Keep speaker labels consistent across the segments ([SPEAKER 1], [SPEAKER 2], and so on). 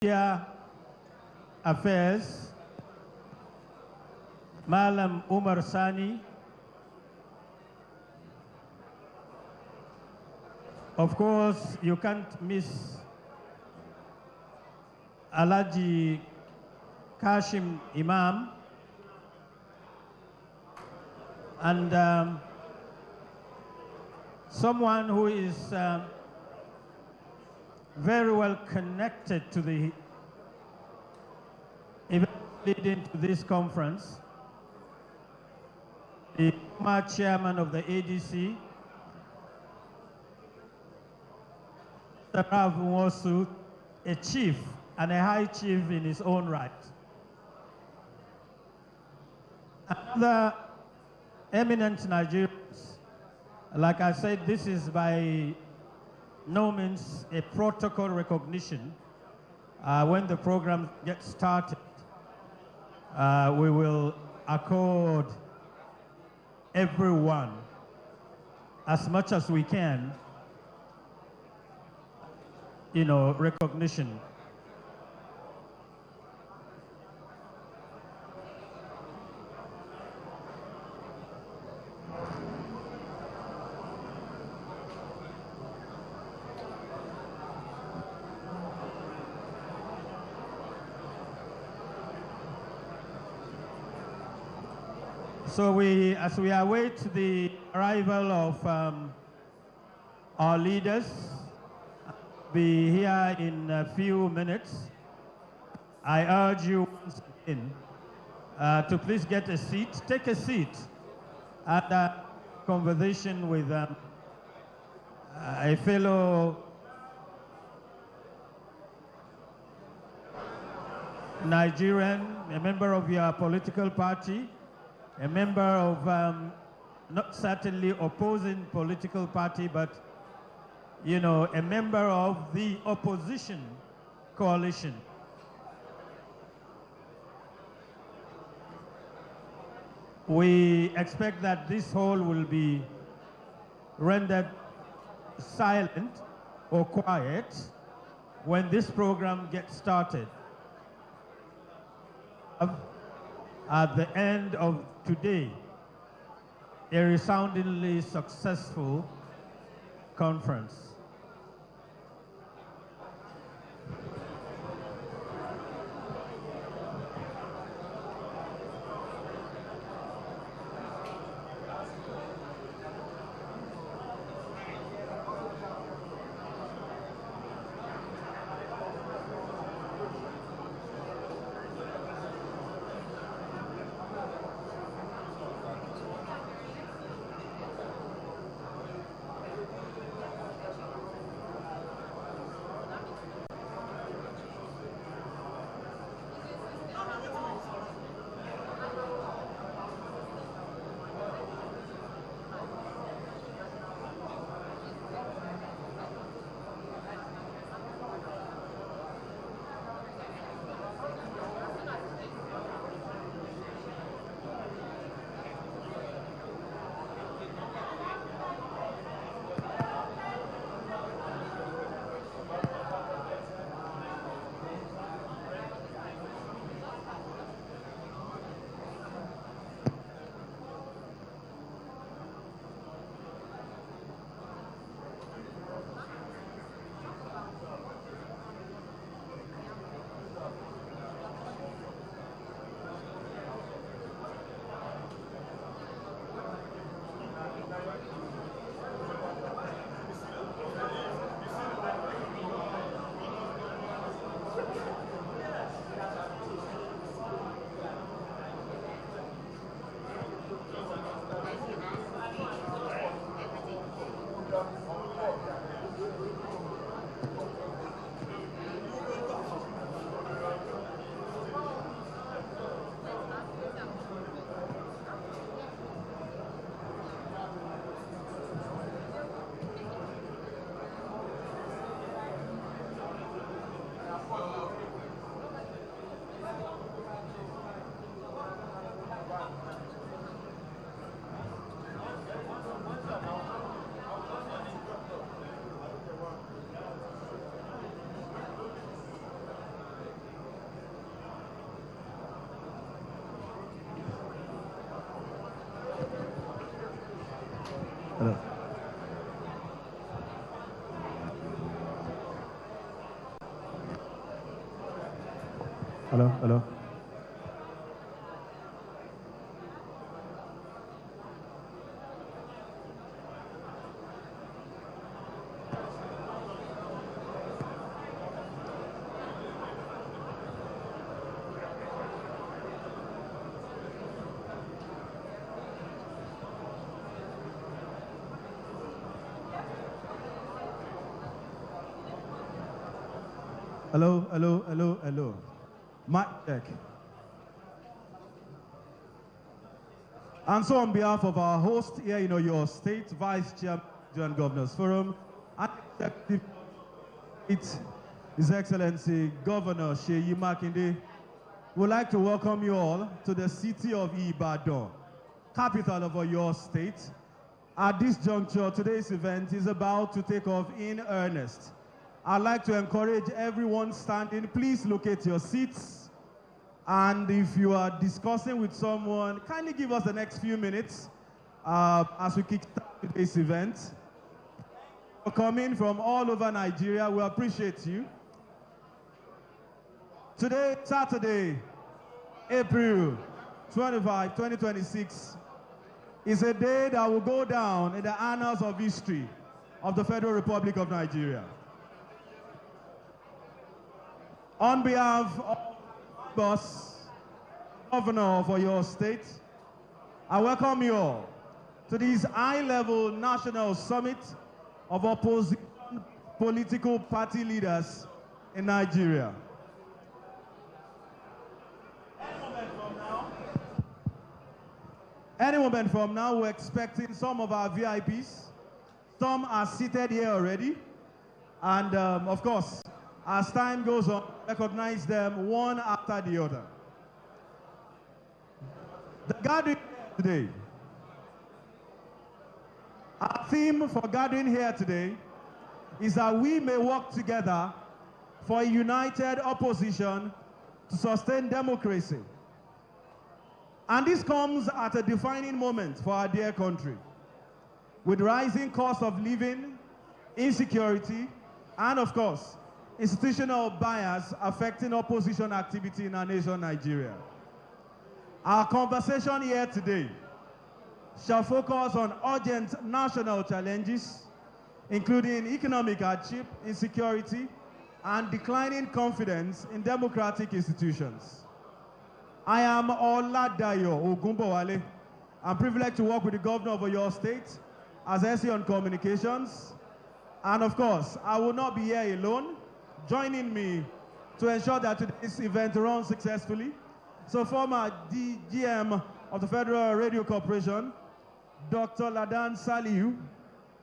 [SPEAKER 1] Media Affairs, Malam Umar Sani. Of course, you can't miss Alaji Kashim Imam, and someone who is very well connected to the event leading to this conference, the former chairman of the ADC, Rav Nwosu, a chief and a high chief in his own right. Another eminent Nigerians, like I said, this is by no means a protocol recognition. When the program gets started, we will accord everyone as much as we can, recognition. So as we await the arrival of our leaders, be here in a few minutes, I urge you once again to please get a seat, take a seat, and a conversation with a fellow Nigerian, a member of your political party, a member of not certainly opposing political party, but a member of the opposition coalition. We expect that this hall will be rendered silent or quiet when this program gets started. At the end of today, a resoundingly successful conference. Hello. Hello, hello. Hello, hello, hello, hello. Mic check. And so on behalf of our host here in your state, Vice Chairman and Governors Forum, and His Excellency Governor Seyi Makinde, we'd like to welcome you all to the city of Ibadan, capital of your state. At this juncture, today's event is about to take off in earnest. I'd like to encourage everyone standing, please locate your seats. And if you are discussing with someone, kindly give us the next few minutes as we kickstart today's event. For coming from all over Nigeria, we appreciate you. Today, Saturday, April 25, 2026, is a day that will go down in the annals of history of the Federal Republic of Nigeria. On behalf of us, Governor for your state, I welcome you all to this high-level national summit of opposition political party leaders in Nigeria. Any moment from now, we're expecting some of our VIPs. Some are seated here already. And of course, as time goes on, recognize them one after the other. The gathering today, our theme for gathering here today is that we may work together for a united opposition to sustain democracy. And this comes at a defining moment for our dear country, with rising cost of living, insecurity, and of course, institutional bias affecting opposition activity in our nation, Nigeria. Our conversation here today shall focus on urgent national challenges, including economic hardship, insecurity, and declining confidence in democratic institutions. I am Oladayo Ogunbowale. I'm privileged to work with the governor of your state as SE on communications. And of course, I will not be here alone. Joining me to ensure that today's event runs successfully. So former DGM of the Federal Radio Corporation, Dr. Ladan Saliu,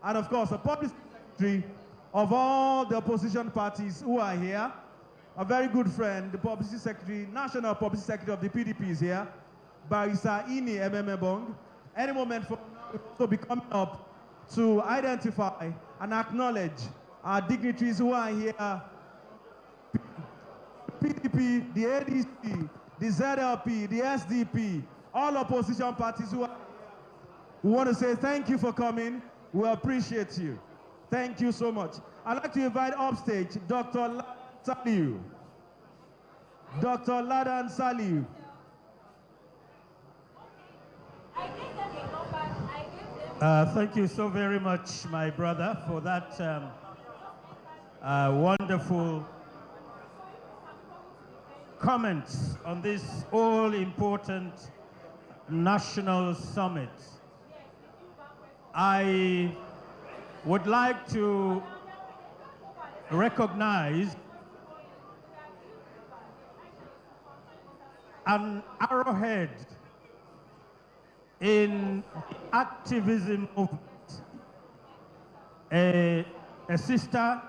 [SPEAKER 1] and of course, the public secretary of all the opposition parties who are here. A very good friend, the publicity secretary, national publicity secretary of the PDP is here, Barrister Ini Ememebong. Any moment from now, will be coming up to identify and acknowledge our dignitaries who are here. PDP, the ADC, the ZLP, the SDP, all opposition parties who are here. We want to say thank you for coming. We appreciate you. Thank you so much. I'd like to invite upstage Dr. Ladan Saliu. Dr. Ladan Saliu. Thank you so very much, my brother, for that wonderful comments on this all-important national summit. I would like to recognize an arrowhead in activism movement, a sister,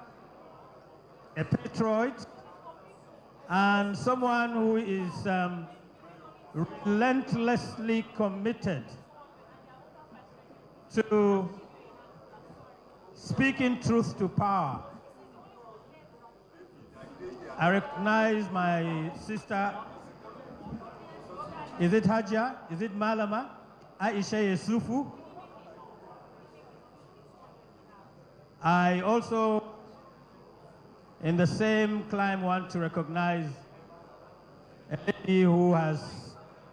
[SPEAKER 1] a patriot, and someone who is relentlessly committed to speaking truth to power. I recognize my sister. Is it Hajia? Is it Malama? Aisha Yusufu? I also, in the same climb, want to recognize a lady who has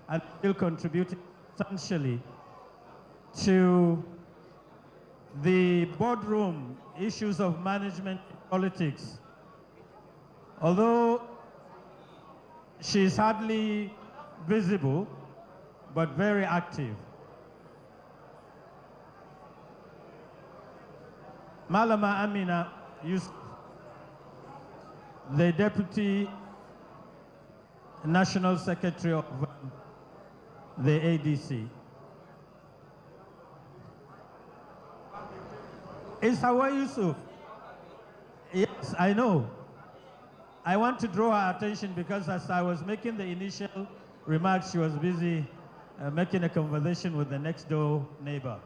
[SPEAKER 1] and still contributed substantially to the boardroom issues of management in politics. Although she's hardly visible, but very active. Malama Amina Yusuf, the Deputy National Secretary of the ADC. Is Hawa Yusuf? Yes, I know. I want to draw her attention because as I was making the initial remarks, she was busy making a conversation with the next door neighbor.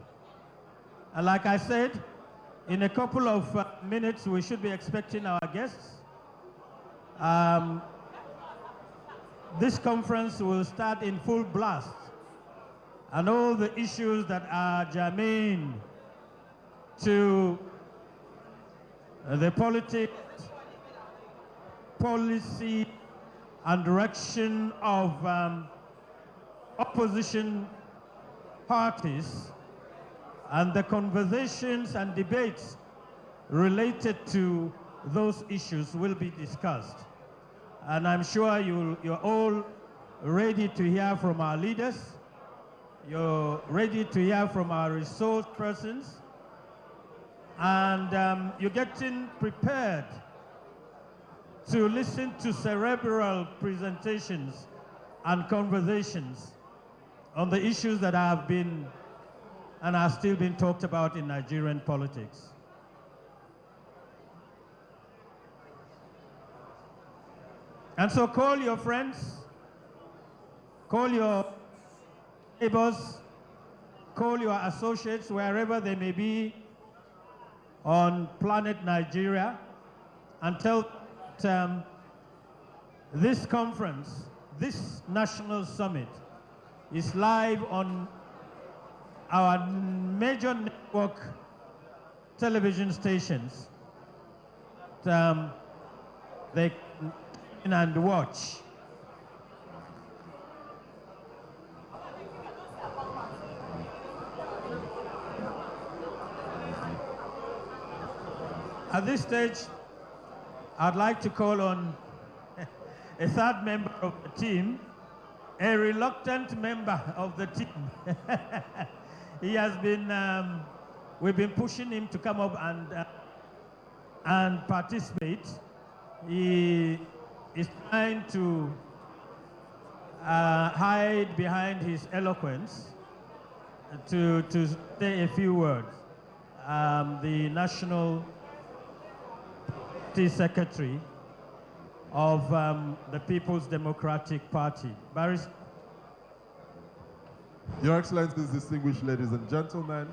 [SPEAKER 1] And like I said, in a couple of minutes, we should be expecting our guests. This conference will start in full blast, and all the issues that are germane to the politics, policy, and direction of opposition parties, and the conversations and debates related to those issues will be discussed. And I'm sure you're all ready to hear from our leaders. You're ready to hear from our resource persons. And you're getting prepared to listen to cerebral presentations and conversations on the issues that have been and are still being talked about in Nigerian politics. And so call your friends, call your neighbors, call your associates wherever they may be on planet Nigeria, and tell them this conference, this national summit is live on our major network television stations. They can tune in and watch. At this stage, I'd like to call on a third member of the team, a reluctant member of the team. He has been, we've been pushing him to come up and participate. He is trying to hide behind his eloquence to say a few words. The National Secretary of the People's Democratic Party. Barrister.
[SPEAKER 2] Your Excellencies, distinguished ladies and gentlemen,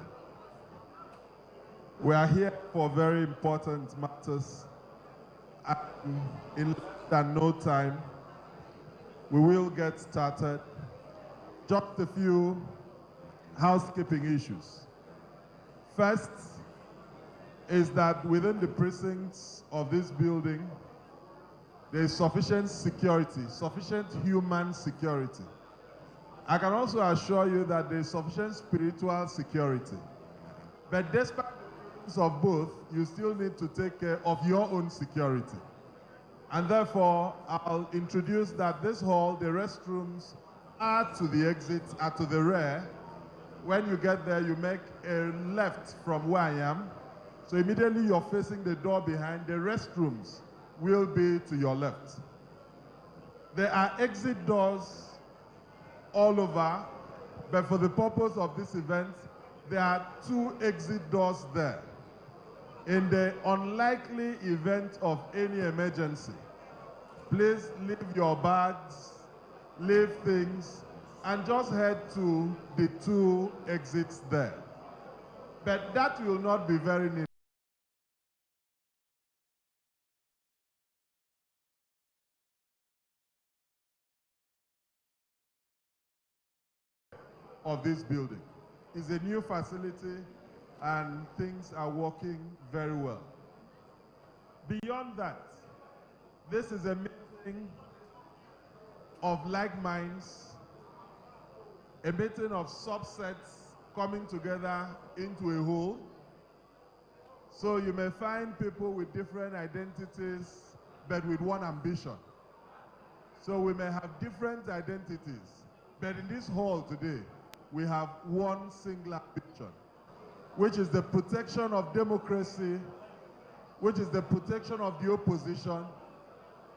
[SPEAKER 2] we are here for very important matters. In less than no time, we will get started. Just a few housekeeping issues. First is that within the precincts of this building, there is sufficient security, sufficient human security. I can also assure you that there is sufficient spiritual security. But despite the use of both, you still need to take care of your own security. And therefore, I'll introduce that this hall, the restrooms are to the exit, are to the rear. When you get there, you make a left from where I am. So immediately you're facing the door behind. The restrooms will be to your left. There are exit doors all over, but for the purpose of this event, there are 2 exit doors there. In the unlikely event of any emergency, please leave your bags, leave things, and just head to the 2 exits there. But that will not be very needed. Of this building is a new facility and things are working very well. Beyond that, this is a meeting of like minds, a meeting of subsets coming together into a whole. So you may find people with different identities, but with one ambition. So we may have different identities, but in this hall today, we have one single ambition, which is the protection of democracy, which is the protection of the opposition,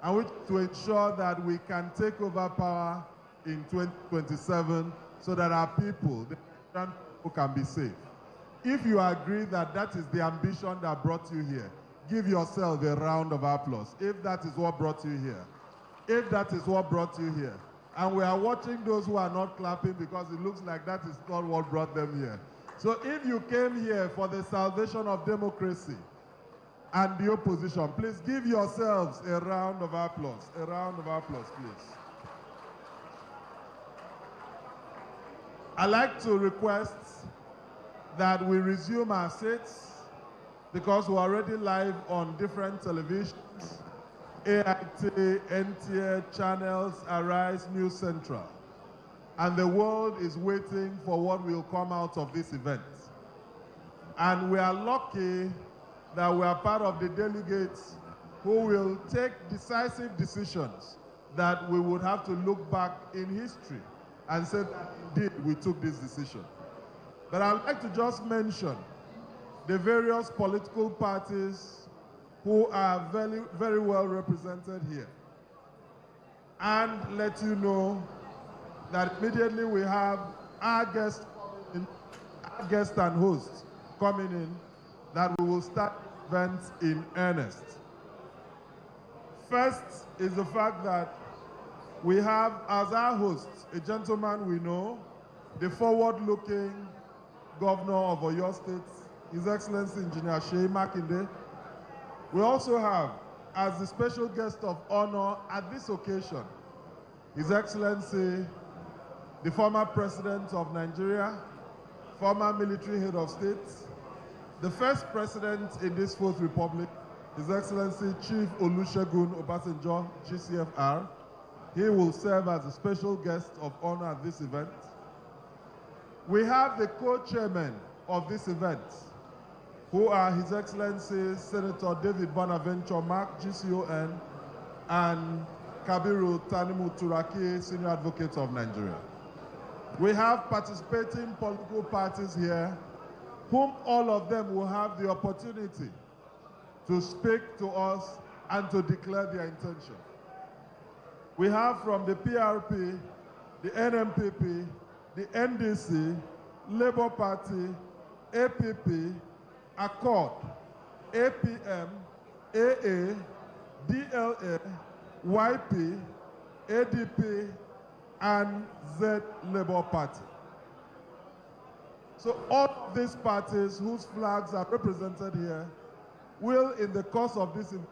[SPEAKER 2] and which to ensure that we can take over power in 2027 so that our people, the people, can be safe. If you agree that that is the ambition that brought you here, give yourself a round of applause, if that is what brought you here. If that is what brought you here. And we are watching those who are not clapping because it looks like that is not what brought them here. So if you came here for the salvation of democracy and the opposition, please give yourselves a round of applause. A round of applause, please. I'd like to request that we resume our seats because we're already live on different televisions. AIT, NTA, Channels, Arise, News Central. And the world is waiting for what will come out of this event. And we are lucky that we are part of the delegates who will take decisive decisions that we would have to look back in history and say that indeed we took this decision. But I'd like to just mention the various political parties who are very, very well represented here. And let you know that immediately we have our guest and hosts coming in, that we will start events in earnest. First is the fact that we have as our host a gentleman we know, the forward-looking governor of Oyo State, His Excellency Engineer Makinde. We also have, as the special guest of honor at this occasion, His Excellency, the former President of Nigeria, former military head of state, the first president in this Fourth Republic, His Excellency Chief Olusegun Obasanjo, GCFR. He will serve as a special guest of honor at this event. We have the co-chairmen of this event, who are His Excellency Senator David Bonaventure Mark, GCON, and Kabiru Tanimu Turaki, Senior Advocate of Nigeria. We have participating political parties here, whom all of them will have the opportunity to speak to us and to declare their intention. We have from the PRP, the NNPP, the NDC, Labour Party, APP, Accord, APM, AA, DLA, YP, ADP, and Z Labour Party. So all of these parties whose flags are represented here will, in the course of this event,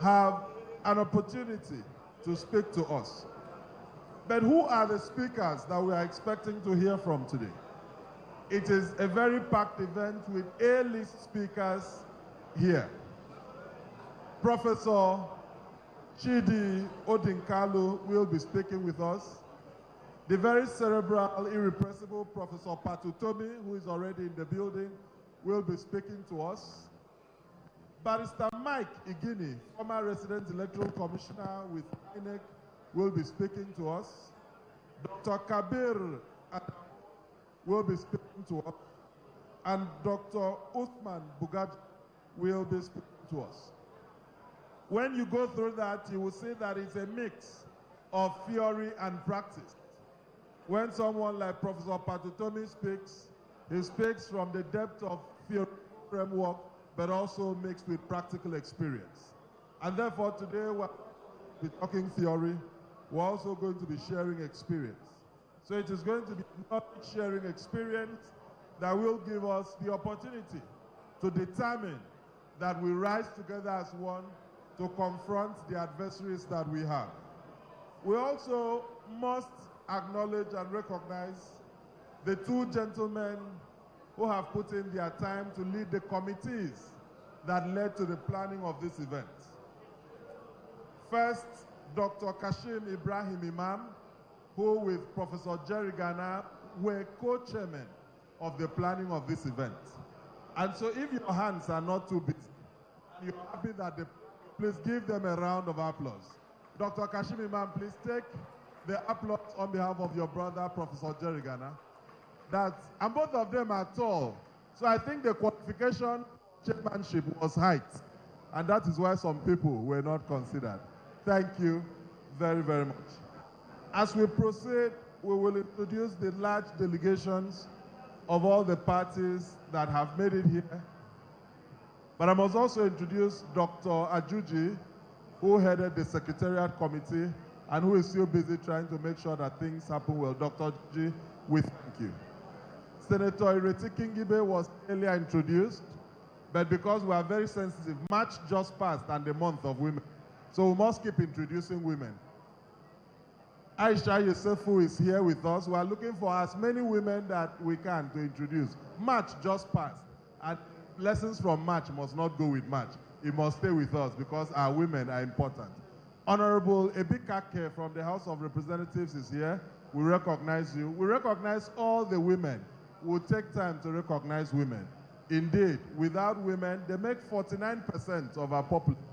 [SPEAKER 2] have an opportunity to speak to us. But who are the speakers that we are expecting to hear from today? It is a very packed event with A-list speakers here. Professor Chidi Odinkalu will be speaking with us. The very cerebral, irrepressible Professor Patutomi, who is already in the building, will be speaking to us. Barrister Mike Igini, former resident electoral commissioner with INEC, will be speaking to us. Dr. Kabir will be speaking to us. And Dr. Uthman Bugaj will be speaking to us. When you go through that, you will see that it's a mix of theory and practice. When someone like Professor Patutomi speaks, he speaks from the depth of theory framework, but also mixed with practical experience. And therefore, today we're talking theory, we're also going to be sharing experience. So it is going to be knowledge sharing experience that will give us the opportunity to determine that we rise together as one to confront the adversaries that we have. We also must acknowledge and recognize the two gentlemen who have put in their time to lead the committees that led to the planning of this event. First, Dr. Kashim Ibrahim Imam, who with Professor Jerry Ghana were co-chairmen of the planning of this event. And so if your hands are not too busy, you're happy that please give them a round of applause. Dr. Kashim Imam, please take the applause on behalf of your brother, Professor Jerry Ghana. And both of them are tall. So I think the qualification chairmanship was height. And that is why some people were not considered. Thank you very, very much. As we proceed, we will introduce the large delegations of all the parties that have made it here. But I must also introduce Dr. Ajuji, who headed the Secretariat Committee and who is still busy trying to make sure that things happen well. Dr. Ajuji, we thank you. Senator Ireti Kingibe was earlier introduced, but because we are very sensitive, March just passed and the month of women. So we must keep introducing women. Aisha Yosefu is here with us. We are looking for as many women that we can to introduce. March just passed, and lessons from March must not go with March. It must stay with us because our women are important. Honorable Ebikake from the House of Representatives is here. We recognize you. We recognize all the women. We'll take time to recognize women. Indeed, without women, they make 49% of our population,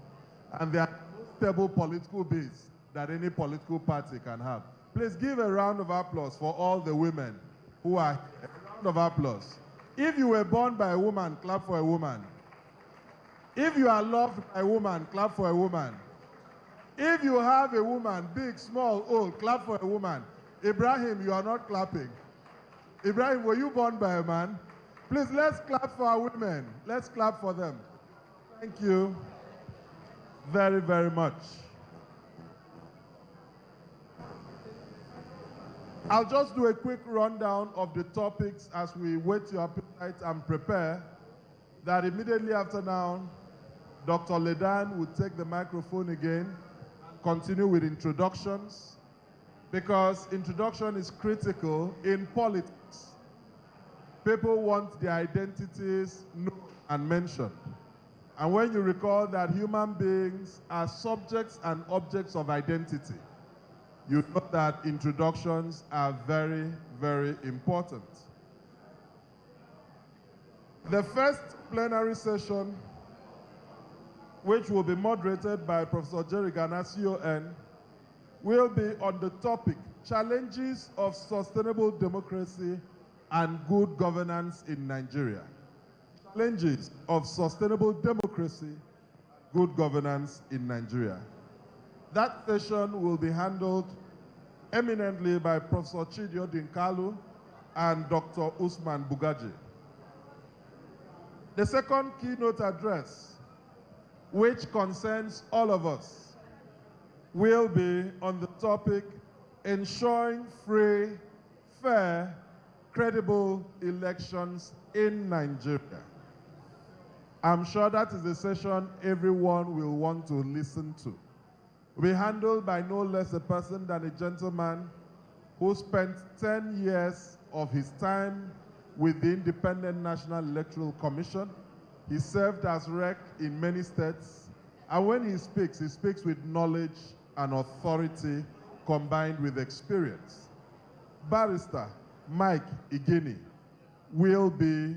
[SPEAKER 2] and they are a stable political base that any political party can have. Please give a round of applause for all the women who are here. A round of applause. If you were born by a woman, clap for a woman. If you are loved by a woman, clap for a woman. If you have a woman, big, small, old, clap for a woman. Ibrahim, you are not clapping. Ibrahim, were you born by a man? Please, let's clap for our women. Let's clap for them. Thank you very, very much. I'll just do a quick rundown of the topics as we whet your appetite and prepare that immediately after now, Dr. Ledan will take the microphone again, continue with introductions, because introduction is critical in politics. People want their identities known and mentioned. And when you recall that human beings are subjects and objects of identity, you know that introductions are very, very important. The first plenary session, which will be moderated by Professor Jerry Ghana, CON, will be on the topic, Challenges of Sustainable Democracy and Good Governance in Nigeria. Challenges of Sustainable Democracy, Good Governance in Nigeria. That session will be handled eminently by Professor Chidio Dinkalu and Dr. Usman Bugaji. The second keynote address, which concerns all of us, will be on the topic, Ensuring Free, Fair, Credible Elections in Nigeria. I'm sure that is a session everyone will want to listen to. Will be handled by no less a person than a gentleman who spent 10 years of his time with the Independent National Electoral Commission. He served as rec in many states, and when he speaks with knowledge and authority combined with experience. Barrister Mike Igini will be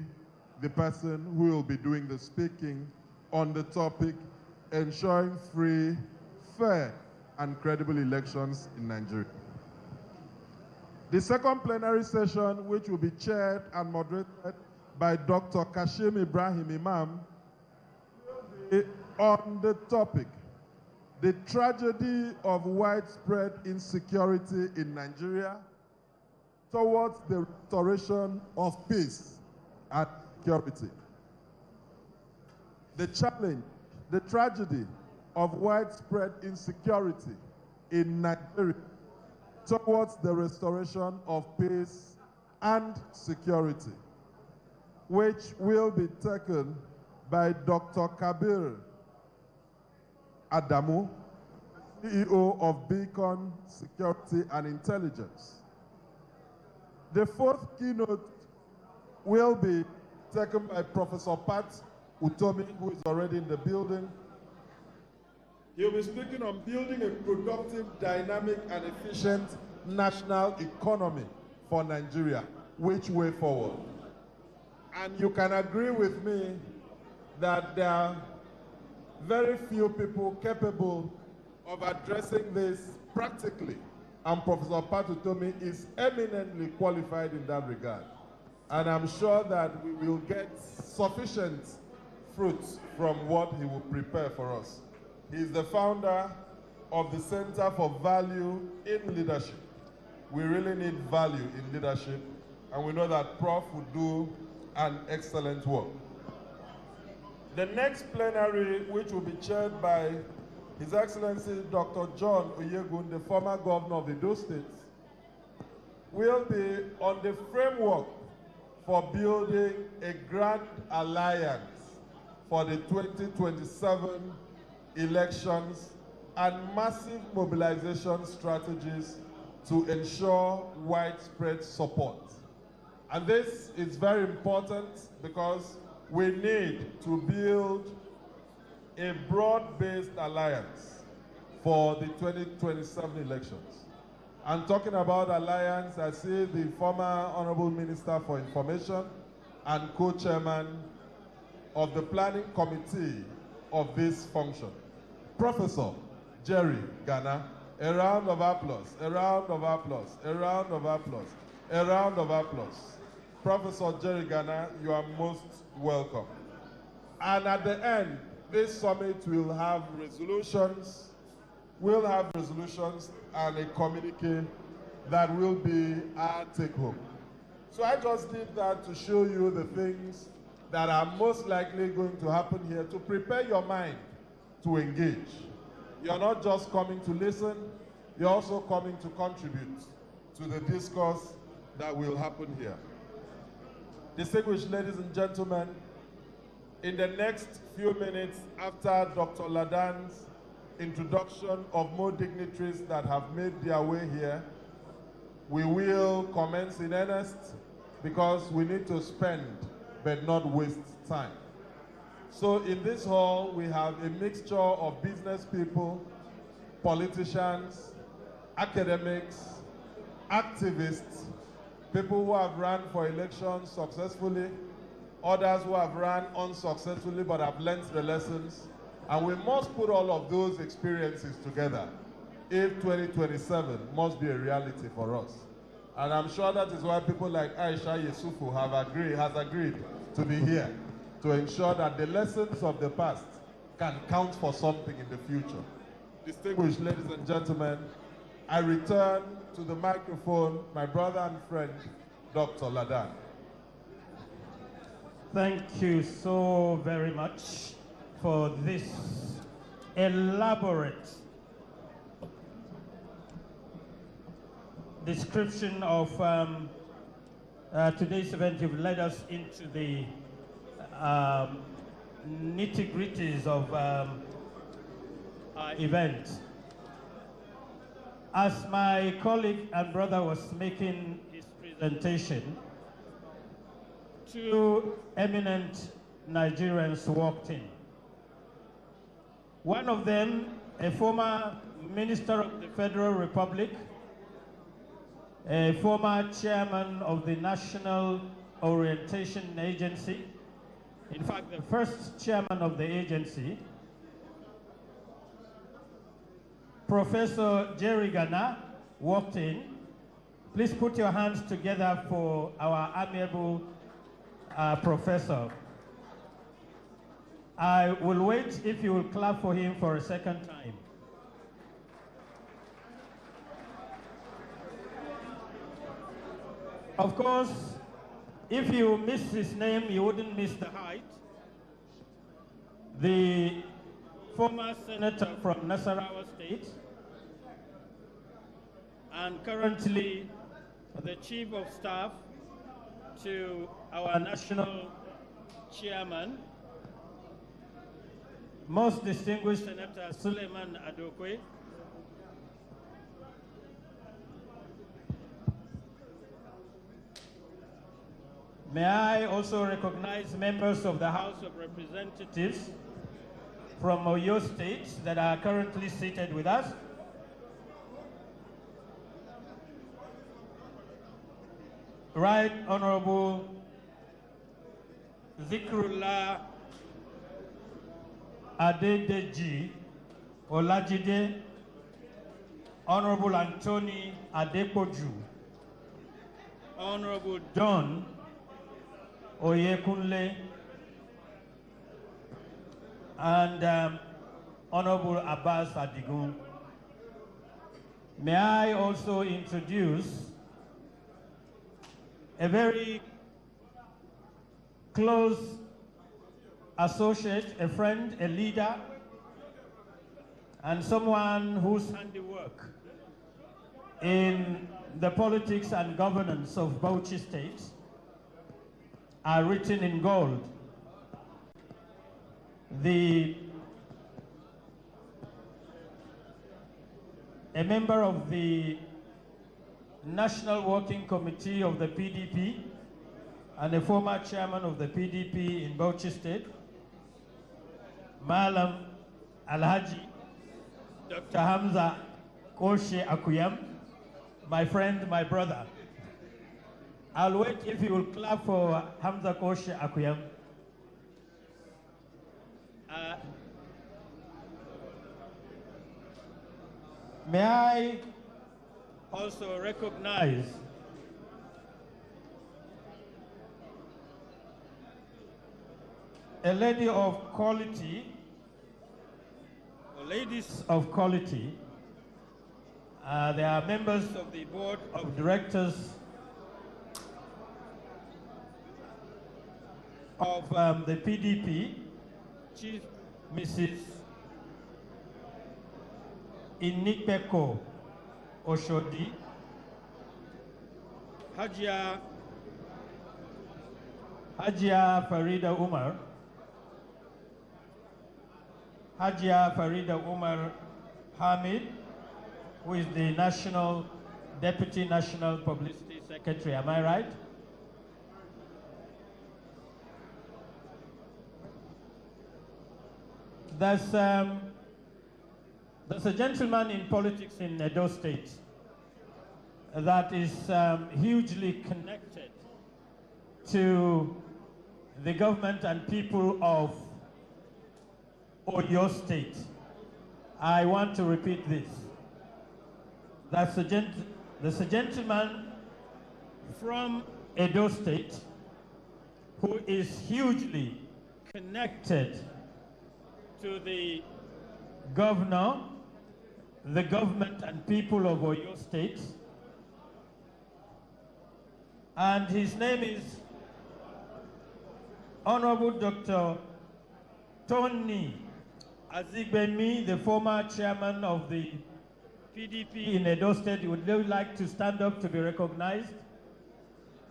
[SPEAKER 2] the person who will be doing the speaking on the topic, Ensuring Free, Fair, and Credible Elections in Nigeria. The second plenary session, which will be chaired and moderated by Dr. Kashim Ibrahim Imam, will be on the topic, the tragedy of widespread insecurity in Nigeria towards the restoration of peace and security. The challenge, the tragedy of widespread insecurity in Nigeria towards the restoration of peace and security, which will be taken by Dr. Kabir Adamu, CEO of Beacon Security and Intelligence. The fourth keynote will be taken by Professor Pat Utomi, who is already in the building. He'll be speaking on building a productive, dynamic, and efficient national economy for Nigeria. Which way forward? And you can agree with me that there are very few people capable of addressing this practically. And Professor Pat Utomi is eminently qualified in that regard. And I'm sure that we will get sufficient fruits from what he will prepare for us. He's the founder of the Center for Value in Leadership. We really need value in leadership, and we know that Prof will do an excellent work. The next plenary, which will be chaired by His Excellency Dr. John Oyegun, the former governor of Edo State, will be on the framework for building a grand alliance for the 2027 elections and massive mobilization strategies to ensure widespread support. And this is very important because we need to build a broad-based alliance for the 2027 elections. I'm talking about alliance. I see the former Honorable Minister for Information and co-chairman of the planning committee of this function, Professor Jerry Ghana. A round of applause, a round of applause, a round of applause, a round of applause. Professor Jerry Ghana, you are most welcome. And at the end, this summit will have resolutions. We'll have resolutions and a communique that will be our take-home. So I just did that to show you the things that are most likely going to happen here, to prepare your mind to engage. You're not just coming to listen, you're also coming to contribute to the discourse that will happen here. Distinguished ladies and gentlemen, in the next few minutes after Dr. Ladan's introduction of more dignitaries that have made their way here, we will commence in earnest because we need to spend but not waste time. So in this hall, we have a mixture of business people, politicians, academics, activists, people who have run for elections successfully, others who have run unsuccessfully but have learned the lessons. And we must put all of those experiences together if 2027 must be a reality for us. And I'm sure that is why people like Aisha Yesufu has agreed to be here, to ensure that the lessons of the past can count for something in the future. Distinguished ladies and gentlemen, I return to the microphone my brother and friend, Dr. Ladan.
[SPEAKER 1] Thank you so very much for this elaborate description of today's event. You've led us into the nitty-gritties of our event. As my colleague and brother was making his presentation, two eminent Nigerians walked in. One of them, a former Minister of the Federal Republic, a former chairman of the National Orientation Agency, in fact, the first chairman of the agency, Professor Jerry Ghana, walked in. Please put your hands together for our amiable professor. I will wait if you will clap for him for a second time. Of course, if you miss his name, you wouldn't miss the height. The former senator from Nasarawa State, and currently the chief of staff to our national chairman, most distinguished Senator Suleiman Adokwe, May I also recognize members of the House of Representatives from Oyo State that are currently seated with us. Right Honorable Zikrullah Adedeji Olajide, Honorable Anthony Adepoju, Honorable John Oyekunle, and Honorable Abbas Adigun. May I also introduce a very close associate, a friend, a leader, and someone whose handiwork in the politics and governance of Bauchi State are written in gold. A member of the National Working Committee of the PDP and a former chairman of the PDP in Bauchi State, Malam Alhaji Dr. Hamza Koshe Akuyam, my friend, my brother. I'll wait if you will clap for Hamza Koshe Akuyam. May I also recognize a lady of quality, or ladies of quality. They are members of the board of directors of the PDP, Chief Mrs. Inipeko Oshodi, Hajia Farida Umar, Hajia Farida Umar Hamid, who is the Deputy National Publicity Secretary. Am I right? There's a gentleman in politics in Edo State that is hugely connected to the government and people of Oyo State. I want to repeat this. There's a gentleman from Edo State who is hugely connected to the governor, the government and people of Oyo State. And his name is Honorable Dr. Tony Azigbemi, the former chairman of the PDP in Edo State. Would you like to stand up to be recognized?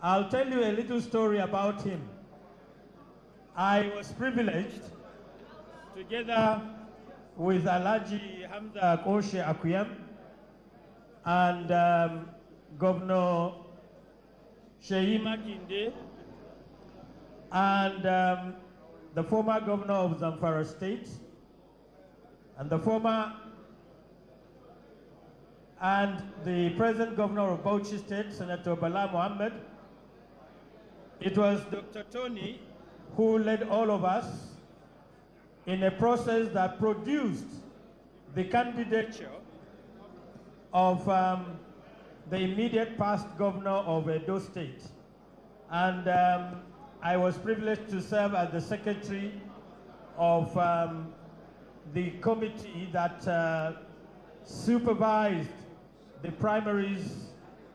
[SPEAKER 1] I'll tell you a little story about him. I was privileged, together with Alhaji Hamza Koshe Akuyam and Governor Makinde and the former governor of Zamfara State and the present governor of Bauchi State, Senator Bala Mohammed. It was Dr. Tony who led all of us in a process that produced the candidature of the immediate past governor of Edo State. And I was privileged to serve as the secretary of the committee that supervised the primaries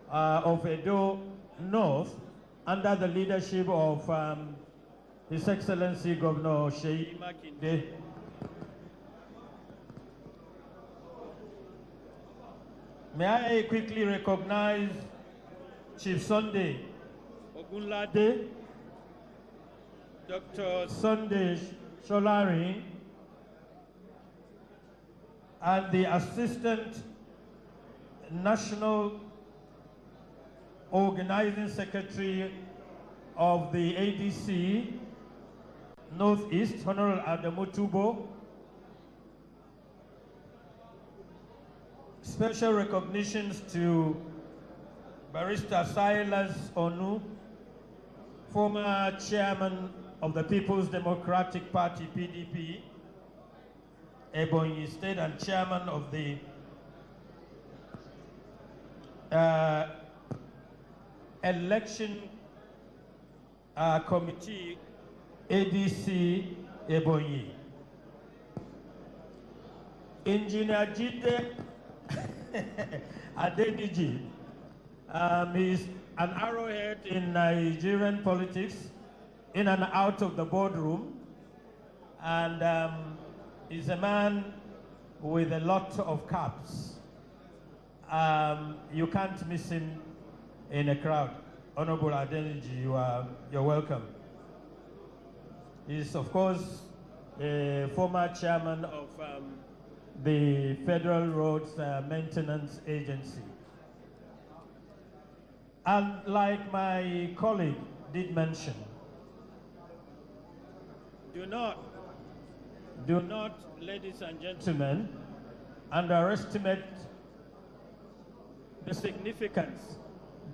[SPEAKER 1] of Edo North under the leadership of His Excellency Governor Makinde. May I quickly recognize Chief Sunday Ogunlade, Dr. Sunday Sholari, and the Assistant National Organizing Secretary of the ADC Northeast, Honorable Adamu Tubo. Special recognitions to Barrister Silas Onu, former chairman of the People's Democratic Party, PDP, Ebonyi State, and chairman of the election committee, ADC Ebonyi. Engineer Jide Adeniji, he's an arrowhead in Nigerian politics, in and out of the boardroom, and he's a man with a lot of caps. You can't miss him in a crowd. Honorable Adeniji, you're welcome. He's, of course, a former chairman of the Federal Roads Maintenance Agency. And like my colleague did mention, do not, ladies and gentlemen, underestimate the significance,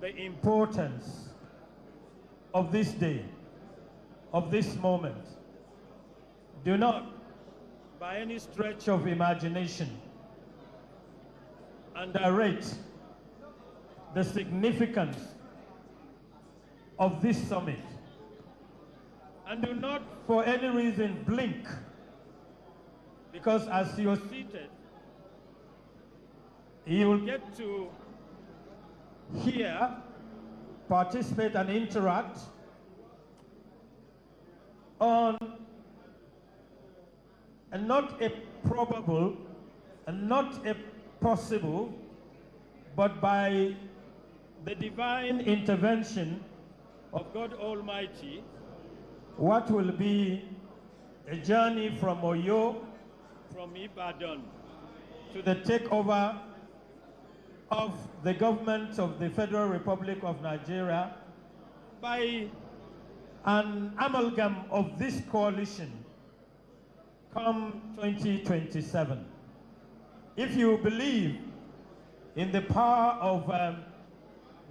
[SPEAKER 1] the importance of this day, of this moment. Do not, by any stretch of imagination, underrate the significance of this summit. And do not, for any reason, blink, because as you're seated, you will get to hear, participate, and interact on and not a probable, and not a possible, but by the divine intervention of God Almighty, what will be a journey from Oyo, from Ibadan, to the takeover of the government of the Federal Republic of Nigeria by an amalgam of this coalition come 2027. If you believe in the power of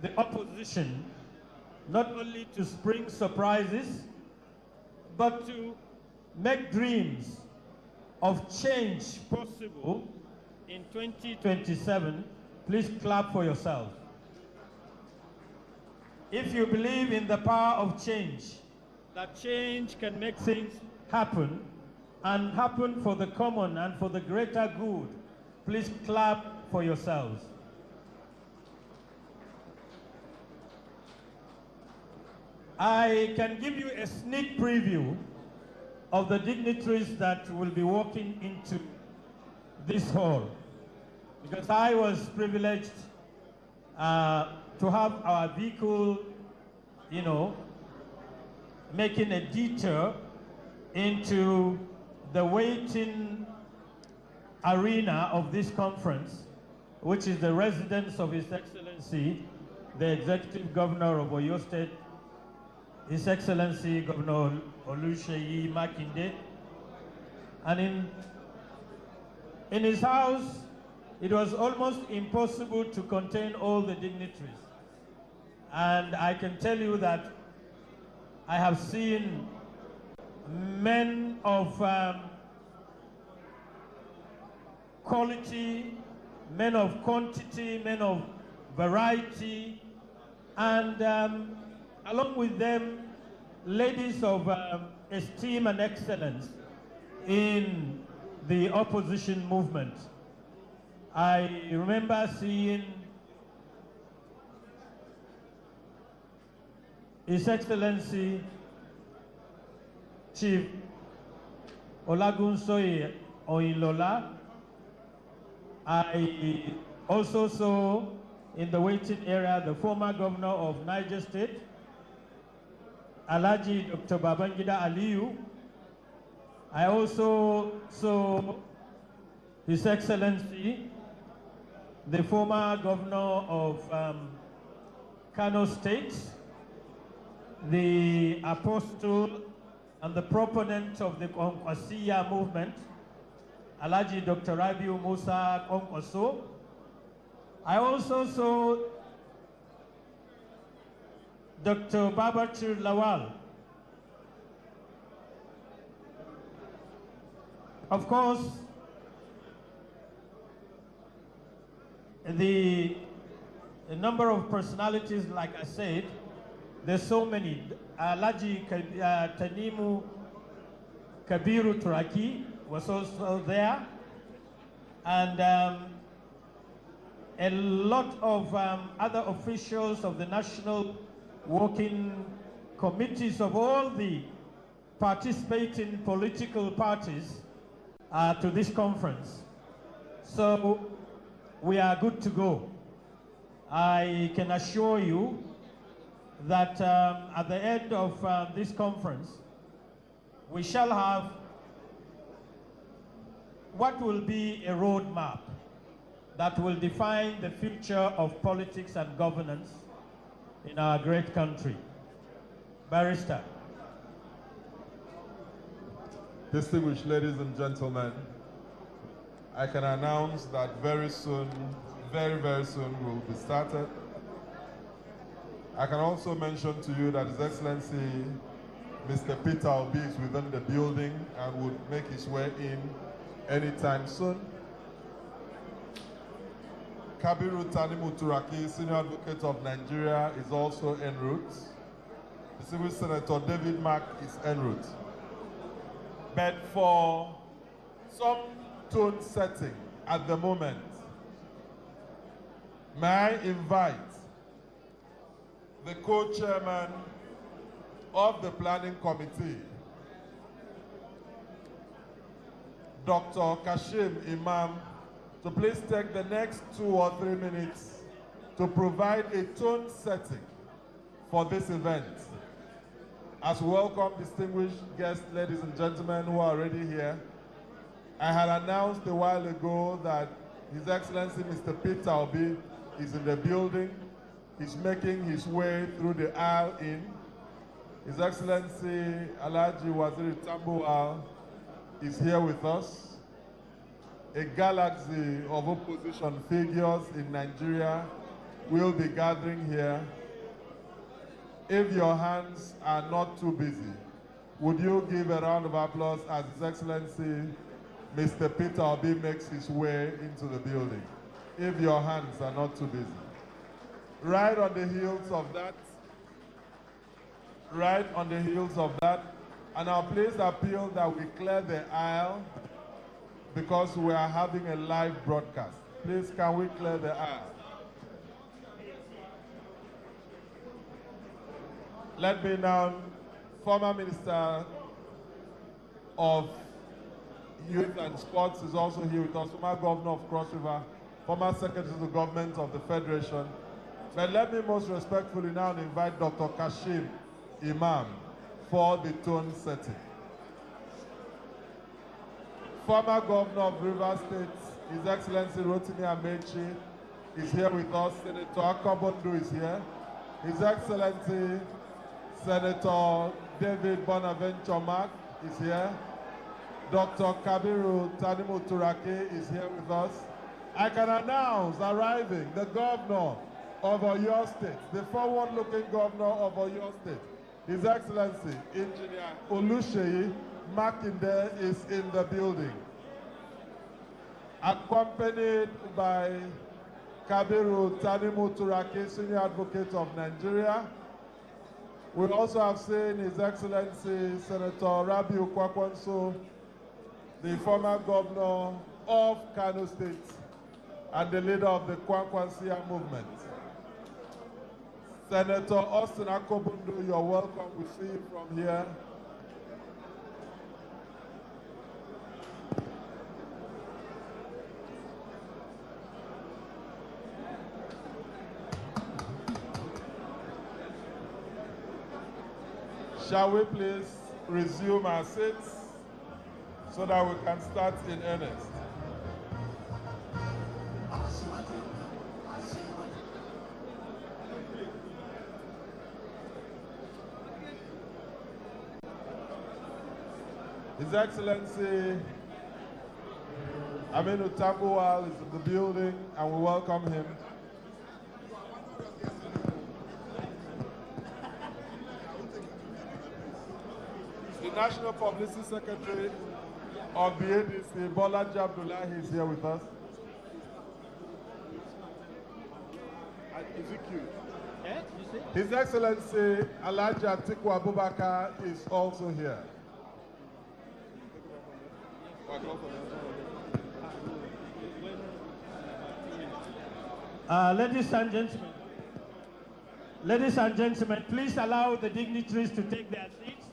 [SPEAKER 1] the opposition, not only to spring surprises, but to make dreams of change possible in 2027, please clap for yourself. If you believe in the power of change, that change can make things happen, and happen for the common and for the greater good, please clap for yourselves. I can give you a sneak preview of the dignitaries that will be walking into this hall, because I was privileged to have our vehicle, making a detour into the waiting arena of this conference, which is the residence of His Excellency, the Executive Governor of Oyo State, His Excellency Governor Oluseyi Makinde. And in his house, it was almost impossible to contain all the dignitaries. And I can tell you that I have seen men of quality, men of quantity, men of variety, and along with them, ladies of esteem and excellence in the opposition movement. I remember seeing His Excellency Chief Olagunsoye Oyinlola. I also saw in the waiting area the former governor of Niger State, Alhaji Dr. Babangida Aliyu. I also saw His Excellency, the former governor of Kano State, the apostle and the proponent of the Konkwasiya movement, Alhaji Dr. Rabiu Musa Kwankwaso. I also saw Dr. Babachir Lawal. Of course, the number of personalities, like I said, there's so many. Alhaji Tanimu Kabiru Turaki was also there. And a lot of other officials of the national working committees of all the participating political parties to this conference. So we are good to go. I can assure you that at the end of this conference, we shall have what will be a roadmap that will define the future of politics and governance in our great country. Barrister.
[SPEAKER 2] Distinguished ladies and gentlemen, I can announce that very soon, very, very soon, we'll be started. I can also mention to you that His Excellency Mr. Peter Obi is within the building and would make his way in anytime soon. Kabiru Tanimu Turaki, Senior Advocate of Nigeria, is also en route. Distinguished Senator David Mark is en route. But for some tone setting at the moment, may I invite the co-chairman of the Planning Committee, Dr. Kashim Imam, to please take the next 2 or 3 minutes to provide a tone setting for this event. As we welcome distinguished guests, ladies and gentlemen who are already here, I had announced a while ago that His Excellency Mr. Peter Obi is in the building. He's making his way through the aisle in. His Excellency Alhaji Waziri Tambuwal is here with us. A galaxy of opposition figures in Nigeria will be gathering here. If your hands are not too busy, would you give a round of applause as His Excellency Mr. Peter Obi makes his way into the building? If your hands are not too busy. Right on the heels of that, and I'll please appeal that we clear the aisle because we are having a live broadcast. Please, can we clear the aisle? Let me now, former Minister of Youth and Sports is also here with us, former Governor of Cross River, former Secretary to the Government of the Federation. But let me most respectfully now invite Dr. Kashim Imam for the tone setting. Former Governor of Rivers State, His Excellency Rotimi Amechi, is here with us. Senator Akabondu is here. His Excellency Senator David Bonaventure Mark is here. Dr. Kabiru Tanimu Turaki is here with us. I can announce arriving the Governor of Oyo State, the forward-looking Governor of Oyo State, His Excellency Engineer Oluseyi Makinde is in the building, accompanied by Kabiru Tanimu Turaki, Senior Advocate of Nigeria. We also have seen His Excellency Senator Rabiu Kwakwanso, the former Governor of Kano State and the leader of the Kwankwansiya movement. Senator Austin Akobundu, you're welcome. We see you from here. Shall we please resume our seats so that we can start in earnest? His Excellency Aminu Tambuwal is in the building, and we welcome him. The National Publicity Secretary of the ADC, Bolaji Abdullahi, is here with us. His Excellency Alhaji Atiku Abubakar is also here.
[SPEAKER 1] Ladies and gentlemen, please allow the dignitaries to take their seats.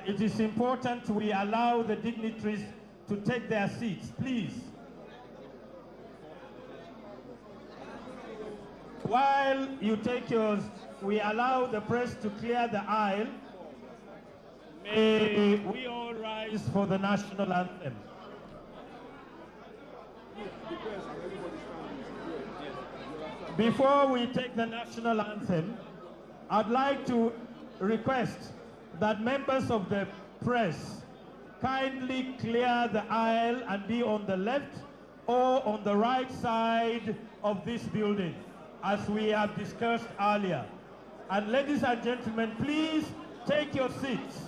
[SPEAKER 1] It is important we allow the dignitaries to take their seats, please. While you take yours, we allow the press to clear the aisle. May we all rise for the national anthem. Before we take the national anthem, I'd like to request that members of the press kindly clear the aisle and be on the left or on the right side of this building, as we have discussed earlier. And ladies and gentlemen, please take your seats.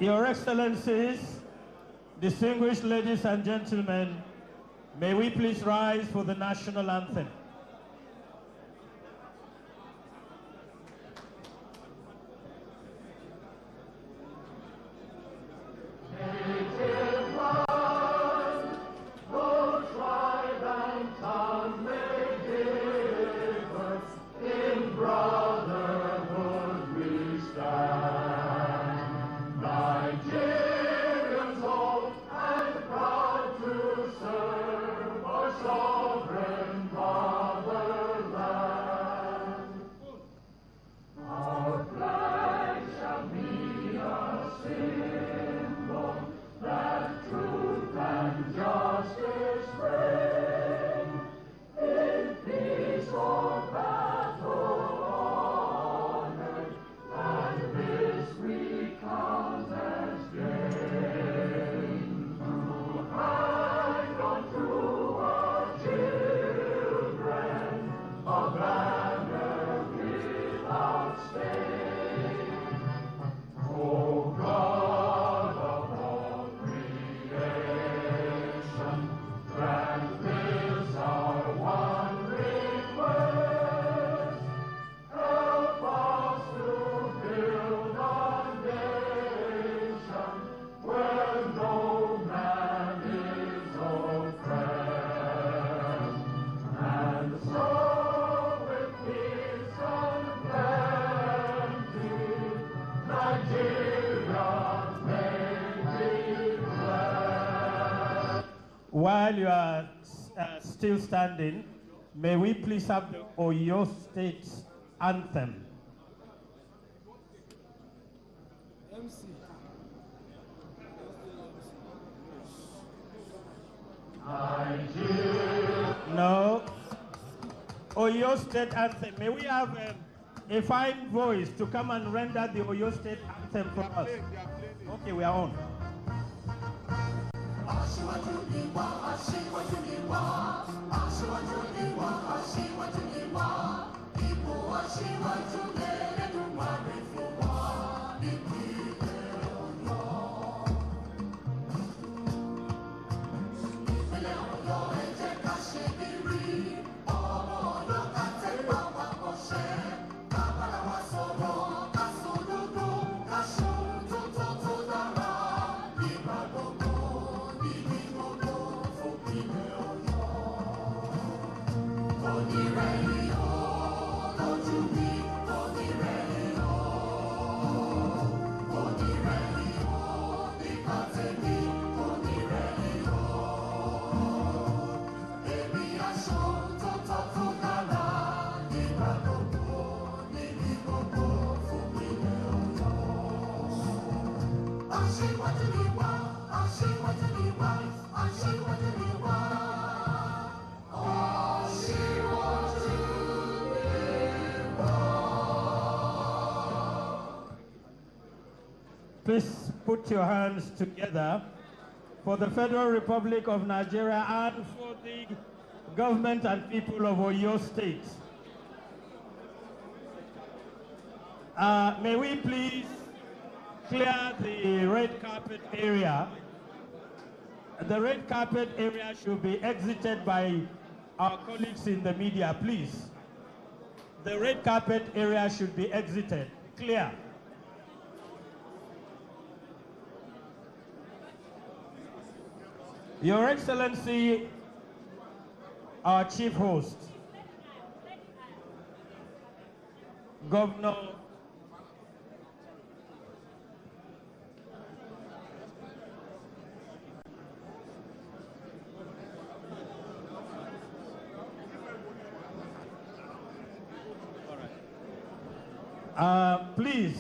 [SPEAKER 1] Your Excellencies, distinguished ladies and gentlemen, may we please rise for the national anthem. While you are still standing, may we please have the Oyo State anthem. No. Oyo State anthem. May we have a fine voice to come and render the Oyo State anthem for us? Okay, we are on. please put your hands together for the Federal Republic of Nigeria and for the government and people of Oyo State. May we please clear the red carpet area. The red carpet area should be exited by our colleagues in the media, please. The red carpet area should be exited. Clear. Your Excellency, our chief host, Governor please,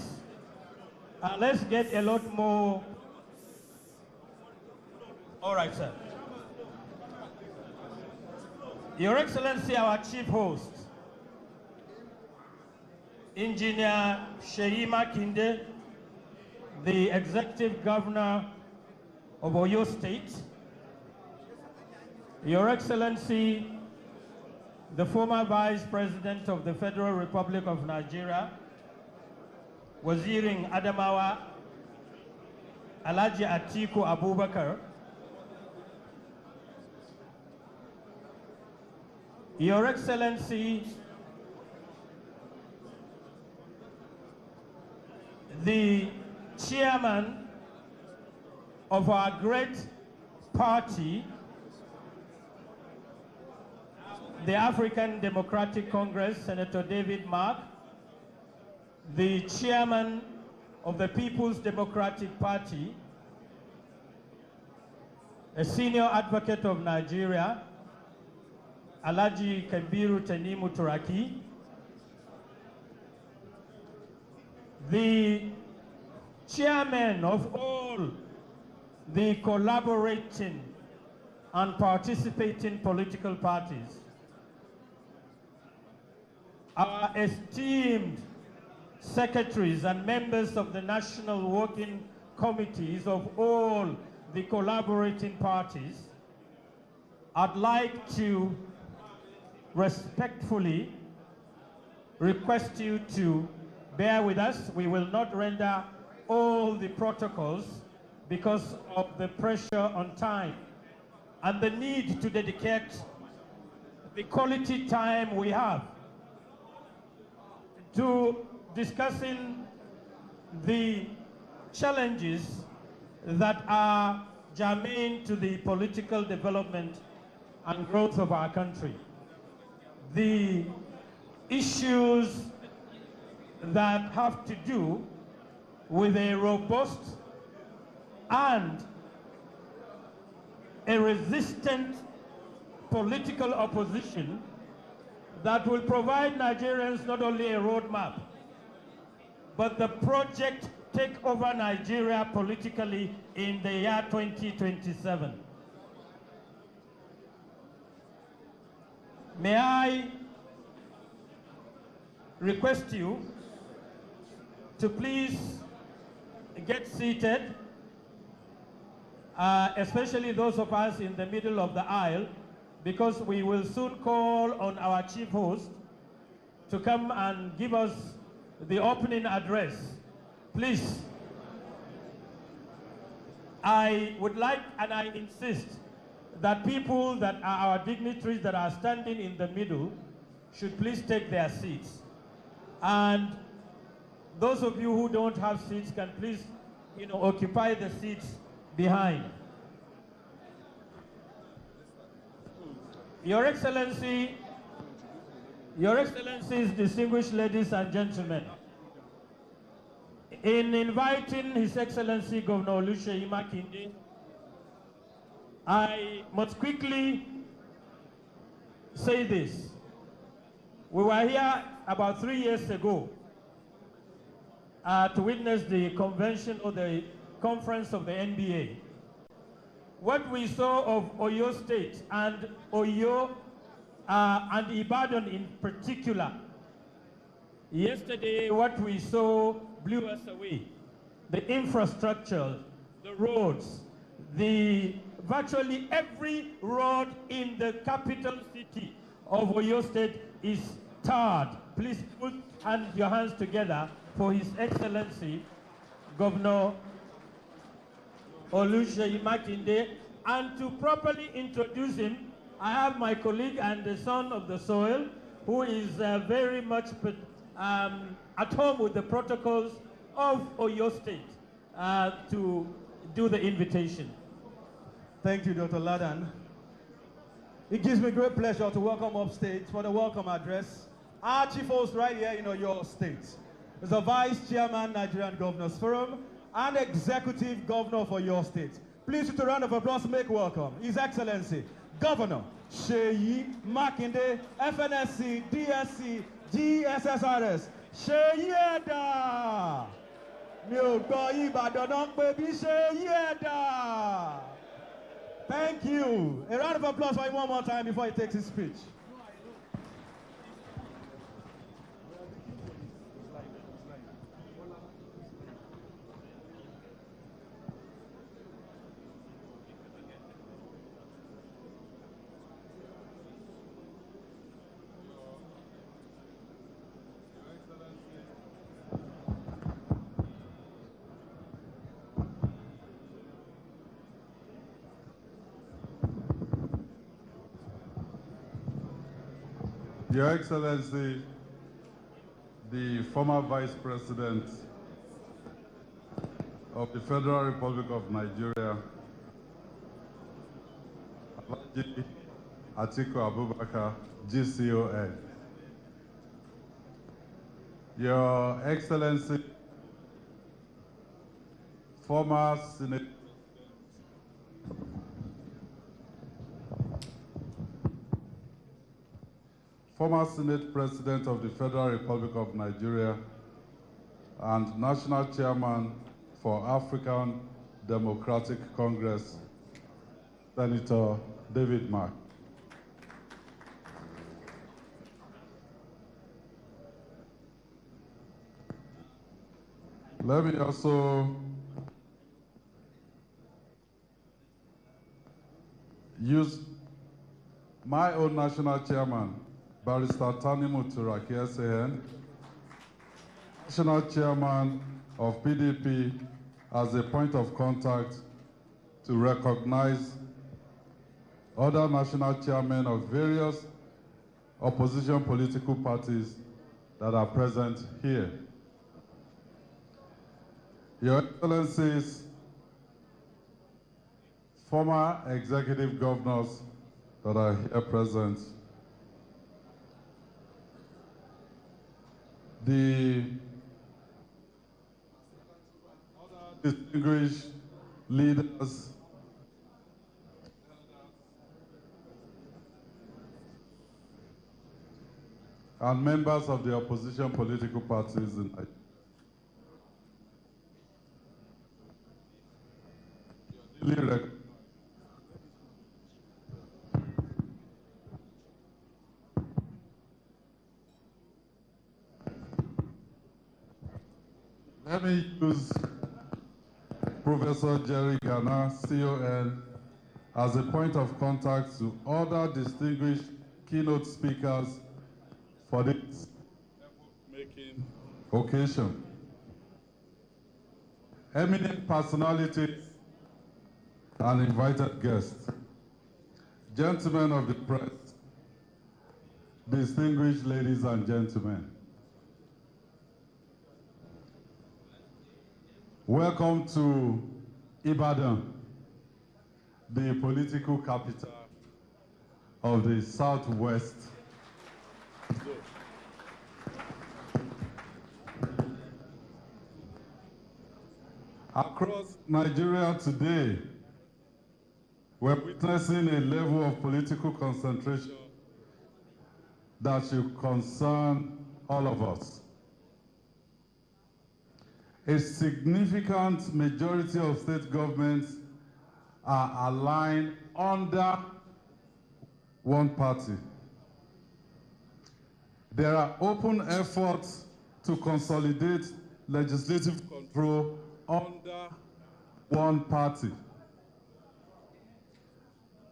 [SPEAKER 1] let's get a lot more. All right, sir. Your Excellency, our chief host, Engineer Makinde, the Executive Governor of Oyo State. Your Excellency, the former Vice President of the Federal Republic of Nigeria, Wazirin Adamawa, Alhaji Atiku Abubakar, Your Excellency, the chairman of our great party, the African Democratic Congress, Senator David Mark, the chairman of the People's Democratic Party, a senior advocate of Nigeria, Alhaji Kabiru Tanimu Turaki, the chairman of all the collaborating and participating political parties, our esteemed secretaries and members of the national working committees of all the collaborating parties, I'd like to respectfully request you to bear with us. We will not render all the protocols because of the pressure on time and the need to dedicate the quality time we have to discussing the challenges that are germane to the political development and growth of our country. The issues that have to do with a robust and a resistant political opposition that will provide Nigerians not only a roadmap, but the project take over Nigeria politically in the year 2027. May I request you to please get seated, especially those of us in the middle of the aisle, because we will soon call on our chief host to come and give us the opening address. Please, I would like and I insist that people that are our dignitaries that are standing in the middle should please take their seats. And those of you who don't have seats can please, occupy the seats behind. Your Excellencies, distinguished ladies and gentlemen, in inviting His Excellency Governor Oluseyi Makinde, I must quickly say this. We were here about 3 years ago to witness the convention or the conference of the NBA. What we saw of Oyo State and Oyo and Ibadan in particular, yesterday what we saw blew us away. the infrastructure, the roads, virtually every road in the capital city of Oyo State is tarred. Please put your hands together for His Excellency, Governor Oluseyi Makinde. And to properly introduce him, I have my colleague and the son of the soil, who is very much at home with the protocols of Oyo State to do the invitation.
[SPEAKER 3] Thank you, Dr. Ladan. It gives me great pleasure to welcome upstate for the welcome address our chief host right here in Oyo State. Is the Vice Chairman, Nigerian Governors Forum, and Executive Governor for your state. Please, with a round of applause, make welcome His Excellency, Governor Seyi Makinde, FNSC, DSC, GSSRS. Seyi Ẹ̀dà! Mi ò gbọ́ Ìbàdàn náà pé bí Seyi Ẹ̀dà! Thank you. A round of applause for him one more time before he takes his speech.
[SPEAKER 2] Your Excellency, the former Vice President of the Federal Republic of Nigeria, Atiku Abubakar, GCON. Your Excellency, former Senate President of the Federal Republic of Nigeria and National Chairman for African Democratic Congress, Senator David Mark. Let me also use my own national chairman, Barrister Tanimu Turaki SAN, national chairman of PDP, as a point of contact to recognize other national chairmen of various opposition political parties that are present here. Your Excellencies, former executive governors that are here present, the other distinguished leaders, and members of the opposition political parties in Nigeria. Let me use Professor Jerry Ghana, CON, as a point of contact to other distinguished keynote speakers for this making occasion. Eminent personalities and invited guests, gentlemen of the press, distinguished ladies and gentlemen. Welcome to Ibadan, the political capital of the Southwest. Across Nigeria today, we're witnessing a level of political concentration that should concern all of us. A significant majority of state governments are aligned under one party. There are open efforts to consolidate legislative control
[SPEAKER 4] under one party.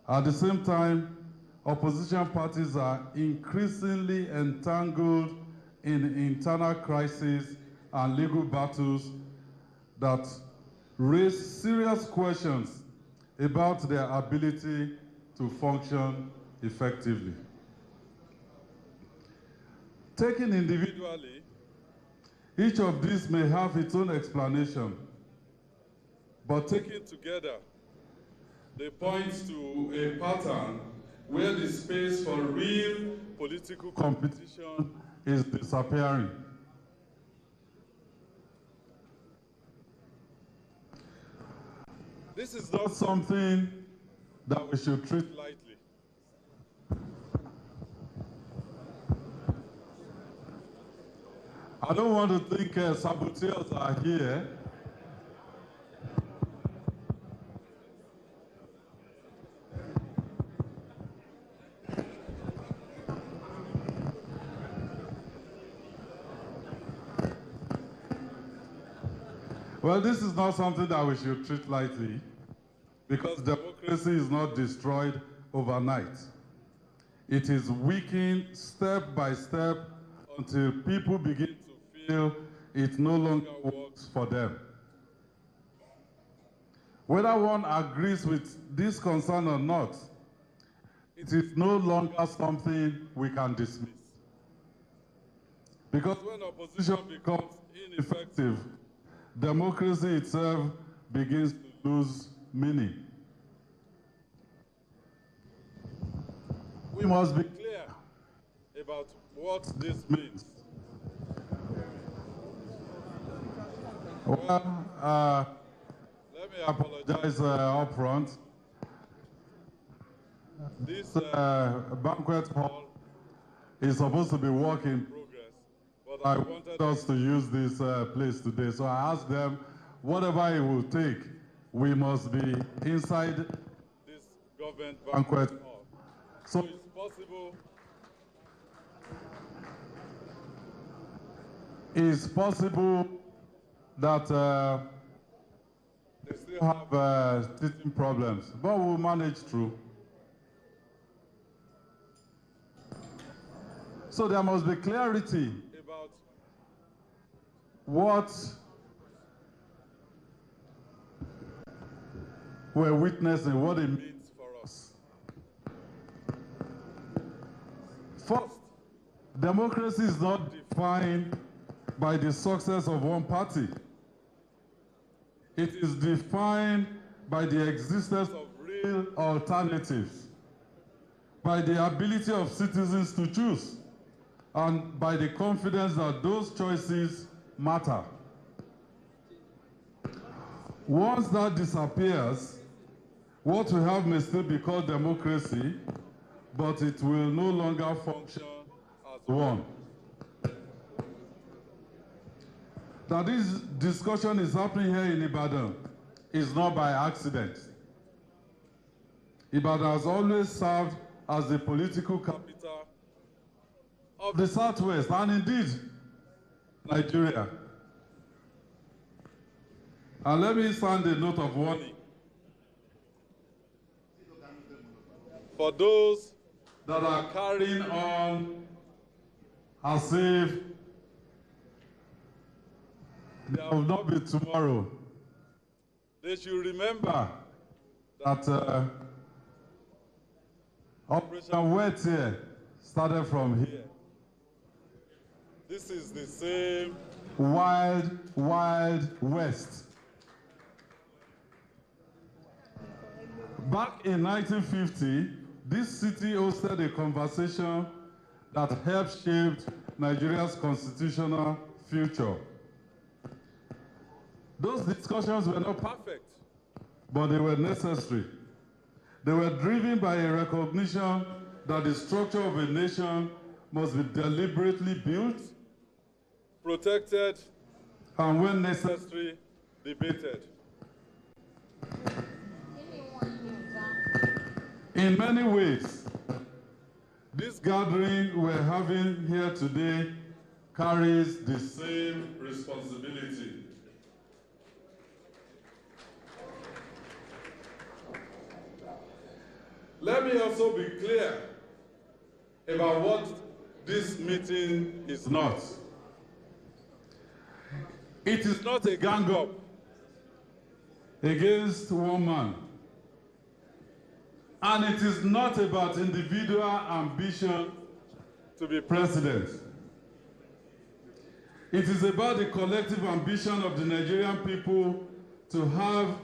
[SPEAKER 4] At the same time, opposition parties are increasingly entangled in internal crises and legal battles that raise serious questions about their ability to function effectively. Taken individually, each of these may have its own explanation, but taken together, they point to a pattern where the space for real political competition is disappearing. This is not something that we should treat lightly. I don't want to think saboteurs are here. Well, this is not something that we should treat lightly, because democracy is not destroyed overnight. It is weakened step by step until people begin to feel it no longer works for them. Whether one agrees with this concern or not, it is no longer something we can dismiss. Because when opposition becomes ineffective, democracy itself begins to lose meaning. We must be clear about what this means. Well, let me apologize up front. This banquet hall is supposed to be work in progress, but I wanted us to use this place today. So I asked them, whatever it will take, we must be inside this government banquet hall. So it's possible that they still have teething problems, but we'll manage through. So there must be clarity about what we're witnessing, what it means for us. First, democracy is not defined by the success of one party. It is defined by the existence of real alternatives, by the ability of citizens to choose, and by the confidence that those choices matter. Once that disappears, what we have may still be called democracy, but it will no longer function as one. Now, this discussion is happening here in Ibadan. It's not by accident. Ibadan has always served as the political capital of the Southwest, and indeed, Nigeria. And let me sound a note of warning for those that are carrying on as if there will not be tomorrow. They should remember that Operation Wet here started from here. This is the same wild, wild west. Back in 1950, this city hosted a conversation that helped shape Nigeria's constitutional future. Those discussions were not perfect, but they were necessary. They were driven by a recognition that the structure of a nation must be deliberately built, protected, and when necessary, debated. In many ways, this gathering we're having here today carries the same responsibility. let me also be clear about what this meeting is not. It is not a gang-up against one man. And it is not about individual ambition to be president. It is about the collective ambition of the Nigerian people to have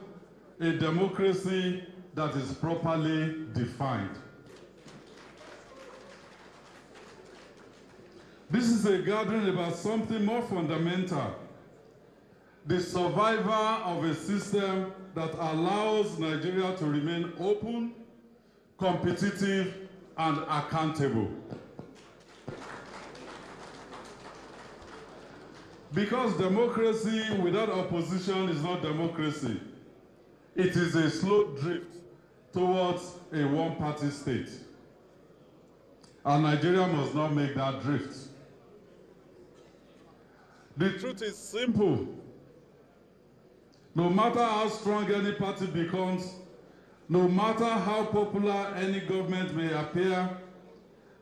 [SPEAKER 4] a democracy that is properly defined. This is a gathering about something more fundamental: the survival of a system that allows Nigeria to remain open, competitive, and accountable. Because democracy without opposition is not democracy. It is a slow drift towards a one-party state. And Nigeria must not make that drift. The truth is simple. No matter how strong any party becomes, no matter how popular any government may appear,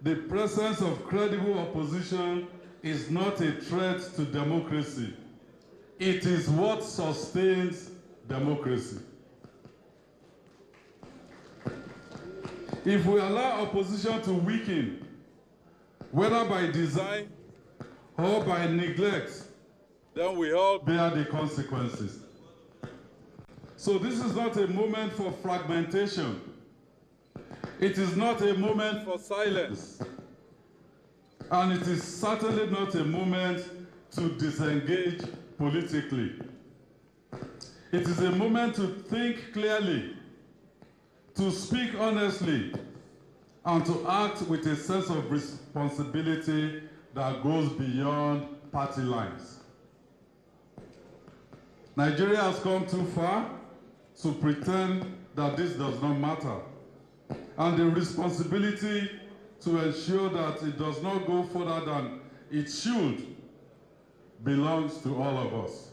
[SPEAKER 4] the presence of credible opposition is not a threat to democracy. It is what sustains democracy. If we allow opposition to weaken, whether by design or by neglect, then we all bear the consequences. So this is not a moment for fragmentation. It is not a moment for silence. And it is certainly not a moment to disengage politically. It is a moment to think clearly, to speak honestly, and to act with a sense of responsibility that goes beyond party lines. Nigeria has come too far to pretend that this does not matter. And the responsibility to ensure that it does not go further than it should belongs to all of us.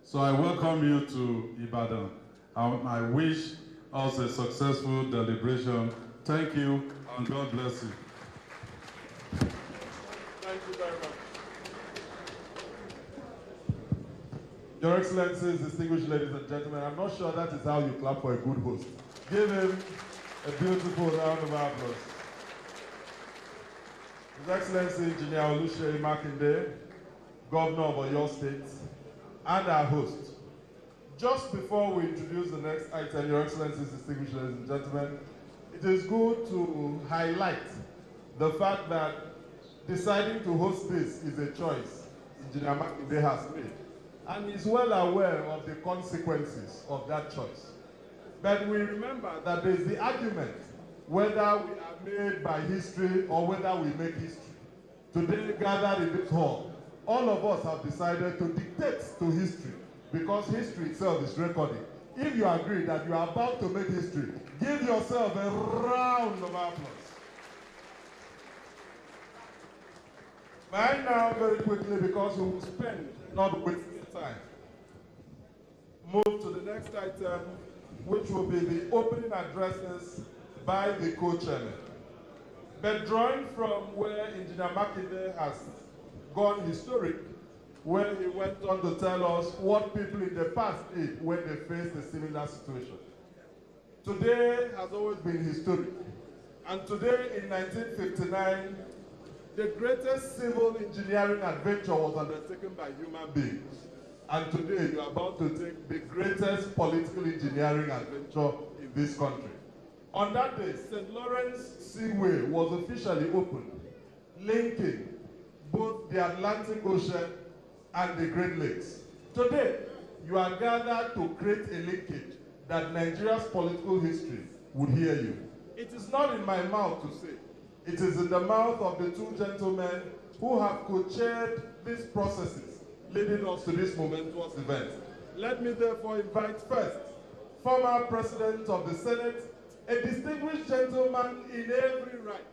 [SPEAKER 4] So I welcome you to Ibadan. I wish us a successful deliberation. Thank you, and God bless you.
[SPEAKER 2] Thank you very much. Your Excellencies, distinguished ladies and gentlemen, I'm not sure that is how you clap for a good host. Give him a beautiful round of applause. His Excellency Engineer Oluseyi Makinde, Governor of Oyo State, and our host. Just before we introduce the next item, Your Excellencies, distinguished ladies and gentlemen, it is good to highlight the fact that deciding to host this is a choice Engineer Makinde has made, and is well aware of the consequences of that choice. But we remember that there is the argument whether we are made by history or whether we make history. Today, gathered in this hall, all of us have decided to dictate to history, because history itself is recording. If you agree that you are about to make history, give yourself a round of applause. May I now, very quickly, because we will spend not wasting time, move to the next item, which will be the opening addresses by the co-chairman. But drawing from where Engineer Makinde has gone historic, where he went on to tell us what people in the past did when they faced a similar situation. Today has always been historic. And today, in 1959, the greatest civil engineering adventure was undertaken by human beings. And today, you are about to take the greatest political engineering adventure in this country. On that day, St. Lawrence Seaway was officially opened, linking both the Atlantic Ocean and the Great Lakes. Today, you are gathered to create a linkage that Nigeria's political history would hear you. It is not in my mouth to say. It is in the mouth of the two gentlemen who have co-chaired these processes leading us to this momentous event. Let me therefore invite first, former President of the Senate, a distinguished gentleman in every right,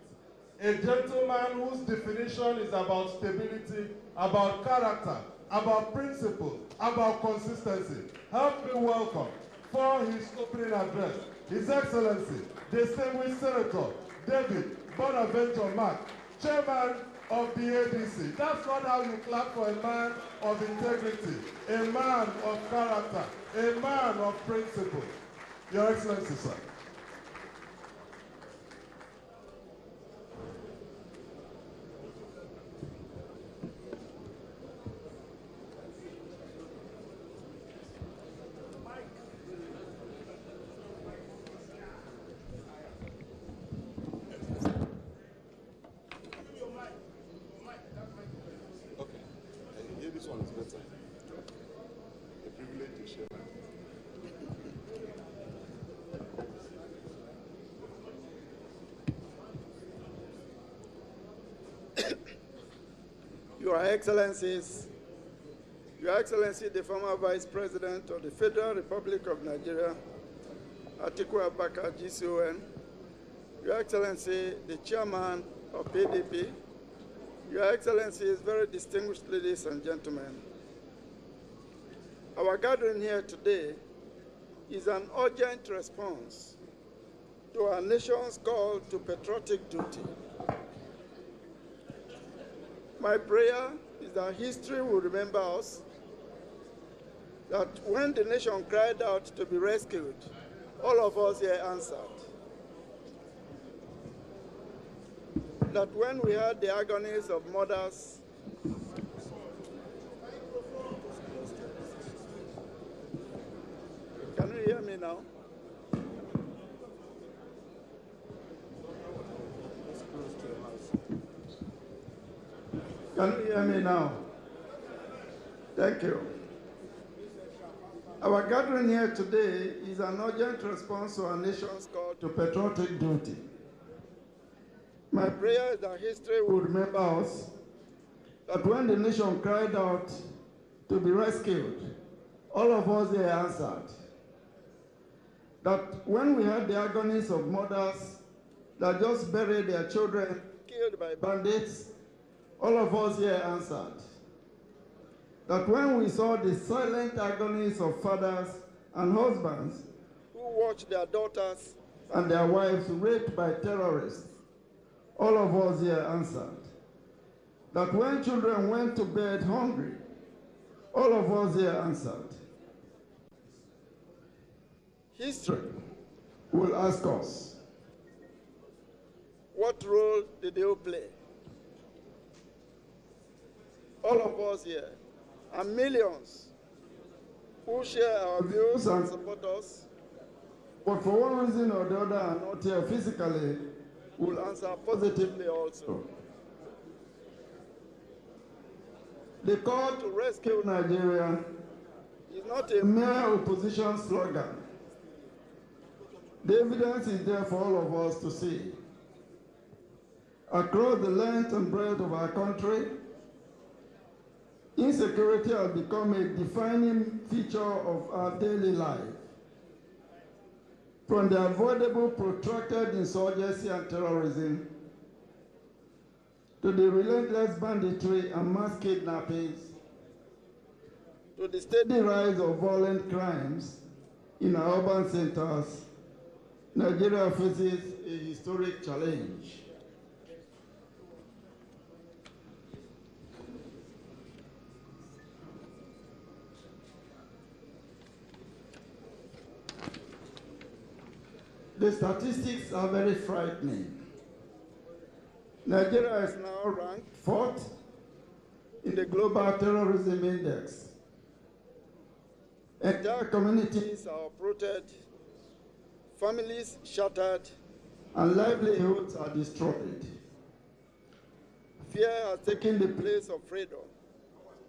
[SPEAKER 2] a gentleman whose definition is about stability, about character, about principle, about consistency. Help me welcome, for his opening address, His Excellency, distinguished Senator David Bonaventure Mark, Chairman of the ADC. That's not how you clap for a man of integrity, a man of character, a man of principle. Your Excellency, sir.
[SPEAKER 5] Your Excellencies, Your Excellency, the former Vice President of the Federal Republic of Nigeria, Atiku GCON, Your Excellency, the Chairman of PDP, Your Excellencies, very distinguished ladies and gentlemen, our gathering here today is an urgent response to our nation's call to patriotic duty. My prayer is that history will remember us, that when the nation cried out to be rescued, all of us here answered. That when we heard the agonies of mothers, can you hear me now? Can you hear me now? Thank you. Our gathering here today is an urgent response to our nation's call to patriotic duty. My prayer is that history will remember us, that when the nation cried out to be rescued, all of us here answered. That when we heard the agonies of mothers that just buried their children killed by bandits, all of us here answered. That when we saw the silent agonies of fathers and husbands who watched their daughters and their wives raped by terrorists, all of us here answered. That when children went to bed hungry, all of us here answered. History will ask us, what role did you play? All of us here, and millions who share our views and support us, but for one reason or the other are not here physically, will answer positively also. The call to rescue Nigeria is not a mere opposition slogan. The evidence is there for all of us to see. Across the length and breadth of our country, insecurity has become a defining feature of our daily life. From the avoidable protracted insurgency and terrorism, to the relentless banditry and mass kidnappings, to the steady rise of violent crimes in our urban centers, Nigeria faces a historic challenge. The statistics are very frightening. Nigeria is now ranked 4th in the Global Terrorism Index. Entire communities are uprooted, families shattered, and livelihoods are destroyed. Fear has taken the place of freedom,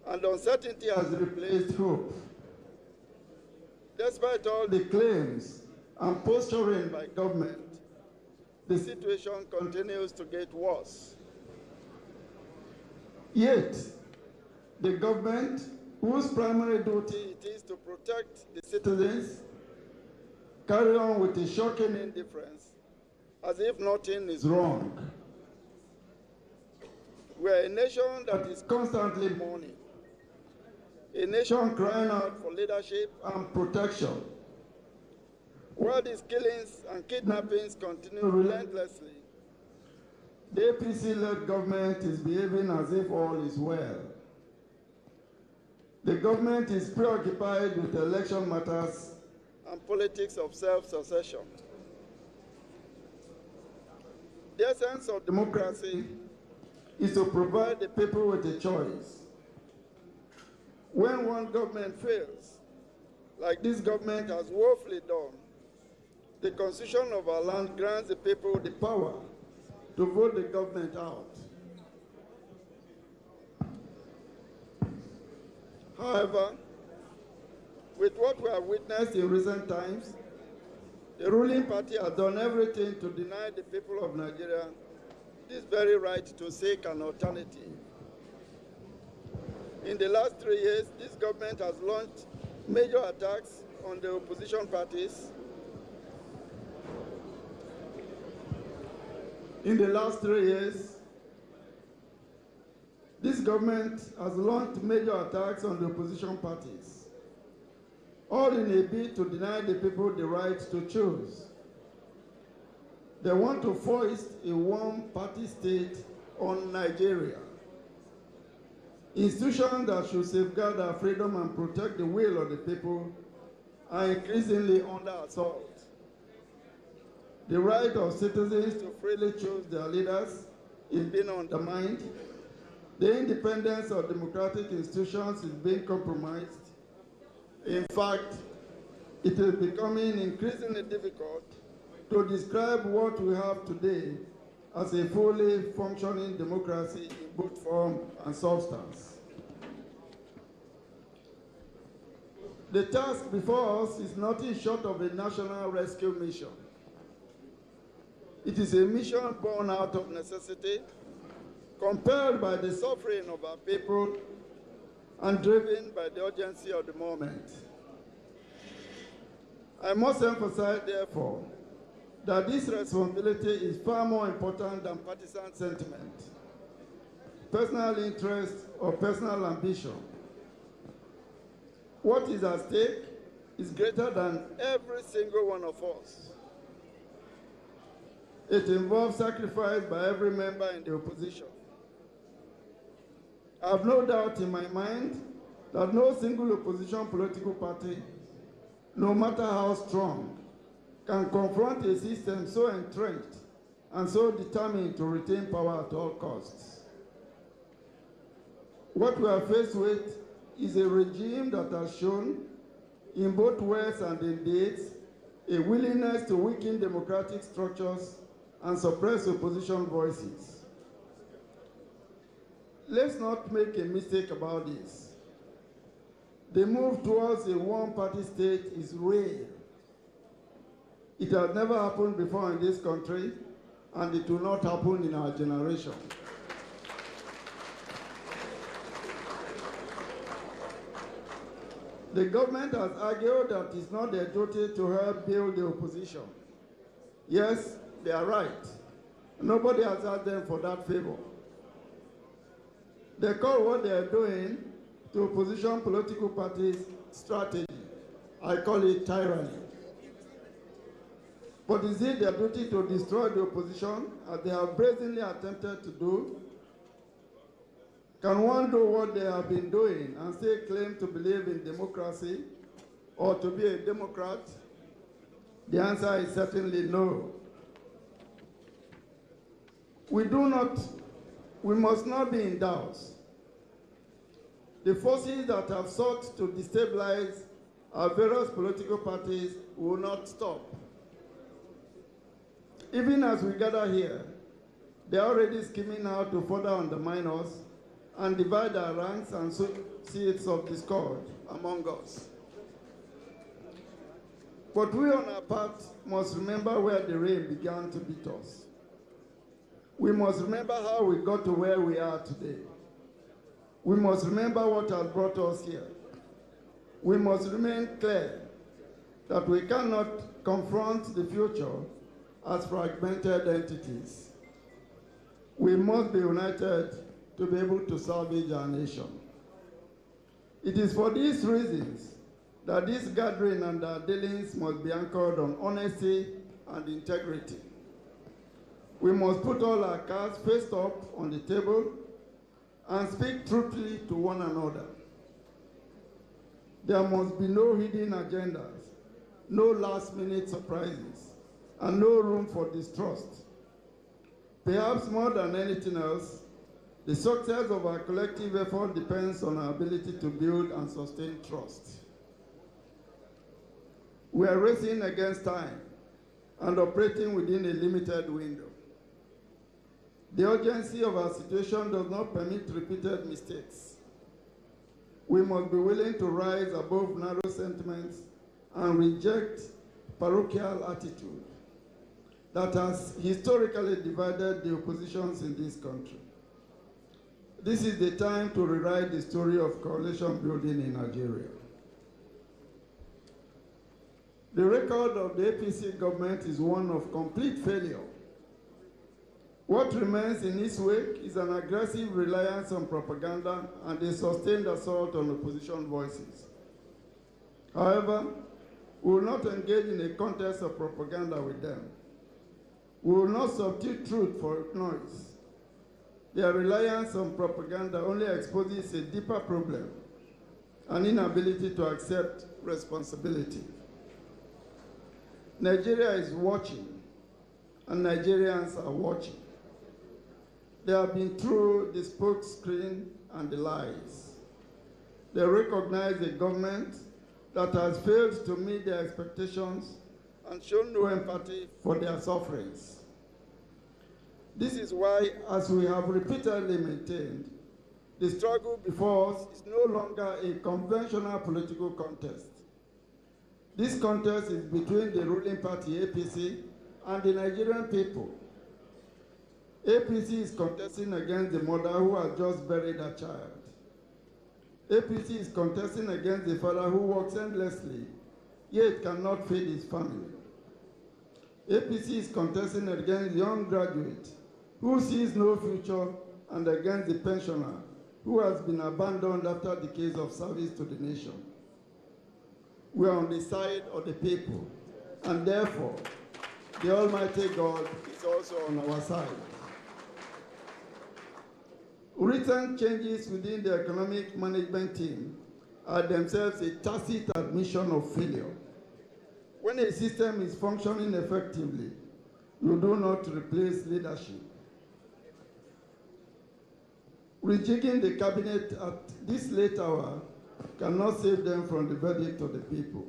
[SPEAKER 5] and uncertainty has replaced hope. Despite all the claims and posturing by government, the situation continues to get worse. Yet, the government, whose primary duty it is to protect the citizens, carry on with a shocking indifference, as if nothing is wrong. We are a nation that is constantly mourning, a nation crying out for leadership and protection. While these killings and kidnappings continue relentlessly, the APC-led government is behaving as if all is well. The government is preoccupied with election matters and politics of self-succession. The essence of democracy is to provide the people with a choice. When one government fails, like this government has woefully done, the Constitution of our land grants the people the power to vote the government out. However, with what we have witnessed in recent times, the ruling party has done everything to deny the people of Nigeria this very right to seek an alternative. In the last 3 years, this government has launched major attacks on the opposition parties. In the last 3 years, this government has launched major attacks on the opposition parties, all in a bid to deny the people the right to choose. They want to foist a one-party state on Nigeria. Institutions that should safeguard our freedom and protect the will of the people are increasingly under assault. The right of citizens to freely choose their leaders is being undermined. The independence of democratic institutions is being compromised. In fact, it is becoming increasingly difficult to describe what we have today as a fully functioning democracy in both form and substance. The task before us is nothing short of a national rescue mission. It is a mission born out of necessity, compelled by the suffering of our people, and driven by the urgency of the moment. I must emphasize, therefore, that this responsibility is far more important than partisan sentiment, personal interest, or personal ambition. What is at stake is greater than every single one of us. It involves sacrifice by every member in the opposition. I have no doubt in my mind that no single opposition political party, no matter how strong, can confront a system so entrenched and so determined to retain power at all costs. What we are faced with is a regime that has shown, in both words and in deeds, a willingness to weaken democratic structures and suppress opposition voices. Let's not make a mistake about this. The move towards a one-party state is real. It has never happened before in this country, and it will not happen in our generation. The government has argued that it's not their duty to help build the opposition. Yes, they are right. Nobody has asked them for that favor. They call what they are doing to opposition political parties strategy. I call it tyranny. But is it their duty to destroy the opposition, as they have brazenly attempted to do? Can one do what they have been doing and still claim to believe in democracy or to be a Democrat? The answer is certainly no. We must not be in doubt. The forces that have sought to destabilize our various political parties will not stop. Even as we gather here, they are already scheming how to further undermine us and divide our ranks and seeds of discord among us. But we on our part must remember where the rain began to beat us. We must remember how we got to where we are today. We must remember what has brought us here. We must remain clear that we cannot confront the future as fragmented entities. We must be united to be able to salvage our nation. It is for these reasons that this gathering and our dealings must be anchored on honesty and integrity. We must put all our cards face up on the table and speak truthfully to one another. There must be no hidden agendas, no last-minute surprises, and no room for distrust. Perhaps more than anything else, the success of our collective effort depends on our ability to build and sustain trust. We are racing against time and operating within a limited window. The urgency of our situation does not permit repeated mistakes. We must be willing to rise above narrow sentiments and reject parochial attitude that has historically divided the oppositions in this country. This is the time to rewrite the story of coalition building in Nigeria. The record of the APC government is one of complete failure. What remains in its wake is an aggressive reliance on propaganda and a sustained assault on opposition voices. However, we will not engage in a contest of propaganda with them. We will not substitute truth for noise. Their reliance on propaganda only exposes a deeper problem, an inability to accept responsibility. Nigeria is watching, and Nigerians are watching. They have been through the smokescreen and the lies. They recognize a government that has failed to meet their expectations and shown no empathy for their sufferings. This is why, as we have repeatedly maintained, the struggle before us is no longer a conventional political contest. This contest is between the ruling party, APC, and the Nigerian people. APC is contesting against the mother who has just buried her child. APC is contesting against the father who works endlessly, yet cannot feed his family. APC is contesting against the young graduate who sees no future and against the pensioner who has been abandoned after decades of service to the nation. We are on the side of the people, and therefore, the Almighty God is also on our side. Recent changes within the economic management team are themselves a tacit admission of failure. When a system is functioning effectively, you do not replace leadership. Rejigging the cabinet at this late hour cannot save them from the verdict of the people.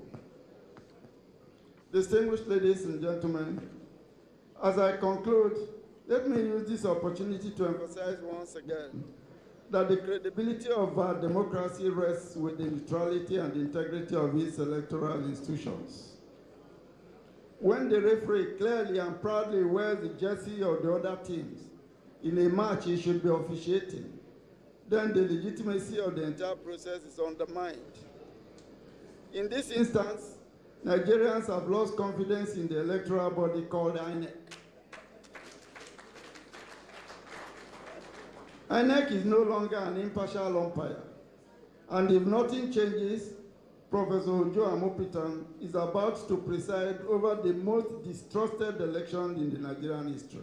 [SPEAKER 5] Distinguished ladies and gentlemen, as I conclude, let me use this opportunity to emphasize once again that the credibility of our democracy rests with the neutrality and integrity of its electoral institutions. When the referee clearly and proudly wears the jersey of the other teams in a match he should be officiating, then the legitimacy of the entire process is undermined. In this instance, Nigerians have lost confidence in the electoral body called INEC. INEC is no longer an impartial umpire, and if nothing changes, Professor Ojo Amopitan is about to preside over the most distrusted election in the Nigerian history.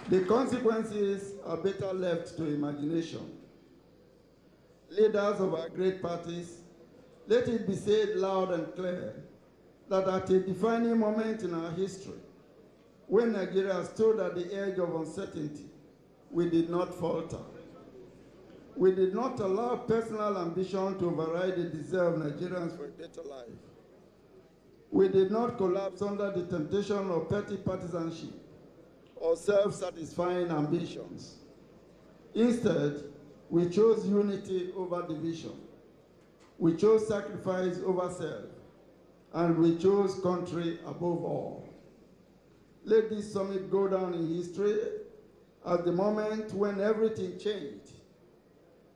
[SPEAKER 5] The consequences are better left to imagination. Leaders of our great parties, let it be said loud and clear that at a defining moment in our history, when Nigeria stood at the edge of uncertainty, we did not falter. We did not allow personal ambition to override the desire of Nigerians for a better life. We did not collapse under the temptation of petty partisanship or self-satisfying ambitions. Instead, we chose unity over division. We chose sacrifice over self, and we chose country above all. Let this summit go down in history as the moment when everything changed.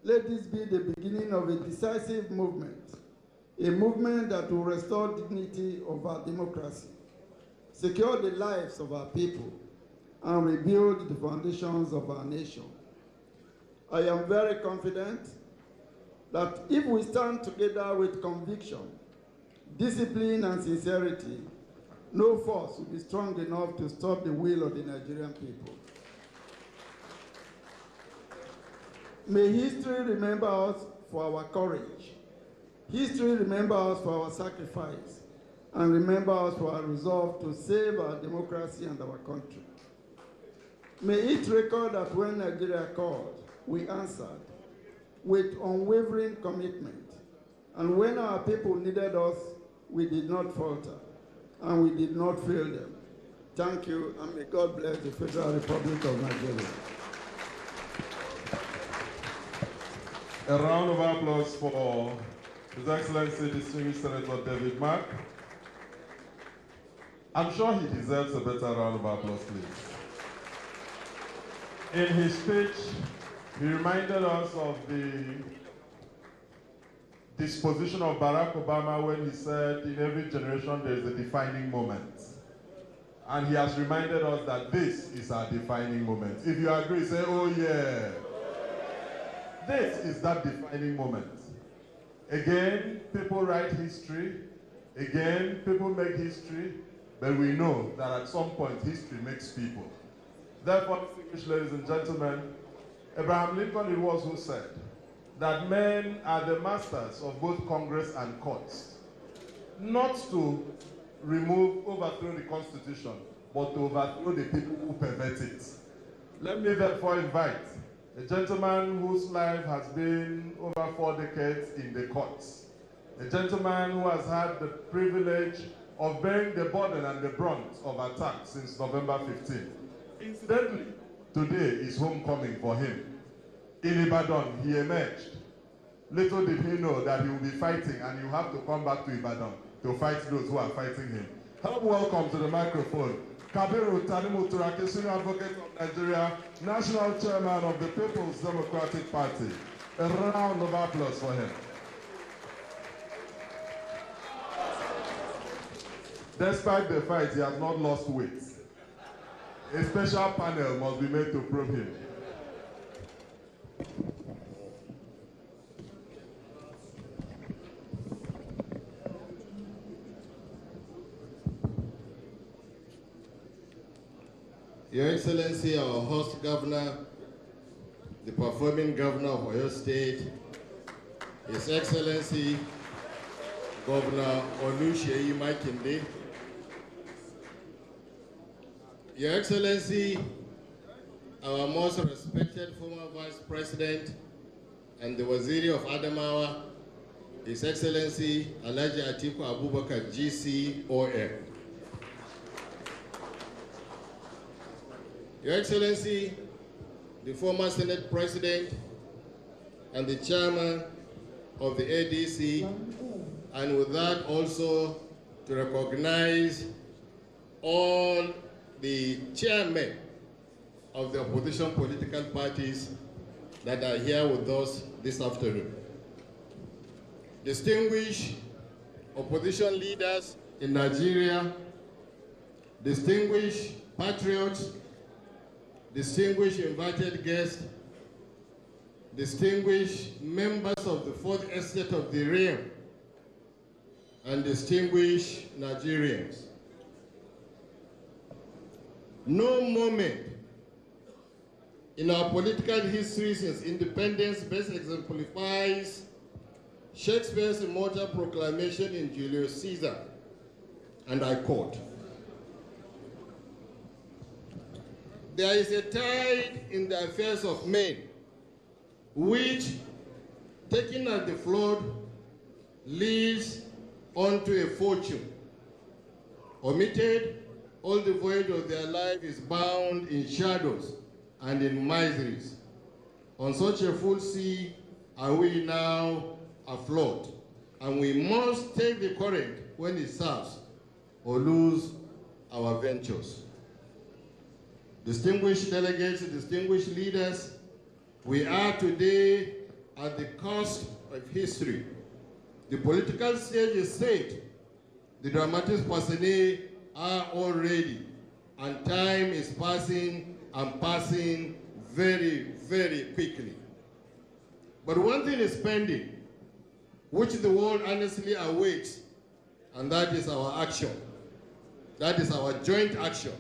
[SPEAKER 5] Let this be the beginning of a decisive movement, a movement that will restore dignity of our democracy, secure the lives of our people, and rebuild the foundations of our nation. I am very confident that if we stand together with conviction, discipline, and sincerity, no force will be strong enough to stop the will of the Nigerian people. May history remember us for our courage. History remember us for our sacrifice, and remember us for our resolve to save our democracy and our country. May it record that when Nigeria called, we answered with unwavering commitment. And when our people needed us, we did not falter, and we did not fail them. Thank you, and may God bless the Federal Republic of Nigeria.
[SPEAKER 2] A round of applause for His Excellency Distinguished Senator David Mark. I'm sure he deserves a better round of applause, please. In his speech, he reminded us of the disposition of Barack Obama when he said, in every generation there is a defining moment. And he has reminded us that this is our defining moment. If you agree, say, oh yeah. This is that defining moment. Again, people write history. Again, people make history. But we know that at some point, history makes people. Therefore, distinguished ladies and gentlemen, Abraham Lincoln it was who said that men are the masters of both Congress and courts, not to overthrow the Constitution, but to overthrow the people who pervert it. Let me therefore invite a gentleman whose life has been over 4 decades in the courts, a gentleman who has had the privilege of bearing the burden and the brunt of attack since November 15th. Incidentally, today is homecoming for him. In Ibadan, he emerged. Little did he know that he will be fighting, and you have to come back to Ibadan to fight those who are fighting him. Help welcome to the microphone, Kabiru Tanimu Turaki, Senior Advocate of Nigeria, National Chairman of the People's Democratic Party. A round of applause for him. Despite the fight, he has not lost weight. A special panel must be made to probe him.
[SPEAKER 6] Your Excellency, our host governor, the performing governor of Oyo State, His Excellency, Governor Oluseyi Makinde, Your Excellency, our most respected former Vice President and the Waziri of Adamawa, His Excellency Alhaji Atiku Abubakar GCON. Your Excellency, the former Senate President and the Chairman of the ADC, and with that also to recognize all the chairmen of the opposition political parties that are here with us this afternoon. Distinguished opposition leaders in Nigeria, distinguished patriots, distinguished invited guests, distinguished members of the Fourth Estate of the Realm, and distinguished Nigerians. No moment in our political history since independence best exemplifies Shakespeare's immortal proclamation in Julius Caesar, and I quote, "There is a tide in the affairs of men, which, taken at the flood, leads unto a fortune. Omitted, all the voyage of their life is bound in shadows and in miseries. On such a full sea are we now afloat, and we must take the current when it serves, or lose our ventures." Distinguished delegates, distinguished leaders, we are today at the cusp of history. The political stage is set. The dramatis personae are all ready, and time is passing and passing very, very quickly. But one thing is pending, which the world honestly awaits, and that is our action. That is our joint action.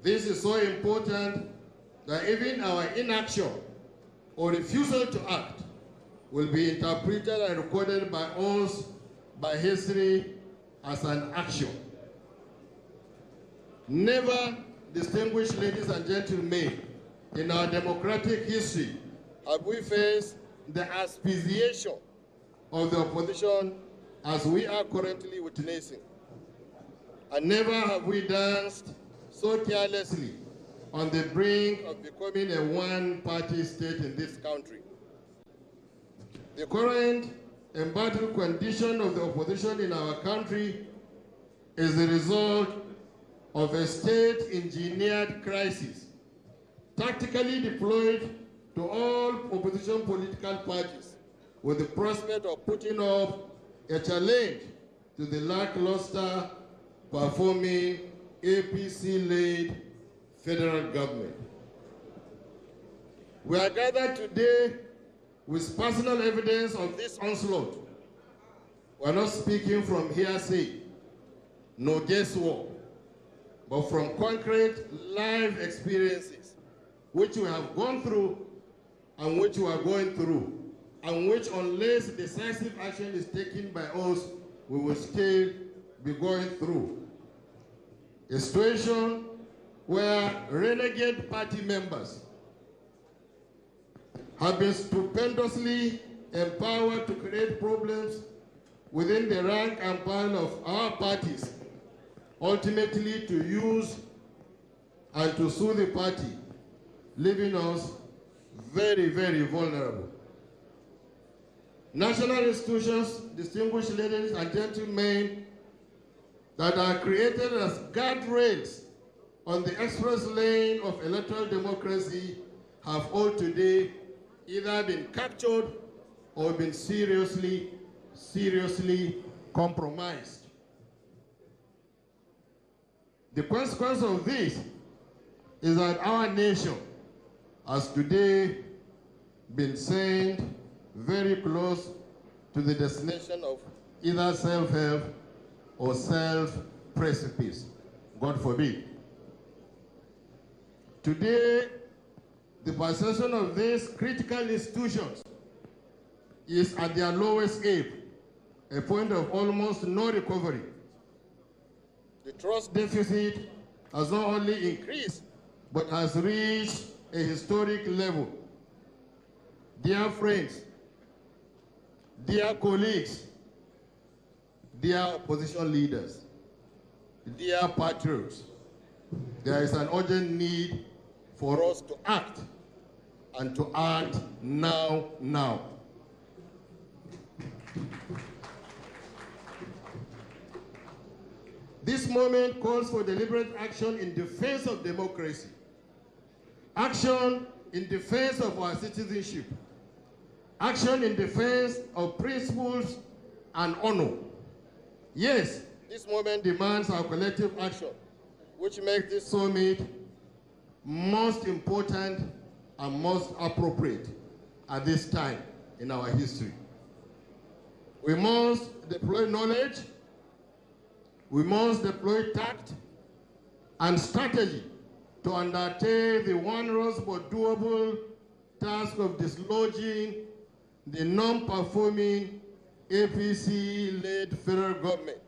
[SPEAKER 6] This is so important that even our inaction or refusal to act will be interpreted and recorded by us, by history, as an action. Never, distinguished ladies and gentlemen, in our democratic history have we faced the asphyxiation of the opposition as we are currently witnessing. And never have we danced so carelessly on the brink of becoming a one-party state in this country. The current embattled condition of the opposition in our country is the result of a state-engineered crisis, tactically deployed to all opposition political parties with the prospect of putting up a challenge to the lackluster performing APC-led federal government. We are gathered today with personal evidence of this onslaught. We are not speaking from hearsay, no guesswork, but from concrete live experiences which we have gone through and which we are going through, and which, unless decisive action is taken by us, we will still be going through. A situation where renegade party members have been stupendously empowered to create problems within the rank and file of our parties, ultimately to use and to sue the party, leaving us very, very vulnerable. National institutions, distinguished ladies and gentlemen, that are created as guardrails on the express lane of electoral democracy have all today either been captured or been seriously compromised. The consequence of this is that our nation has today been sent very close to the destination of either self-help or self-precipice, God forbid. Today, the perception of these critical institutions is at their lowest ebb, a point of almost no recovery. The trust deficit has not only increased, but has reached a historic level. Dear friends, dear colleagues, dear opposition leaders, dear patriots, there is an urgent need for us to act, and to act now. This moment calls for deliberate action in defense of democracy, action in defense of our citizenship, action in defense of principles and honor. Yes, this moment demands our collective action, which makes this summit most important and most appropriate at this time in our history. We must deploy knowledge, we must deploy tact and strategy to undertake the onerous but doable task of dislodging the non-performing APC-led federal government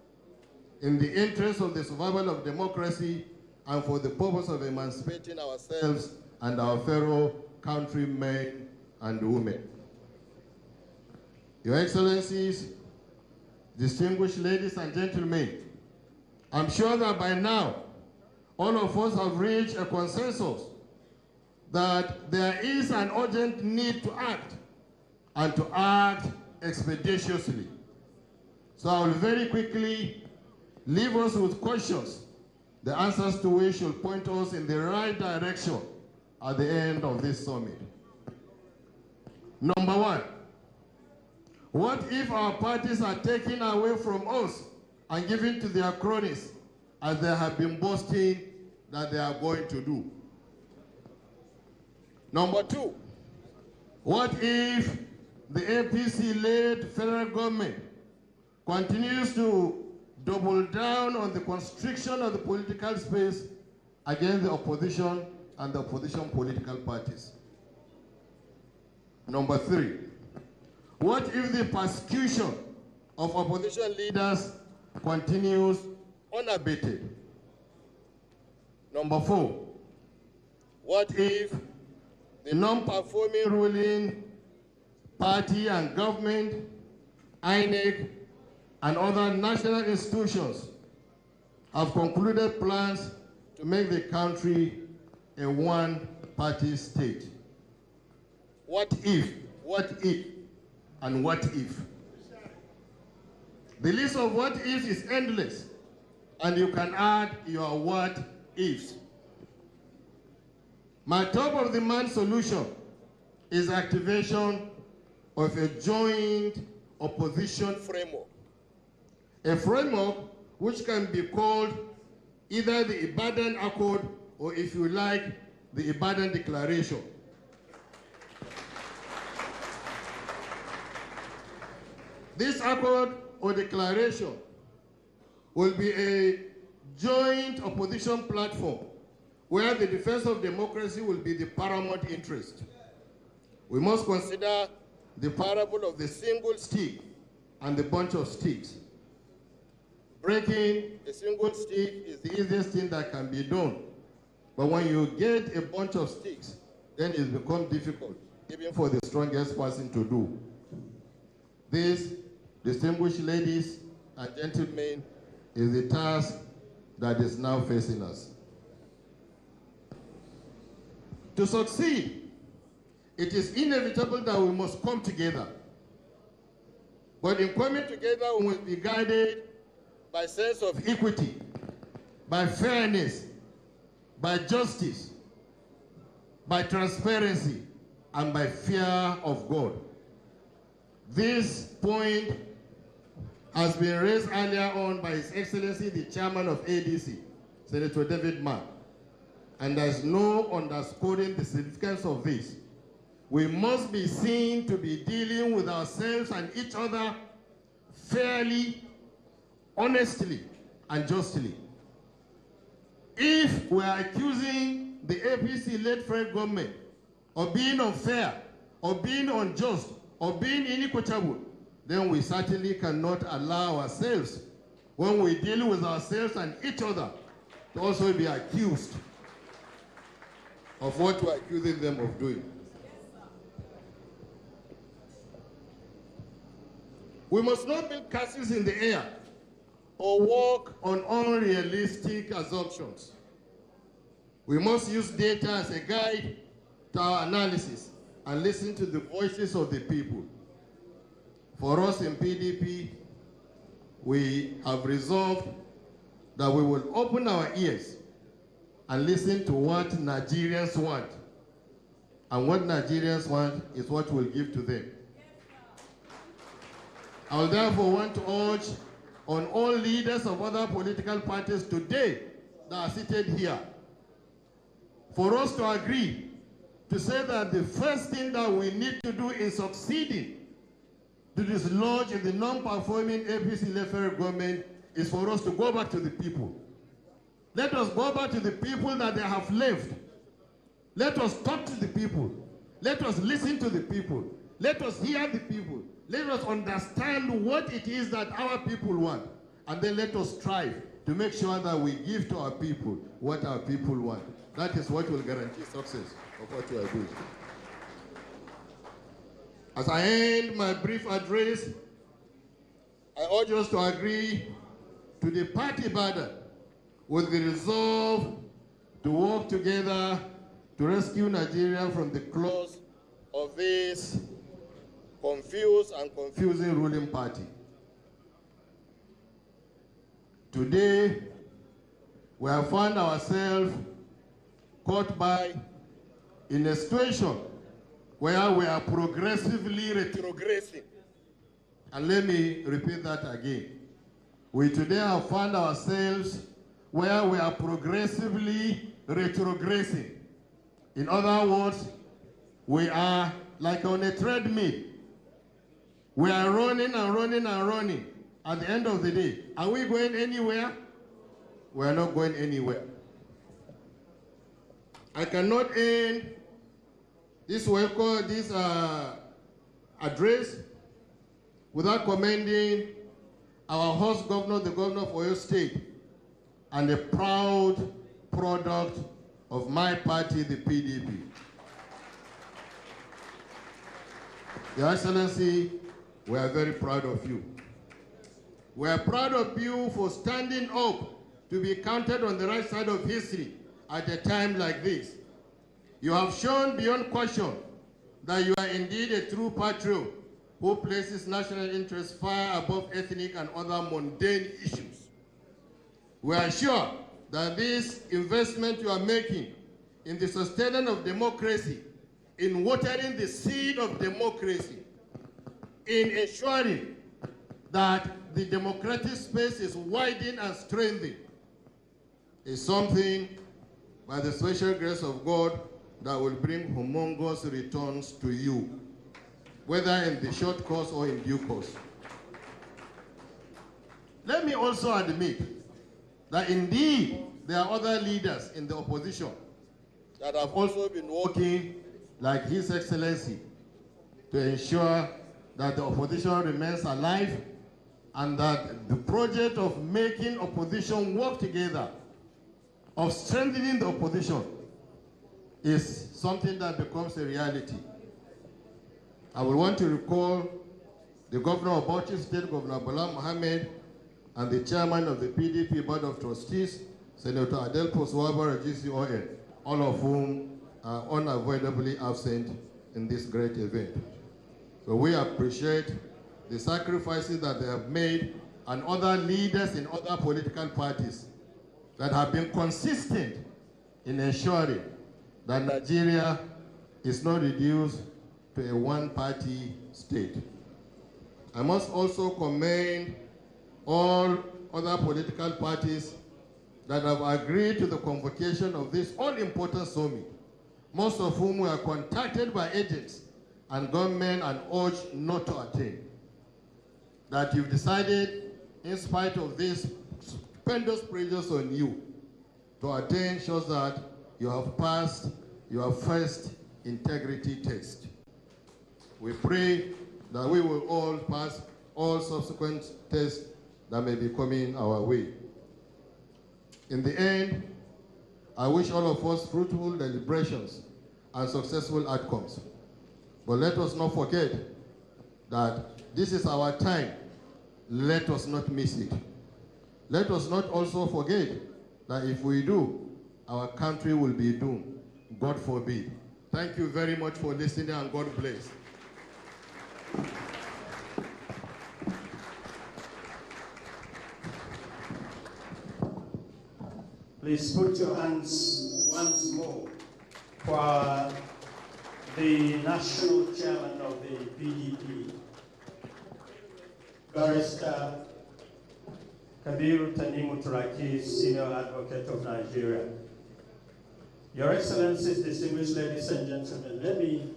[SPEAKER 6] in the interest of the survival of democracy and for the purpose of emancipating ourselves and our fellow countrymen and women. Your Excellencies, distinguished ladies and gentlemen, I'm sure that by now, all of us have reached a consensus that there is an urgent need to act, and to act expeditiously. So I will very quickly leave us with questions, the answers to which will point us in the right direction at the end of this summit. Number one, what if our parties are taken away from us and given to their cronies, as they have been boasting that they are going to do? Number two, what if the APC-led federal government continues to double down on the constriction of the political space against the opposition and the opposition political parties. Number 3, what if the persecution of opposition leaders continues unabated? Number 4, what if the non-performing ruling party and government, INEC, and other national institutions have concluded plans to make the country a one-party state? What if, and what if? The list of what ifs is endless, and you can add your what ifs. My top-of-the-mind solution is activation of a joint opposition framework. A framework which can be called either the Ibadan Accord or, if you like, the Ibadan Declaration. This accord or declaration will be a joint opposition platform where the defense of democracy will be the paramount interest. We must consider the parable of the single stick and the bunch of sticks. Breaking a single stick is the easiest thing that can be done. But when you get a bunch of sticks, then it becomes difficult, even for the strongest person to do. This, distinguished ladies and gentlemen, is the task that is now facing us. To succeed, it is inevitable that we must come together. But in coming together, we must be guided by sense of equity, by fairness, by justice, by transparency, and by fear of God. This point has been raised earlier on by His Excellency, the Chairman of ADC, Senator David Mark, and there's no underscoring the significance of this. We must be seen to be dealing with ourselves and each other fairly, honestly, and justly. If we are accusing the APC-led federal government of being unfair, of being unjust, of being inequitable, then we certainly cannot allow ourselves, when we deal with ourselves and each other, to also be accused of what we're accusing them of doing. We must not build castles in the air or work on unrealistic assumptions. We must use data as a guide to our analysis and listen to the voices of the people. For us in PDP, we have resolved that we will open our ears and listen to what Nigerians want. And what Nigerians want is what we'll give to them. I will therefore want to urge on all leaders of other political parties today that are seated here, for us to agree to say that the first thing that we need to do in succeeding to dislodge in the non-performing APC-led federal government is for us to go back to the people. Let us go back to the people that they have left. Let us talk to the people. Let us listen to the people. Let us hear the people. Let us understand what it is that our people want. And then let us strive to make sure that we give to our people what our people want. That is what will guarantee success of what we are doing. As I end my brief address, I urge us to agree to the party burden with the resolve to work together to rescue Nigeria from the claws of this confused and confusing ruling party. Today, we have found ourselves caught in a situation where we are progressively retrogressing. And let me repeat that again. We today have found ourselves where we are progressively retrogressing. In other words, we are like on a treadmill. We are running and running and running. At the end of the day, are we going anywhere? We are not going anywhere. I cannot end this address without commending our host governor, the governor of Oyo State, and a proud product of my party, the PDP. Your Excellency, we are very proud of you. We are proud of you for standing up to be counted on the right side of history at a time like this. You have shown beyond question that you are indeed a true patriot who places national interest far above ethnic and other mundane issues. We are sure that this investment you are making in the sustaining of democracy, in watering the seed of democracy, in ensuring that the democratic space is widened and strengthened, is something, by the special grace of God, that will bring humongous returns to you, whether in the short course or in due course. Let me also admit that indeed there are other leaders in the opposition that have also been working like His Excellency to ensure that the opposition remains alive and that the project of making opposition work together, of strengthening the opposition, is something that becomes a reality. I would want to recall the governor of Bauchi State, Governor Bala Mohammed, and the chairman of the PDP Board of Trustees, Senator Adelpo Swabara GCON, all of whom are unavoidably absent in this great event. So we appreciate the sacrifices that they have made, and other leaders in other political parties that have been consistent in ensuring that Nigeria is not reduced to a one-party state. I must also commend all other political parties that have agreed to the convocation of this all-important summit, most of whom were contacted by agents and government and urged not to attend. That you've decided, in spite of this stupendous pressures on you, to attend shows that you have passed your first integrity test. We pray that we will all pass all subsequent tests that may be coming our way. In the end, I wish all of us fruitful deliberations and successful outcomes. But let us not forget that this is our time. Let us not miss it. Let us not also forget that if we do, our country will be doomed. God forbid. Thank you very much for listening, and God bless.
[SPEAKER 1] Please put your hands once more for the national chairman of the PDP, Barrister Kabiru Tanimu Turaki, Senior Advocate of Nigeria. Your Excellencies, distinguished ladies and gentlemen, let me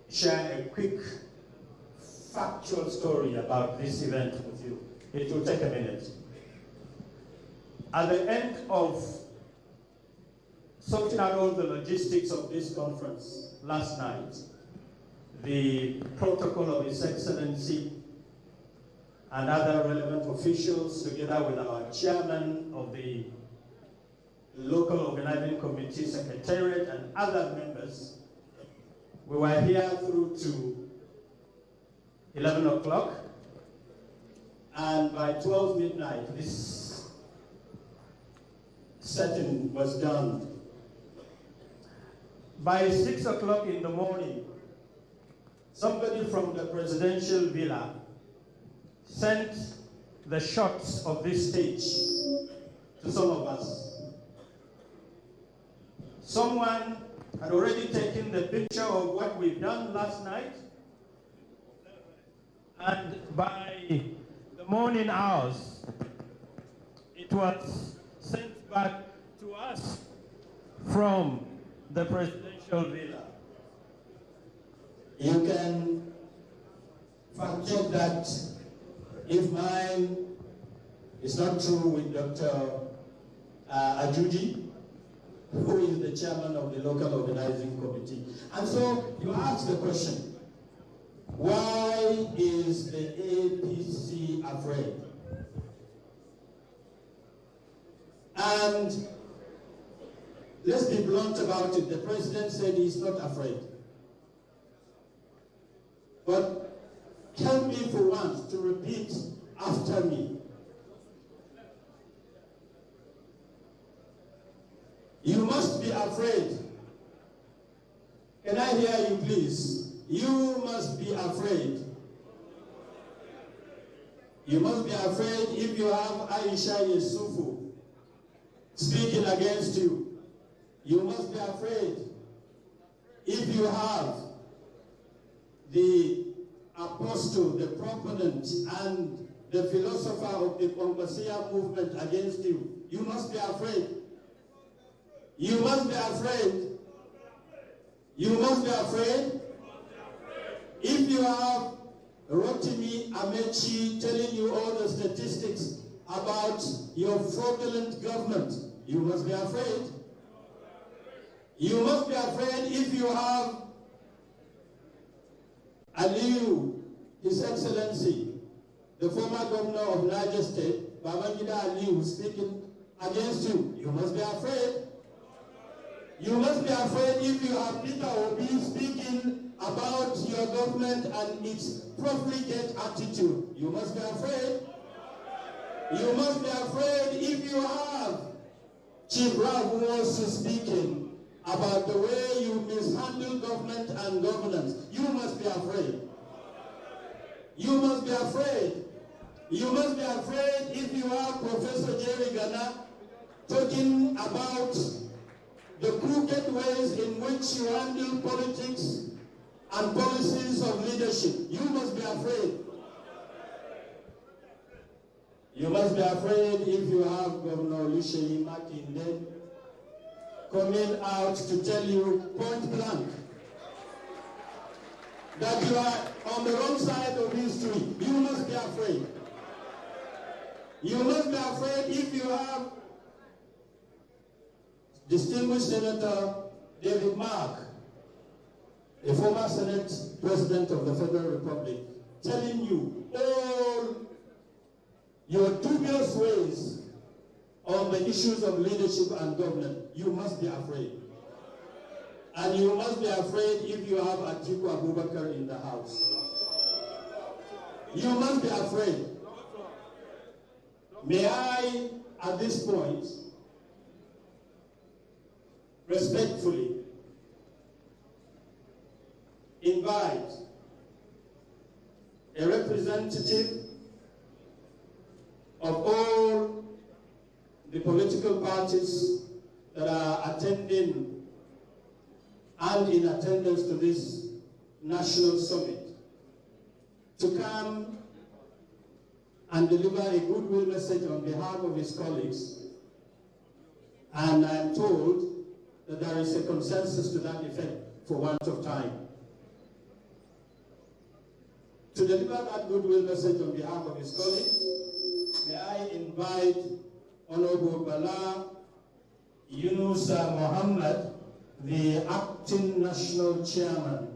[SPEAKER 1] share a quick factual story about this event with you. It will take a minute. At the end of sorting out all the logistics of this conference last night, the protocol of His Excellency and other relevant officials, together with our chairman of the local organizing committee, secretariat, and other members, we were here through to 11 o'clock, and by 12 midnight, this setting was done. By 6 o'clock in the morning, somebody from the presidential villa sent the shots of this stage to some of us. Someone had already taken the picture of what we've done last night, and by the morning hours, it was sent back to us from the presidential villa. You can
[SPEAKER 7] fact check that if mine is not true with Dr. Ajuji, who is the chairman of the local organizing committee. And so you ask the question, why is the APC afraid? And let's be blunt about it. The president said he's not afraid. But help me for once to repeat after me. You must be afraid. Can I hear you, please? You must be afraid. You must be afraid if you have Aisha Yusufu speaking against you. You must be afraid if you have the apostle, the proponent, and the philosopher of the Compatriots movement against you. You must be afraid. You must be afraid. You must be afraid if you have Rotimi Amechi telling you all the statistics about your fraudulent government. You must be afraid. You must be afraid if you have Aliyu, His Excellency, the former governor of Niger State, Babangida Aliyu, speaking against you. You must be afraid. You must be afraid if you have Peter Obi speaking about your government and its profligate attitude. You must be afraid. You must be afraid if you have Chief Ravuosu speaking about the way you mishandle government and governance. You must be afraid. You must be afraid. You must be afraid if you have Professor Jerry Gana talking about the crooked ways in which you handle politics and policies of leadership. You must be afraid. You must be afraid if you have Governor Makinde coming out to tell you point blank that you are on the wrong side of history. You must be afraid. You must be afraid if you have distinguished Senator David Mark, a former Senate President of the Federal Republic, telling you all your dubious ways on the issues of leadership and governance. You must be afraid. And you must be afraid if you have Atiku Abubakar in the house. You must be afraid. May I, at this point, respectfully invite a representative of all the political parties that are attending and in attendance to this national summit to come and deliver a goodwill message on behalf of his colleagues. And I'm told that there is a consensus to that effect for want of time. To deliver that goodwill message on behalf of his colleagues, may I invite Honorable Bala Yunusa Muhammad, the acting national chairman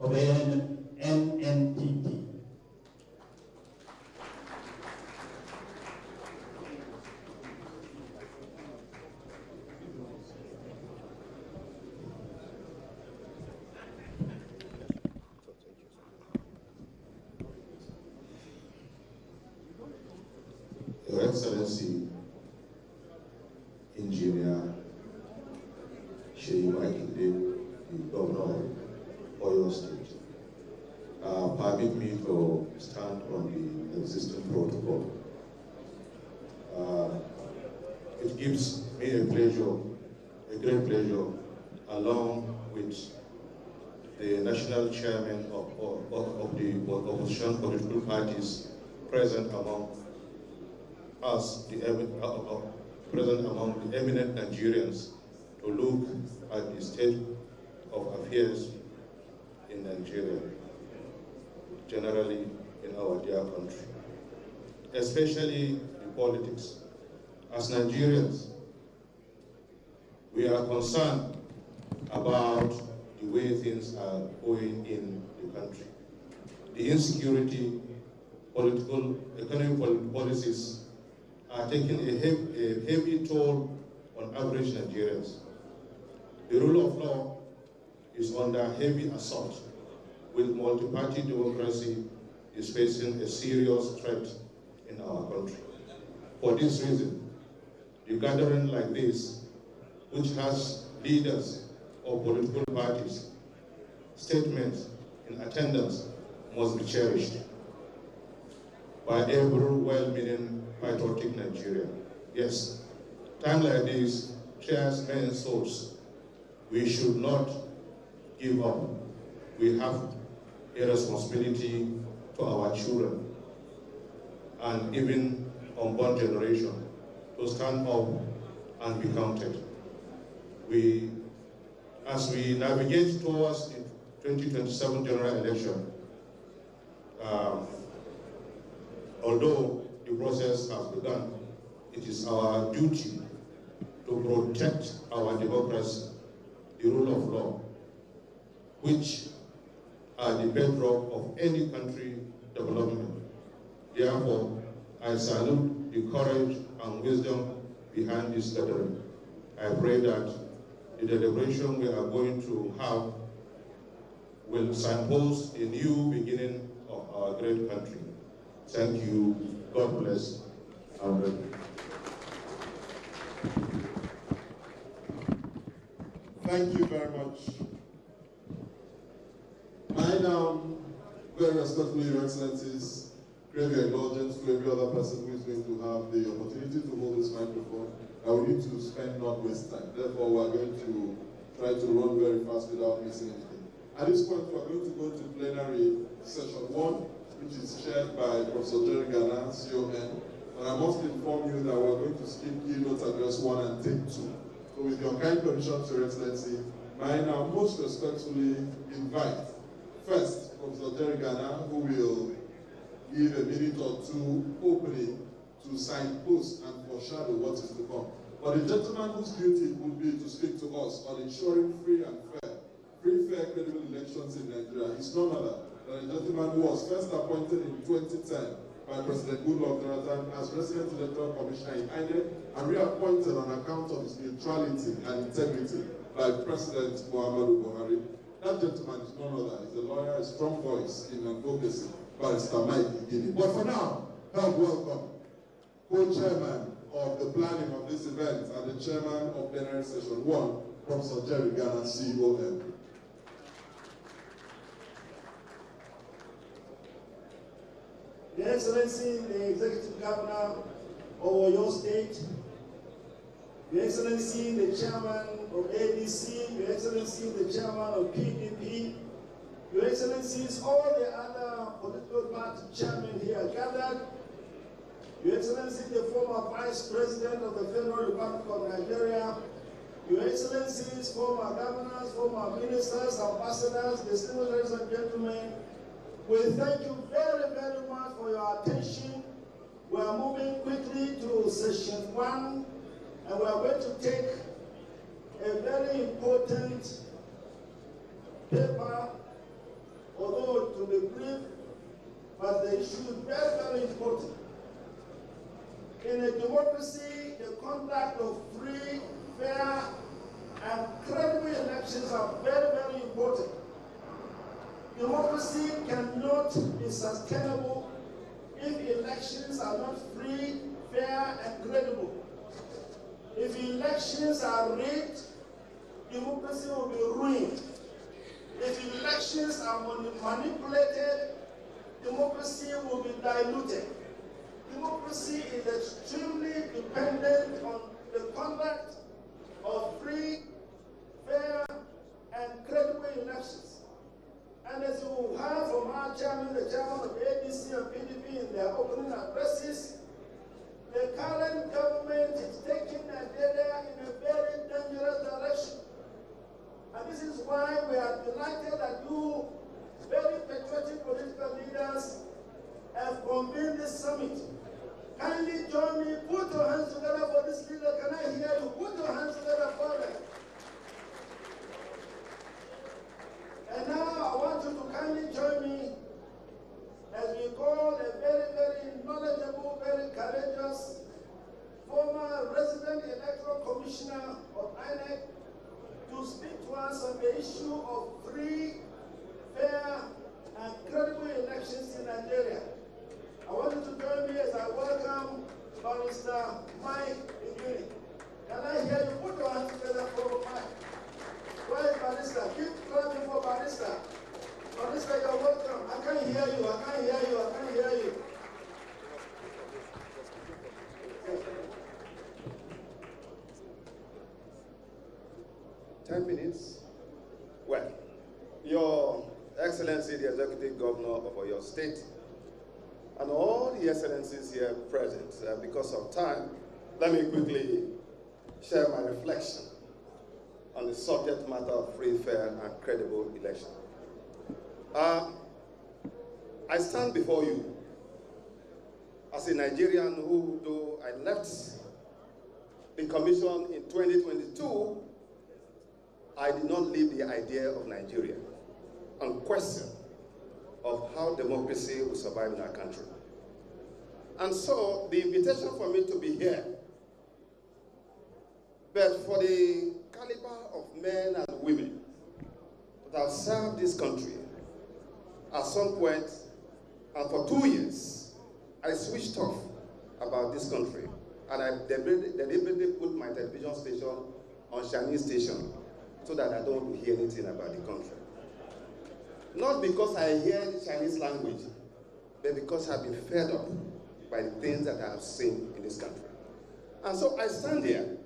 [SPEAKER 7] of the NNPP.
[SPEAKER 8] Your Excellency, Engineer Makinde, the Governor of Oyo State, permit me to stand on the existing protocol. It gives me a great pleasure, along with the national chairman of the opposition political parties present among us, present among the eminent Nigerians, to look at the state of affairs in Nigeria. generally in our dear country, especially the politics. As Nigerians, we are concerned about the way things are going in the country. The insecurity, political, economic policies are taking a heavy toll on average Nigerians. The rule of law is under heavy assault, with multi-party democracy is facing a serious threat in our country. For this reason, a gathering like this, which has leaders of political parties, statements in attendance must be cherished by every well-meaning patriotic Nigerian. Yes, time like this shares many souls. We should not give up. We have a responsibility to our children and even unborn generation to stand up and be counted. As we navigate towards the 2027 general election, although the process has begun, it is our duty to protect our democracy, the rule of law, which are the bedrock of any country development. Therefore, I salute the courage and wisdom behind this gathering. I pray that the deliberation we are going to have will signpost a new beginning of our great country. Thank you. God bless. Amen.
[SPEAKER 9] Thank you very much. I now very respectfully, Your Excellencies, crave your indulgence to every other person who is going to have the opportunity to hold this microphone. I will need to spend not waste time. Therefore, we are going to try to run very fast without missing anything. At this point, we are going to go to plenary session 1, which is chaired by Professor Jerry Ghana, CON. And I must inform you that we are going to skip Keynote address 1 and take 2. So with your kind permission, Your Excellency, may I now most respectfully invite first Professor Jerry Ghana, who will give a minute or two opening to signpost and foreshadow what is to come. But the gentleman whose duty would be to speak to us on ensuring free, fair, credible elections in Nigeria is none other than a gentleman who was first appointed in 2010 by President Goodwill as President Electoral Commissioner in INEC and reappointed on account of his neutrality and integrity by President Muhammadu Buhari. That gentleman is none other. He's a lawyer, a strong voice in advocacy, Barrister Mike Makinde. But for now, help welcome co-chairman of the planning of this event and the chairman of plenary session 1, Professor Jerry Ghana, CON.
[SPEAKER 10] Your Excellency, the Executive Governor of your state, Your Excellency, the Chairman of ADC, Your Excellency, the Chairman of PDP, Your Excellencies, all the other political party chairmen here gathered, Your Excellency, the former Vice President of the Federal Republic of Nigeria, Your Excellencies, former governors, former ministers, ambassadors, distinguished ladies and gentlemen, we thank you very, very much for your attention. We are moving quickly to session 1, and we are going to take a very important paper, although to be brief, but the issue is very, very important. In a democracy, the conduct of free, fair, and credible elections are very, very important. Democracy cannot be sustainable if elections are not free, fair, and credible. If elections are rigged, democracy will be ruined. If elections are manipulated, democracy will be diluted. Democracy is extremely dependent on the conduct of free, fair, and credible elections. And as you heard from our chairman, the chairman of ADC and PDP in their opening addresses, the current government is taking Nigeria in a very dangerous direction. And this is why we are delighted that you, very patriotic political leaders have convened this summit. Kindly join me, put your hands together for this leader. Can I hear you? Put your hands together for them. And now I want you to kindly join me as we call a very, very knowledgeable, very courageous former resident electoral commissioner of INEC to speak to us on the issue of free, fair, and credible elections in Nigeria. I want you to join me as I welcome Barrister Mike Makinde. Can I hear you? Put your hands together for Mike. Where is Barrister? Keep clapping for Barrister. Barrister, you're welcome. I can't hear you. I can't hear you. I can't hear you.
[SPEAKER 11] 10 minutes? Well, Your Excellency, the Executive Governor of Oyo State, and all the excellencies here present, because of time, let me quickly share my reflection on the subject matter of free, fair, and credible election. I stand before you as a Nigerian who, though I left the commission in 2022, I did not leave the idea of Nigeria on question of how democracy will survive in our country. And so the invitation for me to be here, but for the caliber of men and women that have served this country, at some point, and for 2 years, I switched off about this country, and I deliberately put my television station on Chinese station so that I don't want to hear anything about the country. Not because I hear the Chinese language, but because I've been fed up by the things that I have seen in this country. And so I stand here,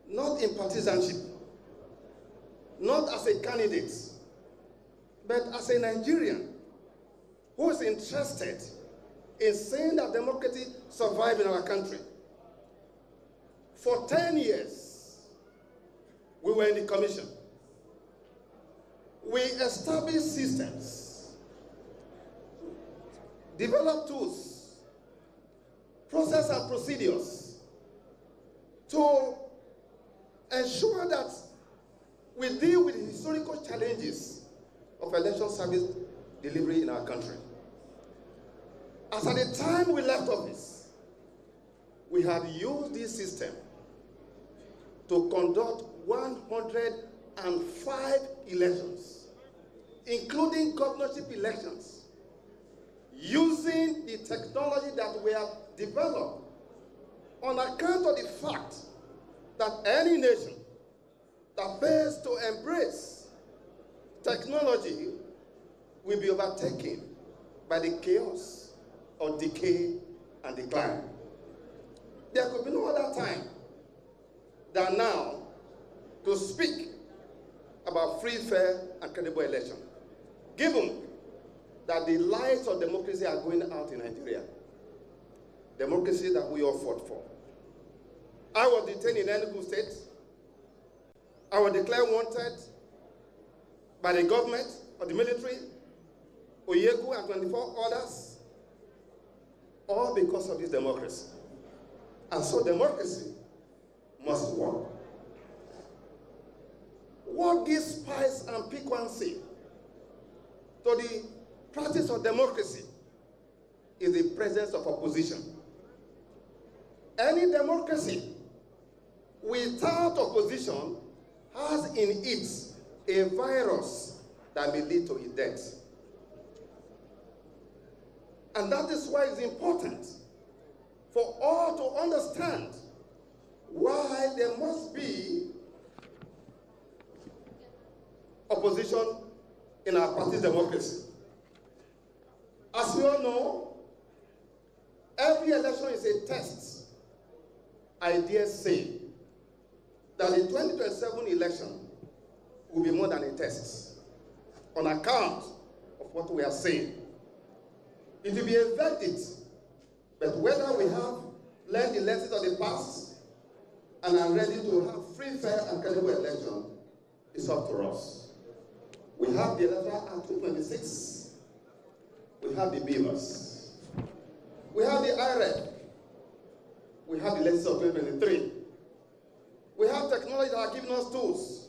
[SPEAKER 11] not in partisanship, not as a candidate, but as a Nigerian who is interested in seeing that democracy survive in our country. For 10 years, we were in the commission. We established systems, developed tools, process and procedures to ensure that we deal with the historical challenges of election service delivery in our country. As at the time we left office, we had used this system to conduct 105 elections, including governorship elections, using the technology that we have developed on account of the fact that any nation that fails to embrace technology will be overtaken by the chaos of decay and decline. There could be no other time than now to speak about free, fair, and credible election, given that the lights of democracy are going out in Nigeria, democracy that we all fought for. I was detained in Enugu State. I was declared wanted by the government or the military, Oyegu and 24 others, all because of this democracy. And so democracy must work. What gives spice and piquancy to the practice of democracy is the presence of opposition. Any democracy without opposition has in it a virus that may lead to its death. And that is why it's important for all to understand why there must be opposition in our party's democracy. As we all know, every election is a test. I dare say that the 2027 election will be more than a test on account of what we are saying. It will be a verdict, but whether we have learned the lessons of the past and are ready to have free, fair, and credible election is up to us. We have the Electoral Act 226. We have the beavers. We have the IRED. We have the legislation of 2023. We have technology that are giving us tools.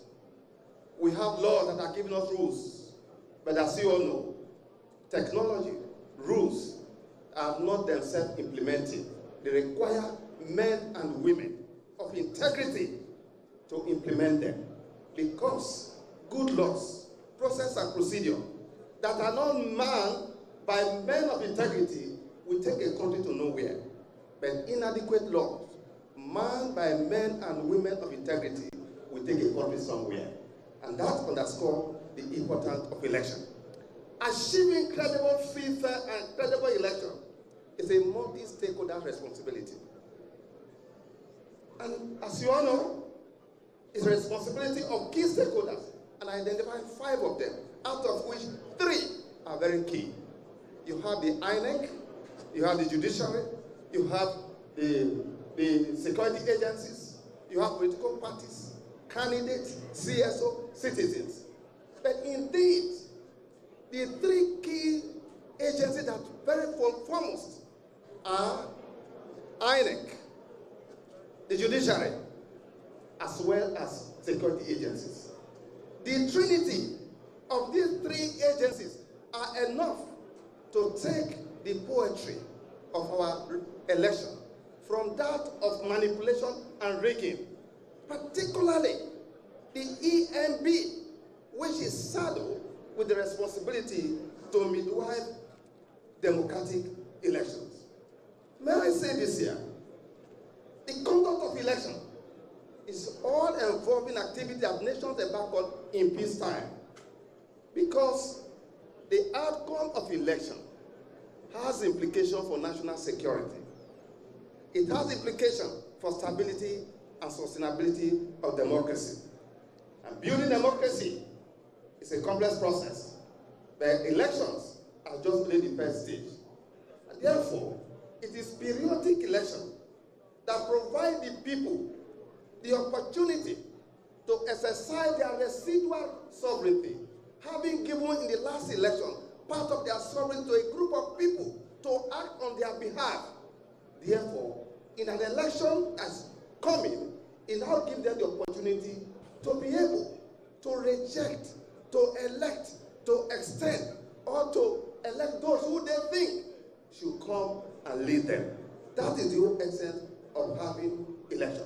[SPEAKER 11] We have laws that are giving us rules. But as you all know, technology, rules are not themselves implemented. They require men and women of integrity to implement them. Because good laws, process and procedure that are not manned by men of integrity will take a country to nowhere. But inadequate laws manned by men and women of integrity will take a country somewhere. And that underscores the importance of election. Achieving credible, free, fair, and credible election is a multi-stakeholder responsibility. And as you all know, it's the responsibility of key stakeholders, and I identified 5 of them, out of which 3 are very key. You have the INEC, you have the judiciary, you have the security agencies, you have political parties, candidates, CSO, citizens. But indeed, the 3 key agencies that are very foremost are INEC, the judiciary, as well as security agencies. The trinity of these 3 agencies are enough to take the poetry of our election from that of manipulation and rigging, particularly the EMB, which is saddled with the responsibility to midwife democratic elections. May I say this here? The conduct of election is all-involving activity that nations embark on in peacetime, because the outcome of election has implications for national security. It has implications for stability and sustainability of democracy. And building democracy is a complex process, but elections are just really the first stage. And therefore, it is periodic election that provide the people the opportunity to exercise their residual sovereignty, having given in the last election part of their sovereignty to a group of people to act on their behalf. Therefore, in an election that's coming, it now gives them the opportunity to be able to reject, to elect, to extend, or to elect those who they think should come and lead them. That is the whole essence of having election.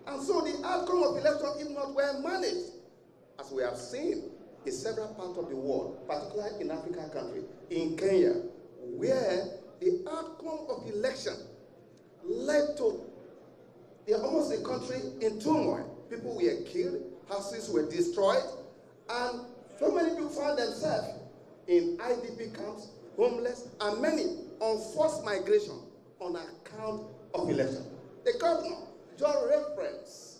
[SPEAKER 11] And so the outcome of election, if not well managed, as we have seen in several parts of the world, particularly in African countries, in Kenya, where the outcome of election led to almost the country in turmoil. People were killed, houses were destroyed, and so many people found themselves in IDP camps, homeless, and many on forced migration on account of election. The governor just referenced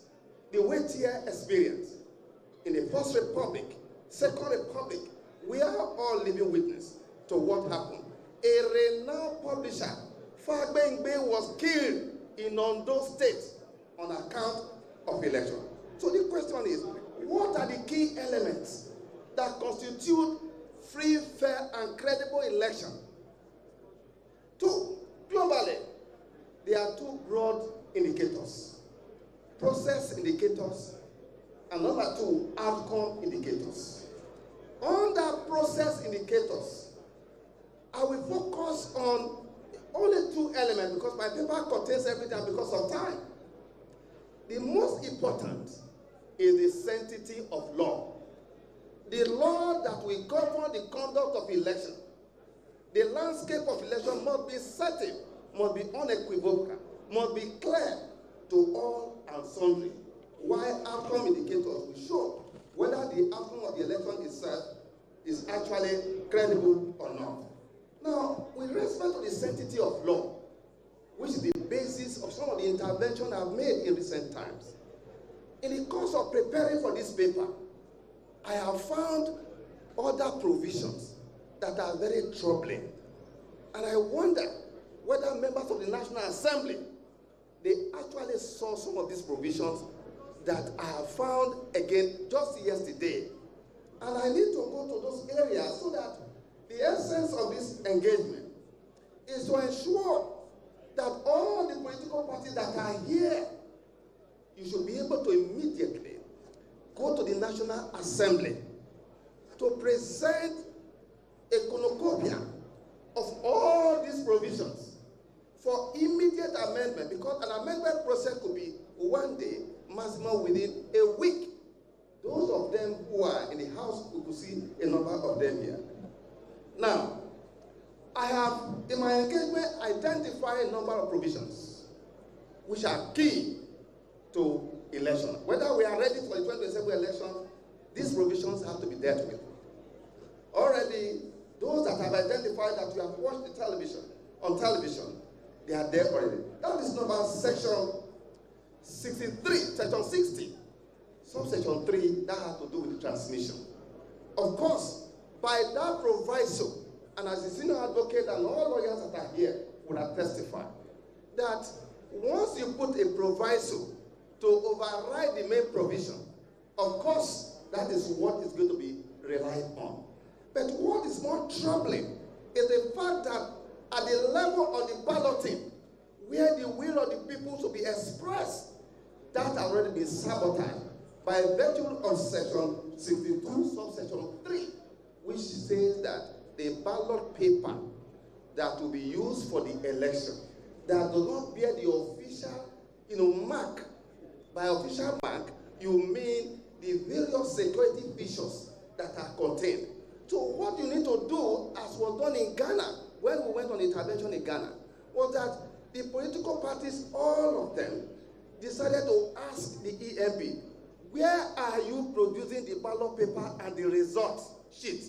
[SPEAKER 11] the weightier experience in the First Republic, Second Republic. We are all living witness to what happened. A renowned publisher, Fagbengbe, was killed in Ondo State on account of election. So the question is, what are the key elements that constitute free, fair, and credible election? 2, globally, there are 2 broad indicators: process indicators, and number 2, outcome indicators. Under process indicators, I will focus on only 2 elements because my paper contains everything because of time. The most important is the sanctity of law. The law that will govern the conduct of election. The landscape of election must be certain, must be unequivocal, must be clear to all and sundry, while outcome indicators will show whether the outcome of the election itself is actually credible or not. Now, with respect to the sanctity of law, which is the basis of some of the interventions I've made in recent times, in the course of preparing for this paper, I have found other provisions that are very troubling. And I wonder whether members of the National Assembly, they actually saw some of these provisions that I have found again just yesterday. And I need to go to those areas so that the essence of this engagement is to ensure that all the political parties that are here, you should be able to immediately go to the National Assembly to present a cornucopia of all these provisions for immediate amendment, because an amendment process could be 1 day, maximum within a week. Those of them who are in the House, we could see a number of them here. Now, I have, in my engagement, identified a number of provisions which are key to election. Whether we are ready for the 2027 election, these provisions have to be dealt with. Already, those that have identified that you have watched the television, on television, they are there already. That is number section 63, section 60. Subsection 3, that has to do with the transmission. Of course, by that proviso, and as the senior advocate and all lawyers that are here would have testified, that once you put a proviso to override the main provision, of course, that is what is going to be relied on. But what is more troubling is the fact that at the level of the balloting, where the will of the people should be expressed, that has already been sabotaged by virtue of section 62, subsection 3, which says that the ballot paper that will be used for the election that does not bear the official, mark. By official mark, you mean the various security features that are contained. So what you need to do, as was done in Ghana, when we went on intervention in Ghana, was that the political parties, all of them, decided to ask the EMP, where are you producing the ballot paper and the result sheet?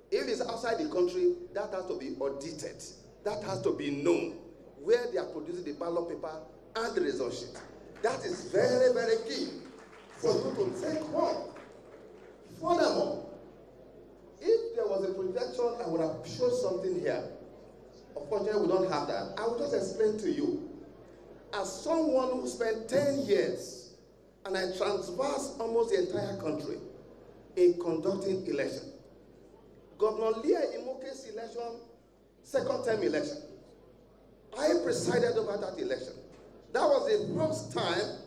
[SPEAKER 11] If it's outside the country, that has to be audited. That has to be known, where they are producing the ballot paper and the result sheet. That is very, very key for you to take home. Furthermore, if there was a projection, I would have shown something here. Unfortunately, we don't have that. I will just explain to you. As someone who spent 10 years, and I traversed almost the entire country in conducting election. Governor Leah Imoke's election, second term election, I presided over that election. That was the first time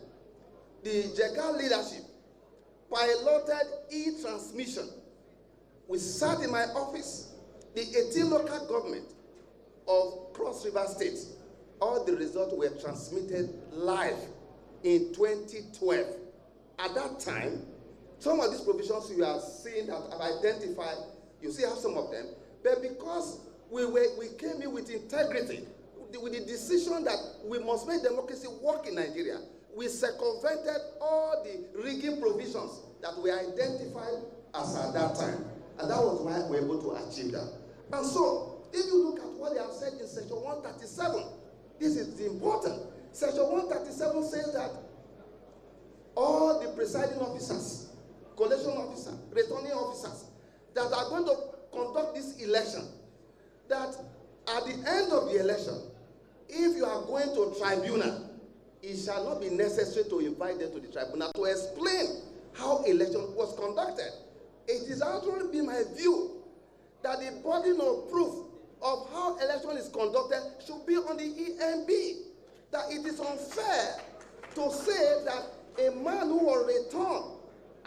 [SPEAKER 11] the Jega leadership piloted e-transmission. We sat in my office, the 18 local government of Cross River State. All the results were transmitted live in 2012. At that time, some of these provisions you are seeing that I've identified, you see have some of them, but because we came in with integrity, with the decision that we must make democracy work in Nigeria, we circumvented all the rigging provisions that were identified as at that time. And that was why we were able to achieve that. And so, if you look at what they have said in section 137, this is important. Section 137 says that all the presiding officers, collation officers, returning officers that are going to conduct this election, that at the end of the election, if you are going to tribunal, it shall not be necessary to invite them to the tribunal to explain how election was conducted. It is actually been my view that the burden of proof of how election is conducted should be on the EMB. That it is unfair to say that a man who will return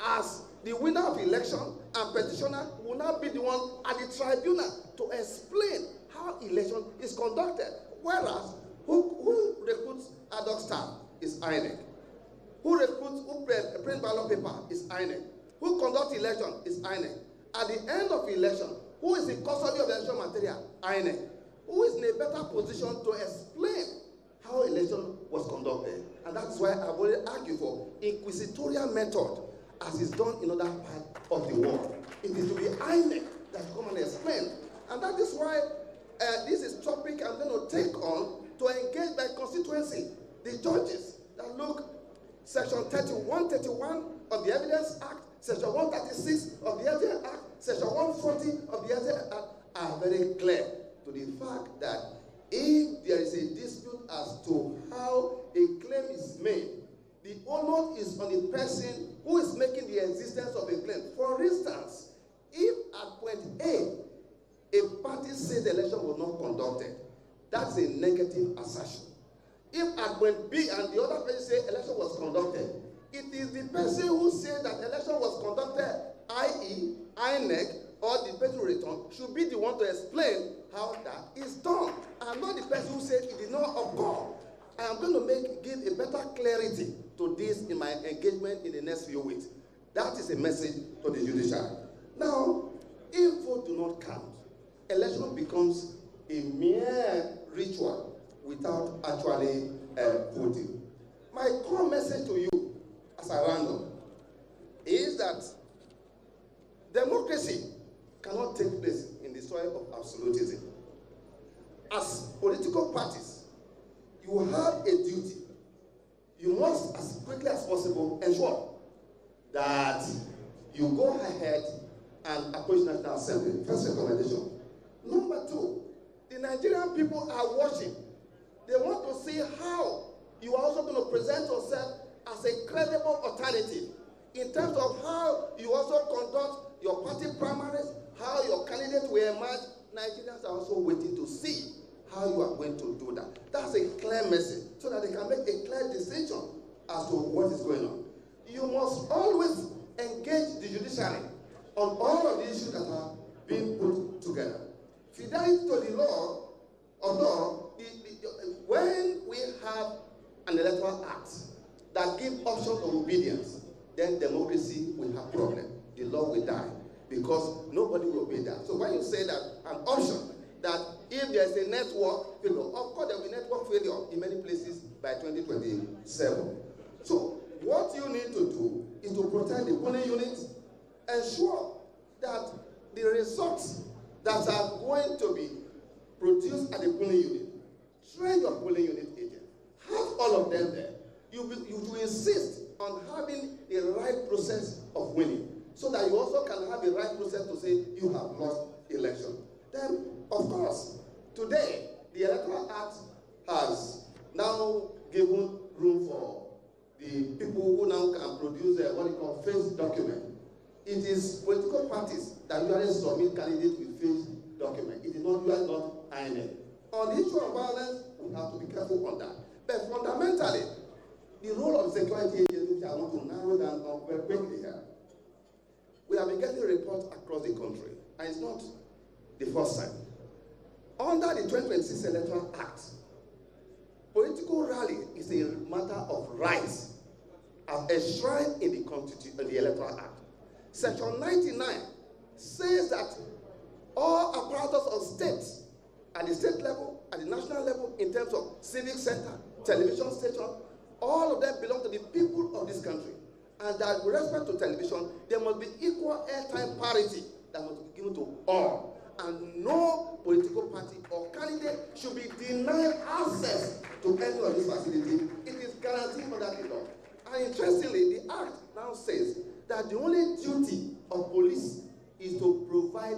[SPEAKER 11] as the winner of election and petitioner will not be the one at the tribunal to explain how election is conducted. Whereas, who recruits ad hoc staff is INEC. Who print ballot paper is INEC. Who conducts election is INEC. At the end of election, who is in custody of election material? INEC. Who is in a better position to explain how election was conducted? And that's why I've already argued for inquisitorial method as is done in other parts of the world. It is to be INEC that come and explain. And that is why this is topic I'm going to take on to engage my constituency, the judges that look, section 131 of the Evidence Act, section 136 of the Evidence Act, section 140 of the Evidence Act are very clear to the fact that if there is a dispute as to how a claim is made, the onus is on the person who is making the existence of a claim. For instance, says the election was not conducted, that's a negative assertion. If when B and the other person say election was conducted, it is the person who said that election was conducted, i.e., INEC, or the person who returned, should be the one to explain how that is done. I'm not the person who said it did not occur. I am going to give a better clarity to this in my engagement in the next few weeks. That is a message to the judiciary. Now, if votes do not count, election becomes a mere ritual without actually voting. My core message to you, as I round up, is that democracy cannot take place in the soil of absolutism. As political parties, you have a duty. You must, as quickly as possible, ensure that you go ahead and approach National Assembly. First recommendation. Number two, the Nigerian people are watching. They want to see how you are also going to present yourself as a credible alternative in terms of how you also conduct your party primaries, how your candidate will emerge. Nigerians are also waiting to see how you are going to do that. That's a clear message so that they can make a clear decision as to what is going on. You must always engage the judiciary on all of the issues that are being put together. Fidelity to the law, although when we have an electoral act that gives options of obedience, then democracy will have problem. The law will die because nobody will obey that. So when you say that an option that if there's a network failure, of course there will be network failure in many places by 2027. So what you need to do is to protect the polling units, ensure that the results that are going to be produced at the polling unit, train your polling unit agent, have all of them there. You will insist on having the right process of winning, so that you also can have the right process to say you have lost election. Then, of course, today, the Electoral Act has now given room for the people who now can produce what you call face document. It is political parties that usually submit candidates with face document. It is not usually not INEP. On the issue of violence, we have to be careful on that. But fundamentally, the role of security agents, which I want to narrow down very quickly here, we have been getting reports across the country, and it's not the first time. Under the 2026 Electoral Act, political rally is a matter of rights as enshrined in the Constitution, in the Electoral Act. Section 99 says that all apparatus of states, at the state level, at the national level, in terms of civic center, television station, all of them belong to the people of this country. And that with respect to television, there must be equal airtime parity that must be given to all. And no political party or candidate should be denied access to any of these facilities. It is guaranteed under the law. And interestingly, the Act now says that the only duty of police is to provide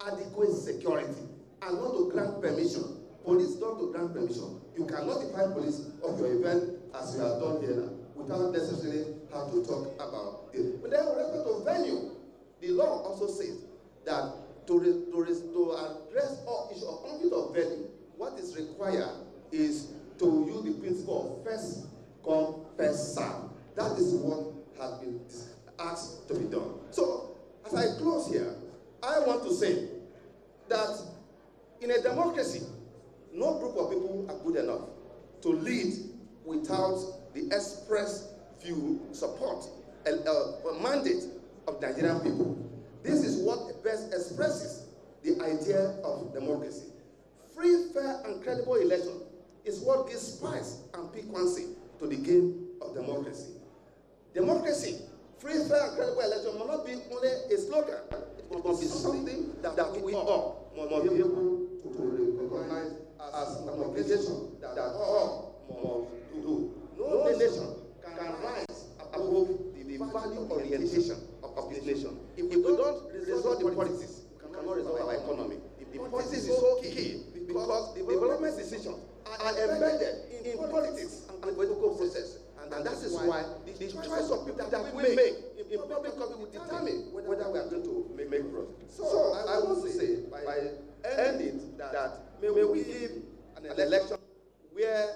[SPEAKER 11] adequate security and not to grant permission. Police don't to grant permission. You can notify police of your event as you have done here now, without necessarily have to talk about it. But then with respect to venue, the law also says that to address all issues of conflict of venue, what is required is to use the principle of first come, first serve. That is what has been asked to be done. So, as I close here, I want to say that in a democracy, no group of people are good enough to lead without the express view, support, mandate of Nigerian people. This is what best expresses the idea of democracy. Free, fair, and credible election is what gives spice and piquancy to the game of democracy. Democracy, free, fair, and credible election must not be only a slogan. It must be something that we all must be able to recognize as an obligation that all must do. No nation can rise above the value orientation of this nation. If we don't resolve the politics, we cannot resolve our economy. The politics is so key because the development decisions are embedded in politics and political process. And that is why the choice of people that we make in public will determine whether we are going to make progress. So I want to say, by end it that may we give an election where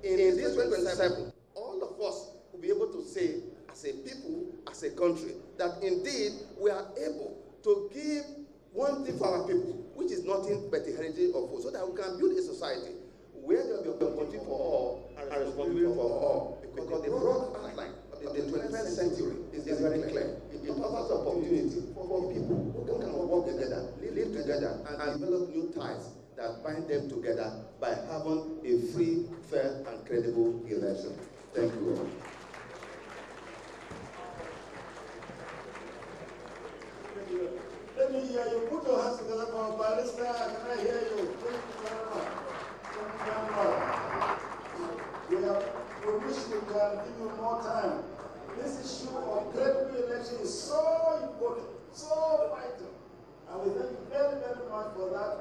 [SPEAKER 11] in this 2027, all of us will be able to say, as a people, as a country, that indeed we are able to give one thing for our people, which is nothing but the heritage of food, so that we can build a society where there will be opportunity for all and responsibility for all. Because the broad outline of the 21st century is very clear. It offers opportunity for people who can work together, live together, and develop new ties that bind them together by having a free, fair, and credible election. Thank you all.
[SPEAKER 10] Let me hear you. Put your hands together for Barrister. Can I hear you? Thank you very much. Thank you very much. We wish we can give you more time. This issue of credible election is so important, so vital. And we thank you very, very much for that.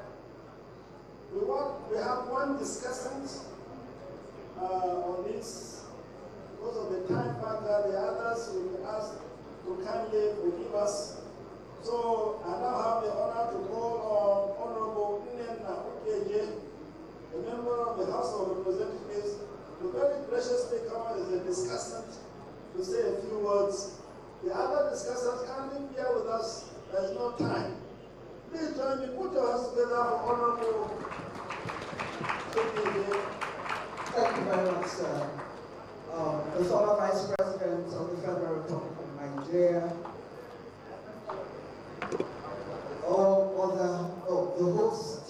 [SPEAKER 10] We have one discussant on this. Because of the time factor, the others will be asked to kindly forgive us. So I now have the honor to call on Honorable Nnenna Ukeje, a member of the House of Representatives, to very graciously come as a discussant to say a few words. The other discussants can't be here with us. There's no time. Please join me. Put your hands together for Honorable Ukeje.
[SPEAKER 12] Thank you very much, sir. The former Vice President of the Federal Republic of Nigeria, the host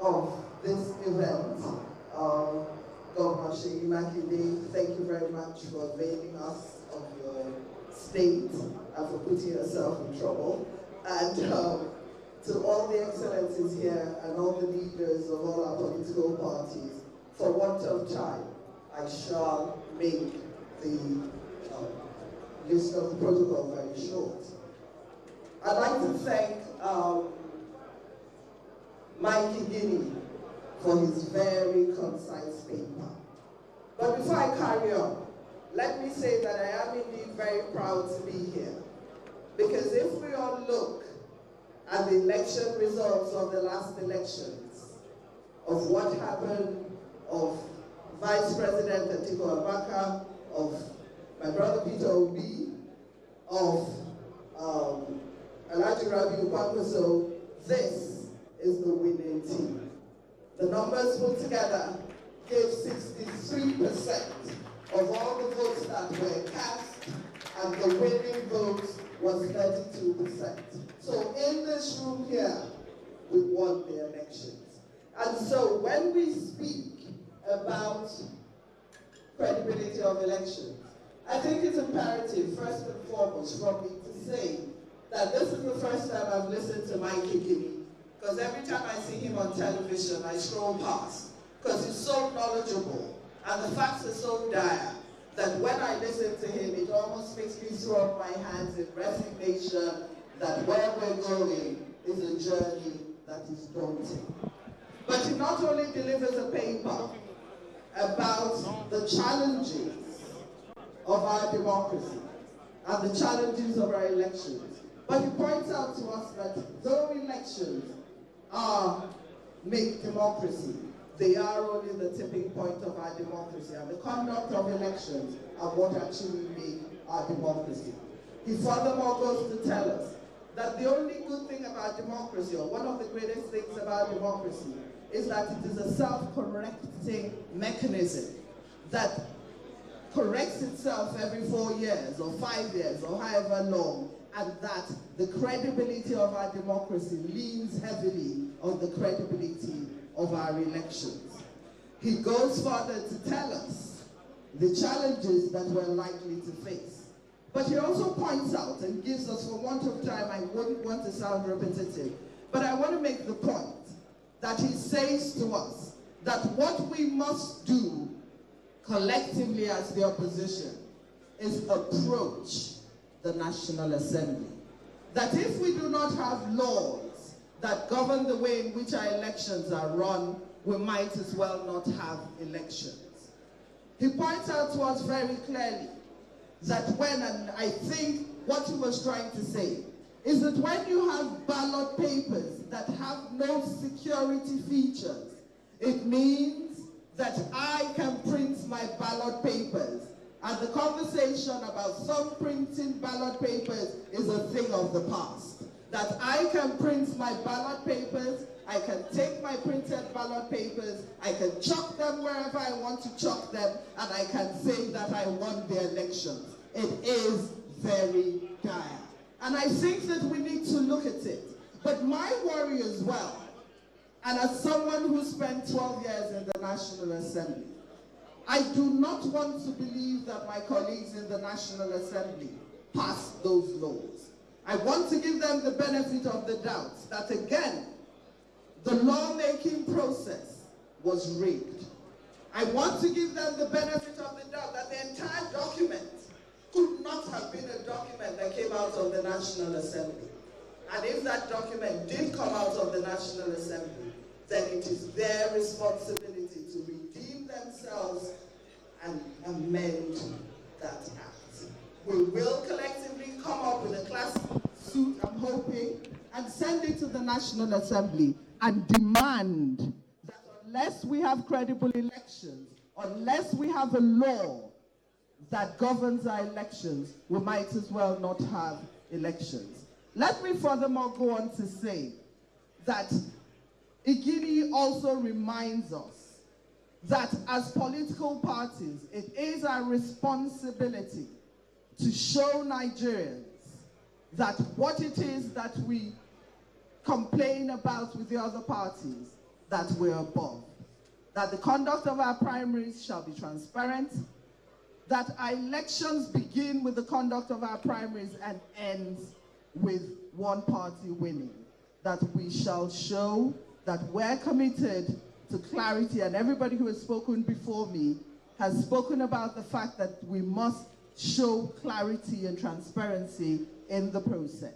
[SPEAKER 12] of this event, Governor Makinde, thank you very much for availing us of your state and for putting yourself in trouble. And to all the excellencies here and all the leaders of all our political parties, for want of time, I shall make the list of the protocol very short. I'd like to thank Makinde for his very concise paper. But before I carry on, let me say that I am indeed very proud to be here. Because if we all look at the election results of the last elections, of what happened, of Vice President Atiku, of my brother Peter Obi, of Alhaji Rabiu Kwankwaso, this is the winning team. The numbers put together gave 63% of all the votes that were cast, and the winning vote was 32%. So in this room here, we won the elections. And so when we speak about credibility of elections, I think it's imperative, first and foremost, for me to say that this is the first time I've listened to Makinde, because every time I see him on television, I scroll past, because he's so knowledgeable, and the facts are so dire, that when I listen to him, it almost makes me throw up my hands in resignation that where we're going is a journey that is daunting. But he not only delivers a paper about the challenges of our democracy and the challenges of our elections, but he points out to us that though elections make democracy, they are only the tipping point of our democracy, and the conduct of elections are what actually make our democracy. He furthermore goes to tell us that the only good thing about democracy, or one of the greatest things about democracy, is that it is a self-correcting mechanism that corrects itself every 4 years, or 5 years, or however long, and that the credibility of our democracy leans heavily on the credibility of our elections. He goes further to tell us the challenges that we're likely to face. But he also points out and gives us, for want of time, I wouldn't want to sound repetitive, but I want to make the point that he says to us that what we must do collectively as the opposition is approach the National Assembly. That if we do not have laws that govern the way in which our elections are run, we might as well not have elections. He points out to us very clearly that when, and I think what he was trying to say, is that when you have ballot papers that have no security features, it means that I can print my ballot papers. And the conversation about some printing ballot papers is a thing of the past. That I can print my ballot papers, I can take my printed ballot papers, I can chuck them wherever I want to chuck them, and I can say that I won the elections. It is very dire. And I think that we need to look at it. But my worry as well, and as someone who spent 12 years in the National Assembly, I do not want to believe that my colleagues in the National Assembly passed those laws. I want to give them the benefit of the doubt that, again, the lawmaking process was rigged. I want to give them the benefit of the doubt that the entire document could not have been a document that came out of the National Assembly. And if that document did come out of the National Assembly, then it is their responsibility to redeem themselves and amend that act. We will collectively come up with a class suit, I'm hoping, and send it to the National Assembly and demand that unless we have credible elections, unless we have a law that governs our elections, we might as well not have elections. Let me furthermore go on to say that Igini also reminds us that as political parties, it is our responsibility to show Nigerians that what it is that we complain about with the other parties, that we're above. That the conduct of our primaries shall be transparent, that our elections begin with the conduct of our primaries and ends with one party winning. That we shall show that we're committed to clarity, and everybody who has spoken before me has spoken about the fact that we must show clarity and transparency in the process.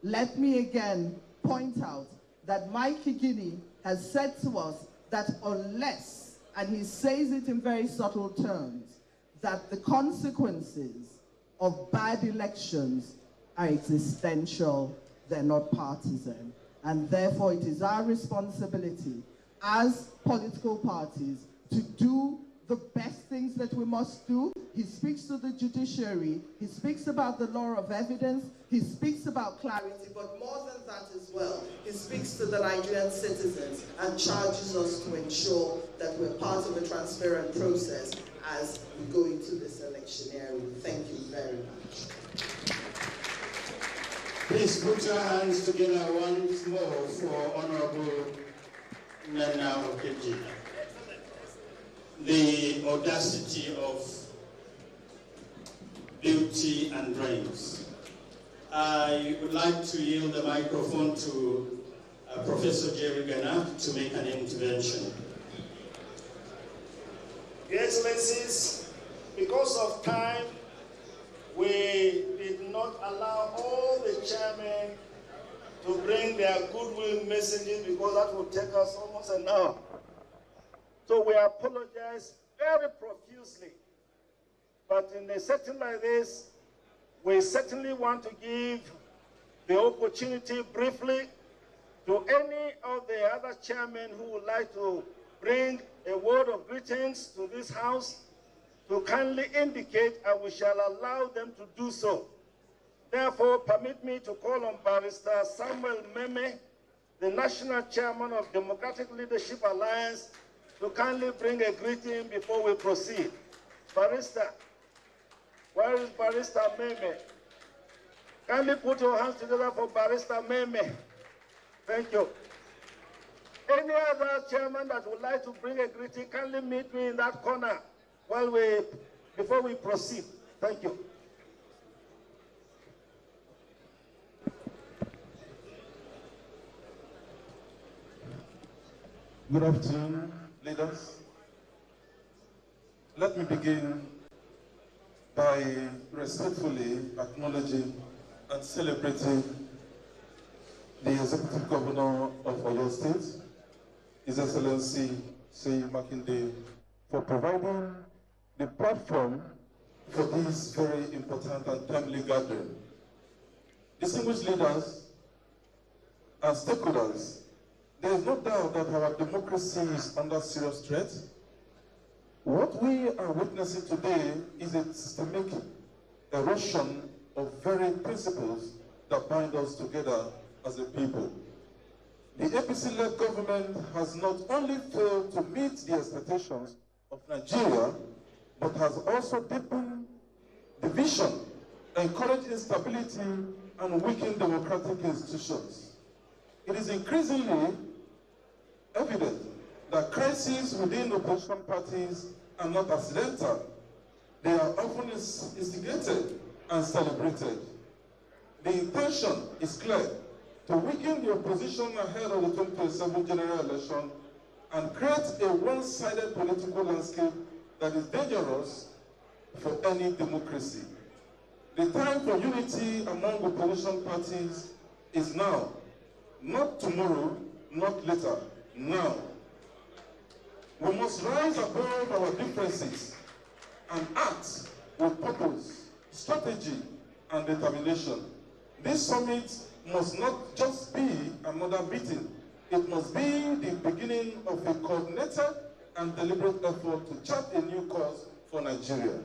[SPEAKER 12] Let me again point out that Mike Igini has said to us that unless, and he says it in very subtle terms, that the consequences of bad elections are existential, they're not partisan. And therefore it is our responsibility as political parties to do the best things that we must do. He speaks to the judiciary, he speaks about the law of evidence, he speaks about clarity, but more than that as well, he speaks to the Nigerian citizens and charges us to ensure that we're part of a transparent process as we go into this electionary. Thank you very much.
[SPEAKER 7] Please put your hands together once more for Honorable Nana Okejina. The audacity of beauty and brains. I would like to yield the microphone to Professor Jerry Gana to make an intervention.
[SPEAKER 10] Your Excellencies, because of time, we did not allow all the chairmen to bring their goodwill messages because that would take us almost an hour. So we apologize very profusely. But in a setting like this, we certainly want to give the opportunity briefly to any of the other chairmen who would like to bring a word of greetings to this House to kindly indicate, and we shall allow them to do so. Therefore, permit me to call on Barrister Samuel Meme, the National Chairman of Democratic Leadership Alliance, to kindly bring a greeting before we proceed. Barrister, where is Barrister Meme? Kindly put your hands together for Barrister Meme. Thank you. Any other chairman that would like to bring a greeting, kindly meet me in that corner before we proceed. Thank you.
[SPEAKER 4] Good afternoon, leaders. Let me begin by respectfully acknowledging and celebrating the Executive Governor of Oyo State, His Excellency Makinde, for providing the platform for this very important and timely gathering. distinguished leaders, and stakeholders, there is no doubt that our democracy is under serious threat. What we are witnessing today is a systemic erosion of very principles that bind us together as a people. The APC-led government has not only failed to meet the expectations of Nigeria, but has also deepened division, encouraged instability, and weakened democratic institutions. It is increasingly evident that crises within opposition parties are not accidental. They are often instigated and celebrated. The intention is clear: to weaken the opposition ahead of the 2027 general election and create a one-sided political landscape that is dangerous for any democracy. The time for unity among opposition parties is now. Not tomorrow, not later, now. We must rise above our differences and act with purpose, strategy, and determination. This summit must not just be another meeting. It must be the beginning of a coordinated and deliberate effort to chart a new course for Nigeria.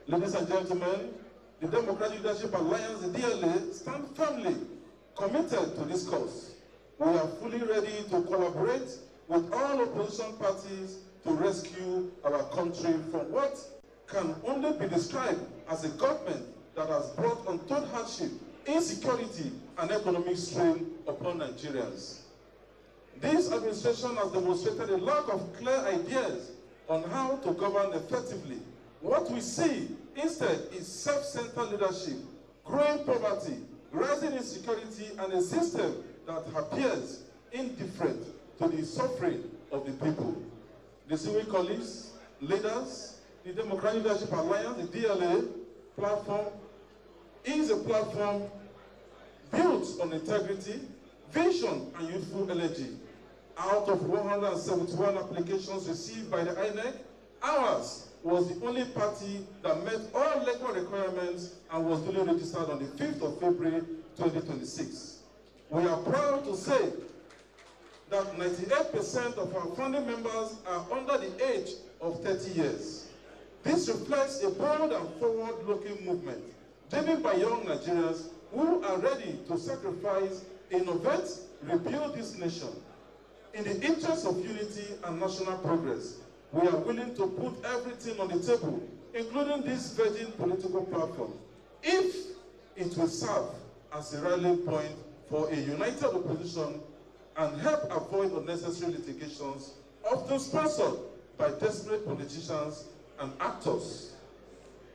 [SPEAKER 4] Ladies and gentlemen, the Democratic Leadership Alliance, the DLA, stand firmly committed to this cause. We are fully ready to collaborate with all opposition parties to rescue our country from what can only be described as a government that has brought untold hardship, insecurity, and economic strain upon Nigerians. This administration has demonstrated a lack of clear ideas on how to govern effectively. What we see instead is self-centered leadership, growing poverty, rising insecurity, and a system that appears indifferent to the suffering of the people. The civil colleagues, leaders, the Democratic Leadership Alliance, the DLA platform is a platform built on integrity, vision, and youthful energy. Out of 171 applications received by the INEC, ours was the only party that met all legal requirements and was duly registered on the 5th of February 2026. We are proud to say that 98% of our founding members are under the age of 30 years. This reflects a bold and forward-looking movement driven by young Nigerians who are ready to sacrifice, innovate, rebuild this nation. In the interest of unity and national progress, we are willing to put everything on the table, including this virgin political platform, if it will serve as a rallying point for a united opposition and help avoid unnecessary litigations, often sponsored by desperate politicians and actors.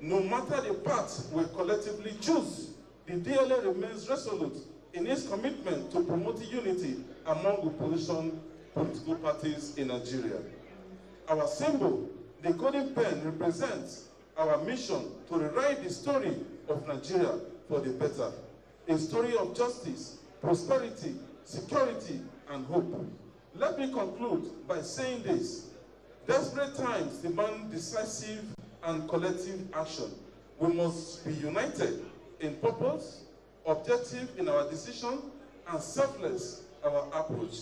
[SPEAKER 4] No matter the path we collectively choose, the DLA remains resolute in its commitment to promoting unity among opposition political parties in Nigeria. Our symbol, the golden pen, represents our mission to rewrite the story of Nigeria for the better. A story of justice, prosperity, security, and hope. Let me conclude by saying this. Desperate times demand decisive and collective action. We must be united in purpose, objective in our decision, and selfless our approach.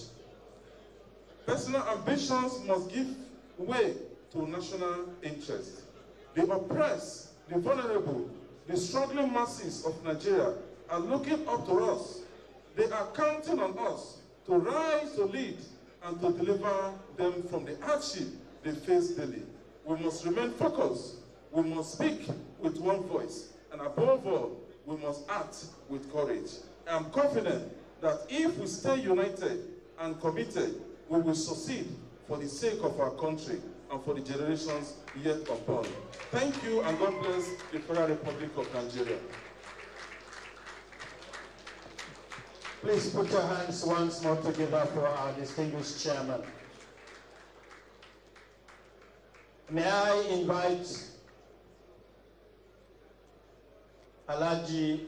[SPEAKER 4] Personal ambitions must give way to national interest. The oppressed, the vulnerable, the struggling masses of Nigeria are looking up to us. They are counting on us to rise to lead and to deliver them from the hardship they face daily. We must remain focused. We must speak with one voice. And above all, we must act with courage. I am confident that if we stay united and committed, we will succeed for the sake of our country and for the generations yet unborn. Thank you, and God bless the Federal Republic of Nigeria.
[SPEAKER 7] Please put your hands once more together for our distinguished chairman. May I invite Alhaji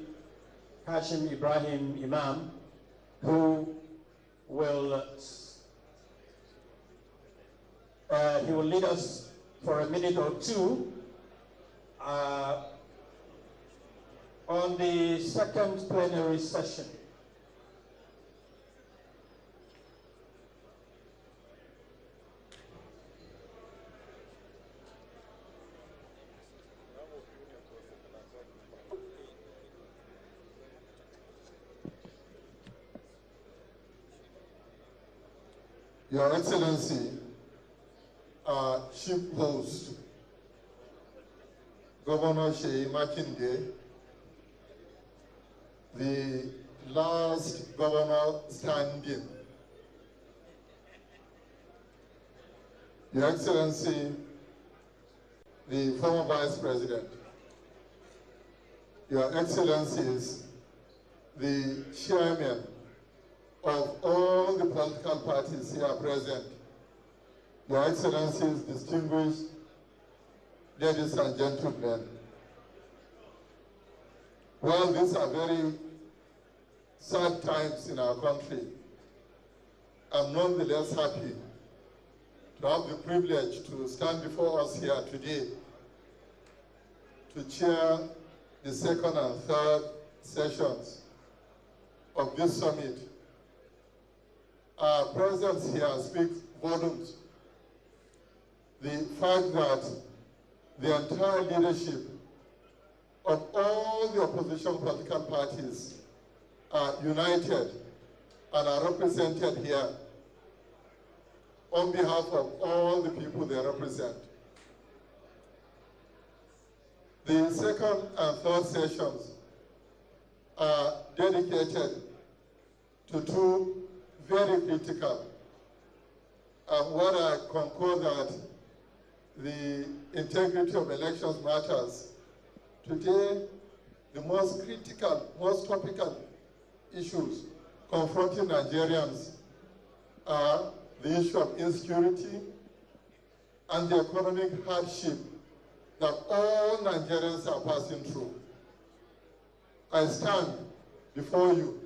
[SPEAKER 7] Kashim Ibrahim Imam, who will he will lead us for a minute or two on the second plenary session.
[SPEAKER 9] Your Excellency, Chief Host, Governor Makinde, the last governor standing, Your Excellency, the former Vice President, Your Excellencies, the Chairman of all the political parties here present, Your Excellencies, distinguished ladies and gentlemen, while these are very sad times in our country, I'm nonetheless happy to have the privilege to stand before us here today to chair the second and third sessions of this summit. Our presence here speaks volumes. The fact that the entire leadership of all the opposition political parties are united and are represented here on behalf of all the people they represent. The second and third sessions are dedicated to two very critical, and what I concur that the integrity of elections matters. Today, the most critical, most topical issues confronting Nigerians are the issue of insecurity and the economic hardship that all Nigerians are passing through. I stand before you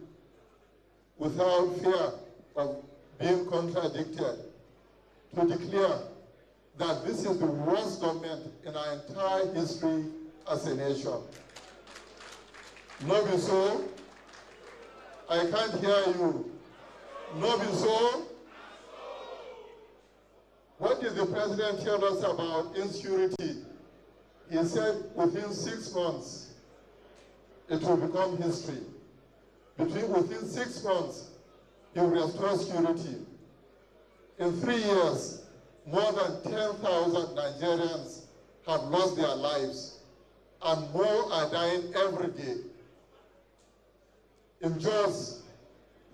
[SPEAKER 9] without fear of being contradicted to declare that this is the worst government in our entire history as a nation. No be so? I can't hear you. No be so? What did the president tell us about insecurity? He said within 6 months, it will become history. Within 6 months, he will restore security. In 3 years, more than 10,000 Nigerians have lost their lives, and more are dying every day. In Jos,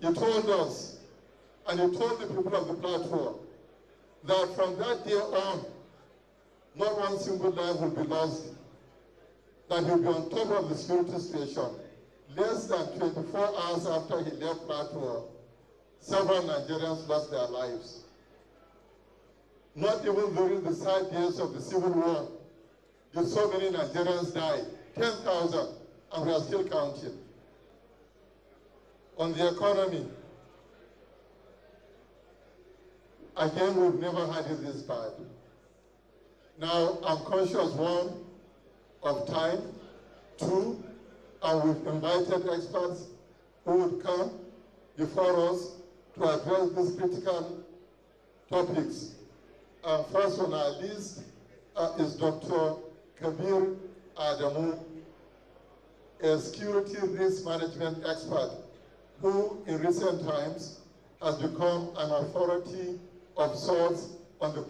[SPEAKER 9] he told us, and he told the people of the platform, that from that day on, not one single life will be lost, that he'll be on top of the security situation. Less than 24 hours after he left platform, several Nigerians lost their lives. Not even during the sad days of the Civil War did so many Nigerians die, 10,000, and we are still counting. On the economy, again, we've never had it this bad. Now, I'm conscious, one, of time, two, and we've invited experts who would come before us to address these critical topics. First on our list is Dr. Kabir Adamu, a security risk management expert who in recent times has become an authority of sorts on the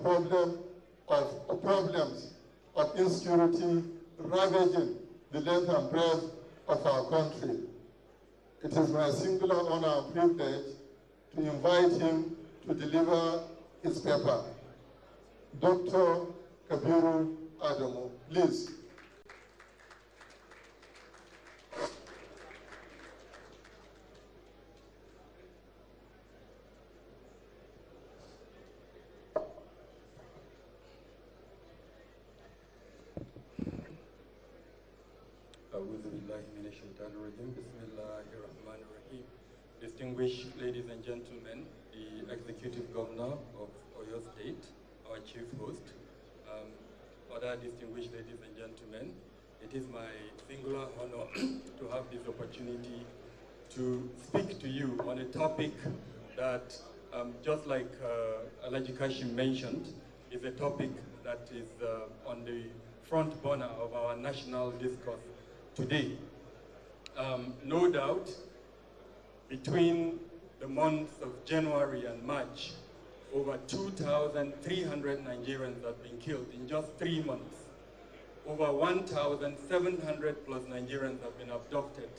[SPEAKER 9] problems of insecurity ravaging the length and breadth of our country. It is my singular honor and privilege to invite him to deliver his paper. Dr. Kabiru Adamu, please.
[SPEAKER 13] Distinguished ladies and gentlemen, the Executive Governor of Oyo State, our Chief Host, other distinguished ladies and gentlemen, It is my singular honor to have this opportunity to speak to you on a topic that, just like Alhaji Kashim mentioned, is a topic that is on the front burner of our national discourse today. No doubt, between the months of January and March, over 2,300 Nigerians have been killed in just 3 months. Over 1,700 plus Nigerians have been abducted.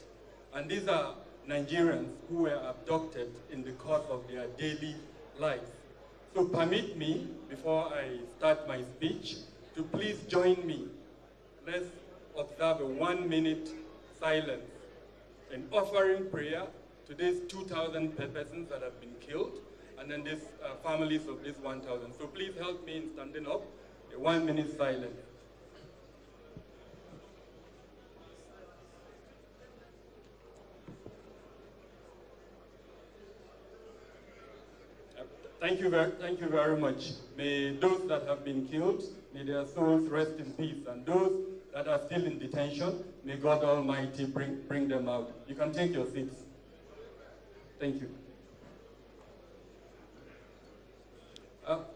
[SPEAKER 13] And these are Nigerians who were abducted in the course of their daily lives. So permit me, before I start my speech, to please join me. Let's observe a 1-minute silence in offering prayer to these 2,000 persons that have been killed, and then these families of these 1,000. So please help me in standing up, a 1-minute silence. Thank you very much. May those that have been killed, may their souls rest in peace. And those that are still in detention, may God Almighty bring them out. You can take your seats. Thank you.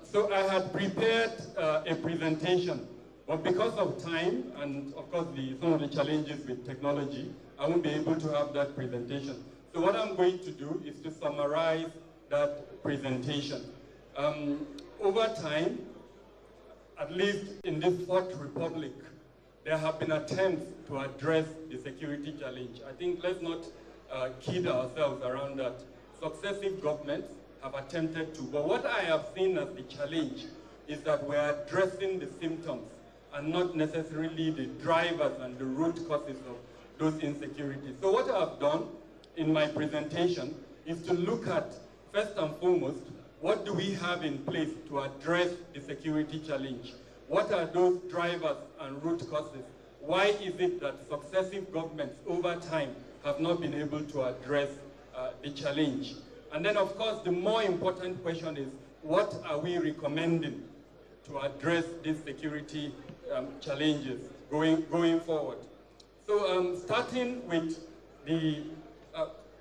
[SPEAKER 13] So I had prepared a presentation, but because of time and of course some of the challenges with technology, I won't be able to have that presentation. So what I'm going to do is to summarize that presentation. Over time, at least in this Fourth Republic, there have been attempts to address the security challenge. I think let's not kid ourselves around that. Successive governments have attempted to, but what I have seen as the challenge is that we're addressing the symptoms and not necessarily the drivers and the root causes of those insecurities. So what I've done in my presentation is to look at, first and foremost, what do we have in place to address the security challenge? What are those drivers and root causes? Why is it that successive governments over time have not been able to address the challenge? And then, of course, the more important question is, what are we recommending to address these security challenges going forward? So starting with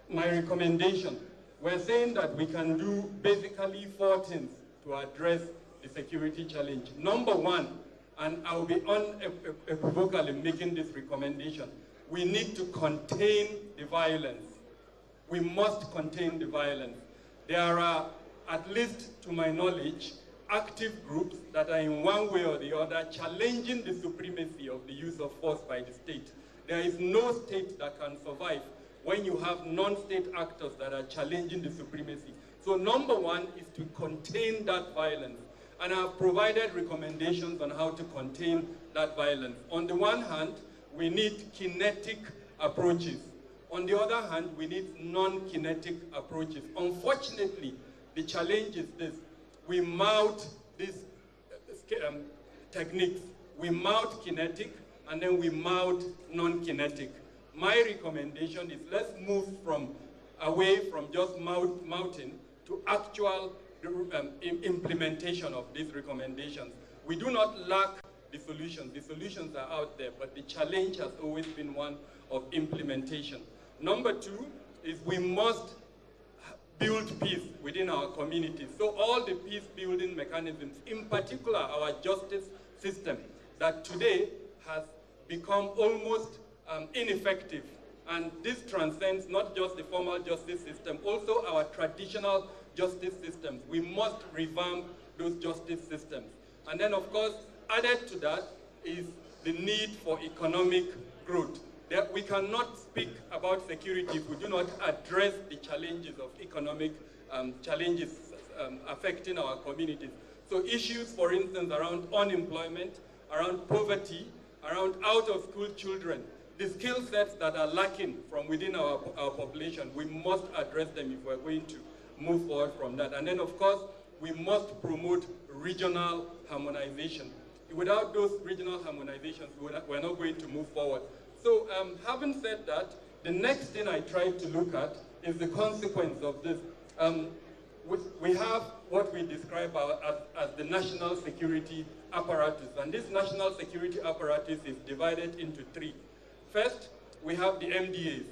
[SPEAKER 13] my recommendation, we're saying that we can do basically 4 things to address the security challenge. Number one, and I will be unequivocal in making this recommendation, we need to contain the violence. We must contain the violence. There are, at least to my knowledge, active groups that are in one way or the other challenging the supremacy of the use of force by the state. There is no state that can survive when you have non-state actors that are challenging the supremacy. So number one is to contain that violence. And I've provided recommendations on how to contain that violence. On the one hand, we need kinetic approaches. On the other hand, we need non-kinetic approaches. Unfortunately, the challenge is this. We mount these techniques. We mount kinetic, and then we mount non-kinetic. My recommendation is let's move away from just mounting to actual implementation of these recommendations. We do not lack the solutions. The solutions are out there, but the challenge has always been one of implementation. Number two is we must build peace within our communities. So all the peace-building mechanisms, in particular our justice system, that today has become almost ineffective. And this transcends not just the formal justice system, also our traditional justice systems. We must revamp those justice systems. And then, of course, added to that is the need for economic growth. That we cannot speak about security if we do not address the challenges of economic challenges affecting our communities. So issues, for instance, around unemployment, around poverty, around out-of-school children, the skill sets that are lacking from within our population, we must address them if we're going to move forward from that. And then, of course, we must promote regional harmonization. Without those regional harmonizations, we're not going to move forward. So having said that, the next thing I tried to look at is the consequence of this. we have what we describe as the national security apparatus. And this national security apparatus is divided into three. First, we have the MDAs.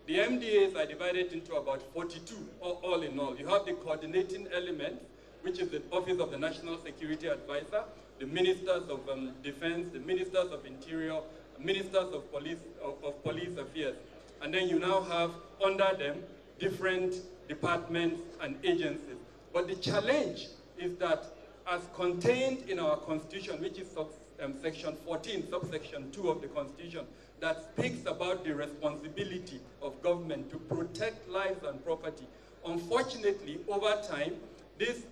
[SPEAKER 13] The MDAs are divided into about 42, all in all. You have the coordinating element, which is the Office of the National Security Advisor, the Ministers of Defense, the Ministers of Interior, Ministers of Police Affairs. And then you now have under them different departments and agencies. But the challenge is that as contained in our Constitution, which is Section 14, subsection 2 of the Constitution, that speaks about the responsibility of government to protect lives and property. Unfortunately, over time, these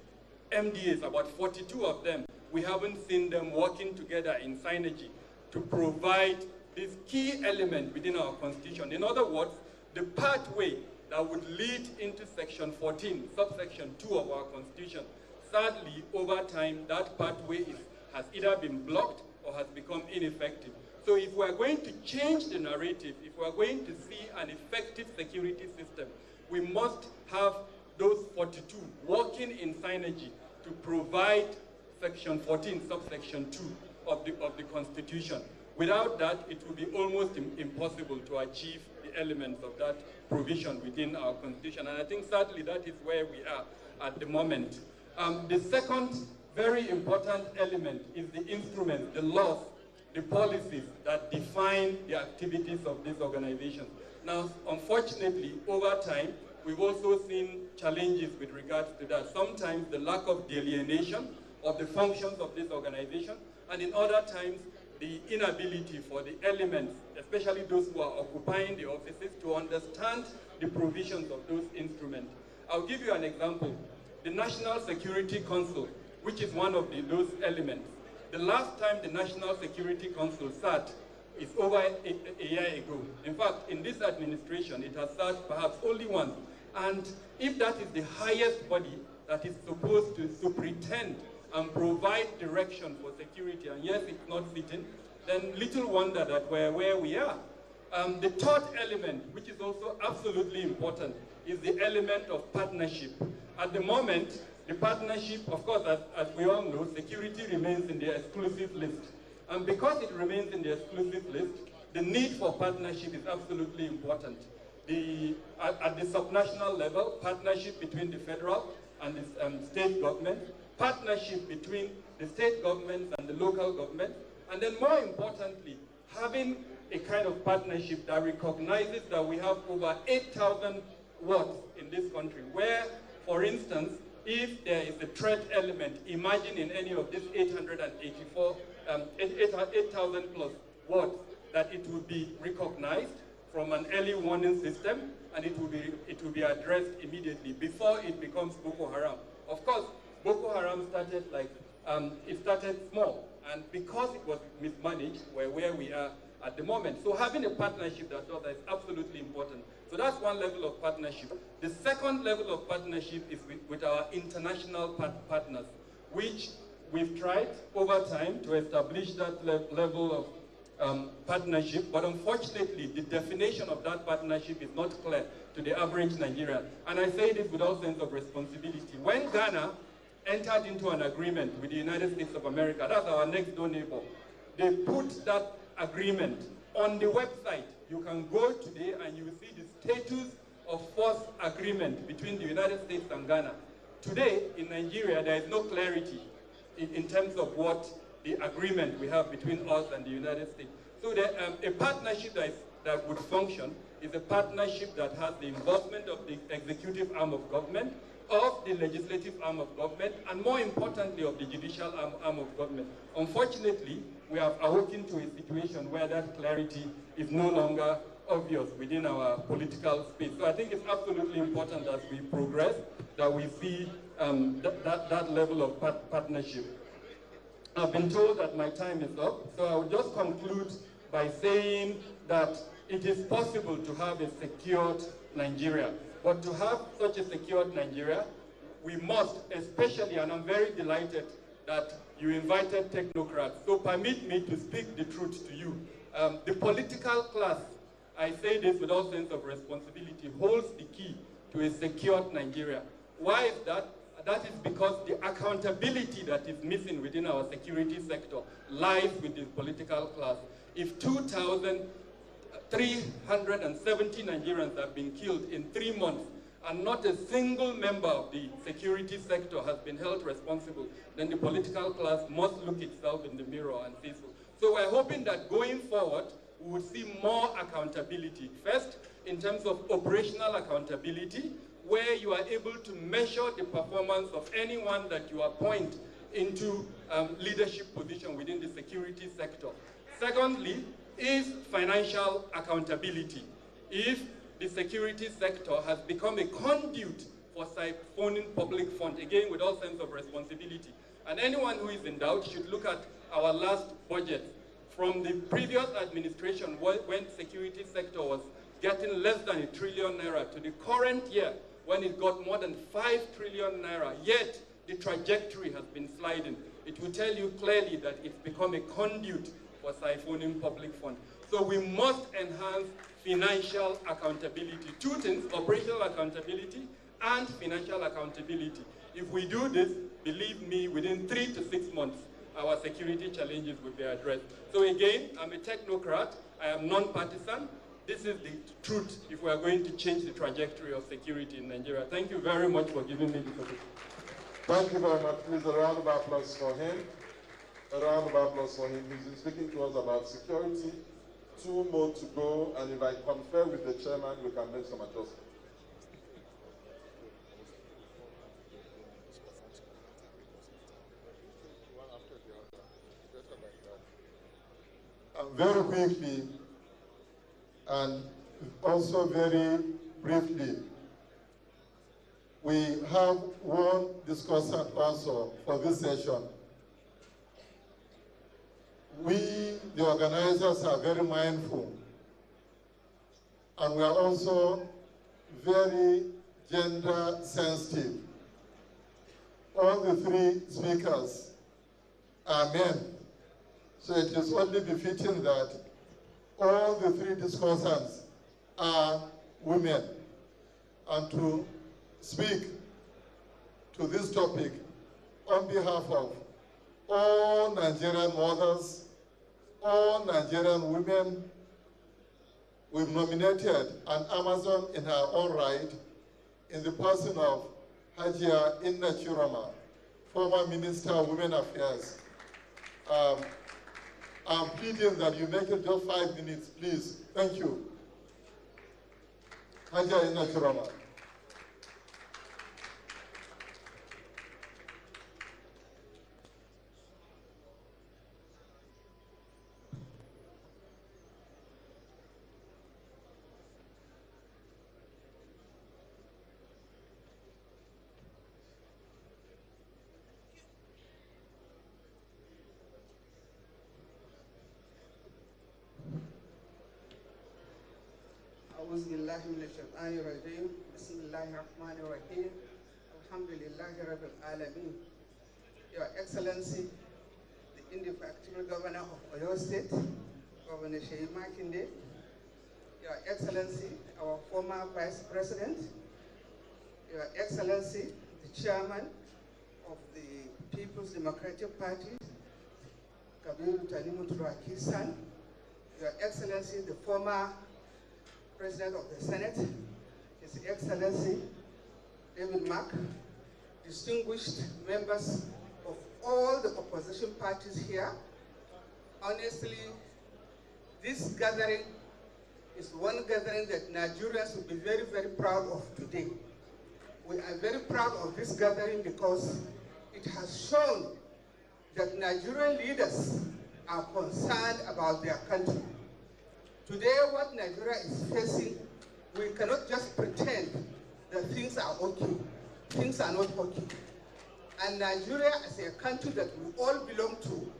[SPEAKER 13] MDAs, about 42 of them, we haven't seen them working together in synergy to provide this key element within our Constitution. In other words, the pathway that would lead into Section 14, subsection 2 of our Constitution. Sadly, over time, that pathway has either been blocked or has become ineffective. So if we are going to change the narrative, if we are going to see an effective security system, we must have those 42 working in synergy to provide Section 14, subsection 2 of the Constitution. Without that, it will be almost impossible to achieve the elements of that provision within our Constitution. And I think sadly that is where we are at the moment. The second very important element is the instruments, the laws, the policies that define the activities of these organizations. Now, unfortunately, over time, we've also seen challenges with regards to that. Sometimes the lack of delineation of the functions of this organization, and in other times, the inability for the elements, especially those who are occupying the offices, to understand the provisions of those instruments. I'll give you an example. The National Security Council, which is one of those elements. The last time the National Security Council sat is over a year ago. In fact, in this administration, it has sat perhaps only once. And if that is the highest body that is supposed to superintend and provide direction for security, and yes, it's not sitting, then little wonder that we're where we are. The third element, which is also absolutely important, is the element of partnership. At the moment, the partnership, of course, as we all know, security remains in the exclusive list. And because it remains in the exclusive list, the need for partnership is absolutely important. At the subnational level, partnership between the federal and the state government, partnership between the state governments and the local government, and then more importantly, having a kind of partnership that recognizes that we have over 8,000 wards in this country, where, for instance, if there is a threat element, imagine in any of these 8,000 plus wards, that it will be recognized from an early warning system, and it will be addressed immediately before it becomes Boko Haram. Of course, Boko Haram started it started small, and because it was mismanaged, we're where we are at the moment. So having a partnership that does that is absolutely important. So that's one level of partnership. The second level of partnership is with our international partners, which we've tried over time to establish that level of partnership, but unfortunately, the definition of that partnership is not clear to the average Nigerian. And I say this with all sense of responsibility. When Ghana entered into an agreement with the United States of America, that's our next door neighbor, they put that agreement on the website. You can go today and you will see the status of force agreement between the United States and Ghana. Today, in Nigeria, there is no clarity in terms of what the agreement we have between us and the United States. So a partnership that would function is a partnership that has the involvement of the executive arm of government, of the legislative arm of government, and more importantly, of the judicial arm of government. Unfortunately, we have awoken to a situation where that clarity is no longer obvious within our political space. So I think it's absolutely important as we progress that we see that level of partnership. I've been told that my time is up, so I will just conclude by saying that it is possible to have a secured Nigeria. But to have such a secured Nigeria, we must, especially, and I'm very delighted that you invited technocrats, so permit me to speak the truth to you. The political class, I say this with all sense of responsibility, holds the key to a secured Nigeria. Why is that? That is because the accountability that is missing within our security sector lies with the political class. If 2,370 Nigerians have been killed in 3 months and not a single member of the security sector has been held responsible, then the political class must look itself in the mirror and say so. So we're hoping that going forward, we will see more accountability. First, in terms of operational accountability, where you are able to measure the performance of anyone that you appoint into leadership position within the security sector. Secondly, is financial accountability. If the security sector has become a conduit for siphoning public funds, again with all sense of responsibility. And anyone who is in doubt should look at our last budget. From the previous administration, when security sector was getting less than ₦1 trillion to the current year, when it got more than ₦5 trillion, yet the trajectory has been sliding. It will tell you clearly that it's become a conduit for siphoning public funds. So we must enhance financial accountability. Two things, operational accountability and financial accountability. If we do this, believe me, within 3 to 6 months, our security challenges will be addressed. So again, I'm a technocrat, I am non-partisan. This is the truth if we are going to change the trajectory of security in Nigeria. Thank you very much for giving me this opportunity.
[SPEAKER 9] Thank you very much. Please, a round of applause for him. A round of applause for him. He's been speaking to us about security. 2 more to go, and if I confer with the chairman, we can make some adjustments. Very quickly, and also very briefly, we have one discussant also for this session. We, the organizers, are very mindful, and we are also very gender sensitive. All the 3 speakers are men, so it is only befitting that all the 3 discussants are women. And to speak to this topic on behalf of all Nigerian mothers, all Nigerian women, we've nominated an Amazon in her own right in the person of Hajia Inna Chiroma, former Minister of Women Affairs. I'm pleading that you make it just 5 minutes, please. Thank you. Hajia Inna Chiroma.
[SPEAKER 12] أعوذ بالله من الشيطان الرجيم بسم الله الرحمن الرحيم الحمد لله رب العالمين. Your Excellency, the indefatigable Governor of Oyo State, Governor Makinde, Your Excellency, our former Vice President, Your Excellency, the Chairman of the People's Democratic Party, Kabiru Tanimu Turaki-san, Your Excellency, the former President of the Senate, His Excellency David Mark, distinguished members of all the opposition parties here. Honestly, this gathering is one gathering that Nigerians will be very, very proud of today. We are very proud of this gathering because it has shown that Nigerian leaders are concerned about their country. Today, what Nigeria is facing, we cannot just pretend that things are okay. Things are not okay. And Nigeria, as a country that we all belong to,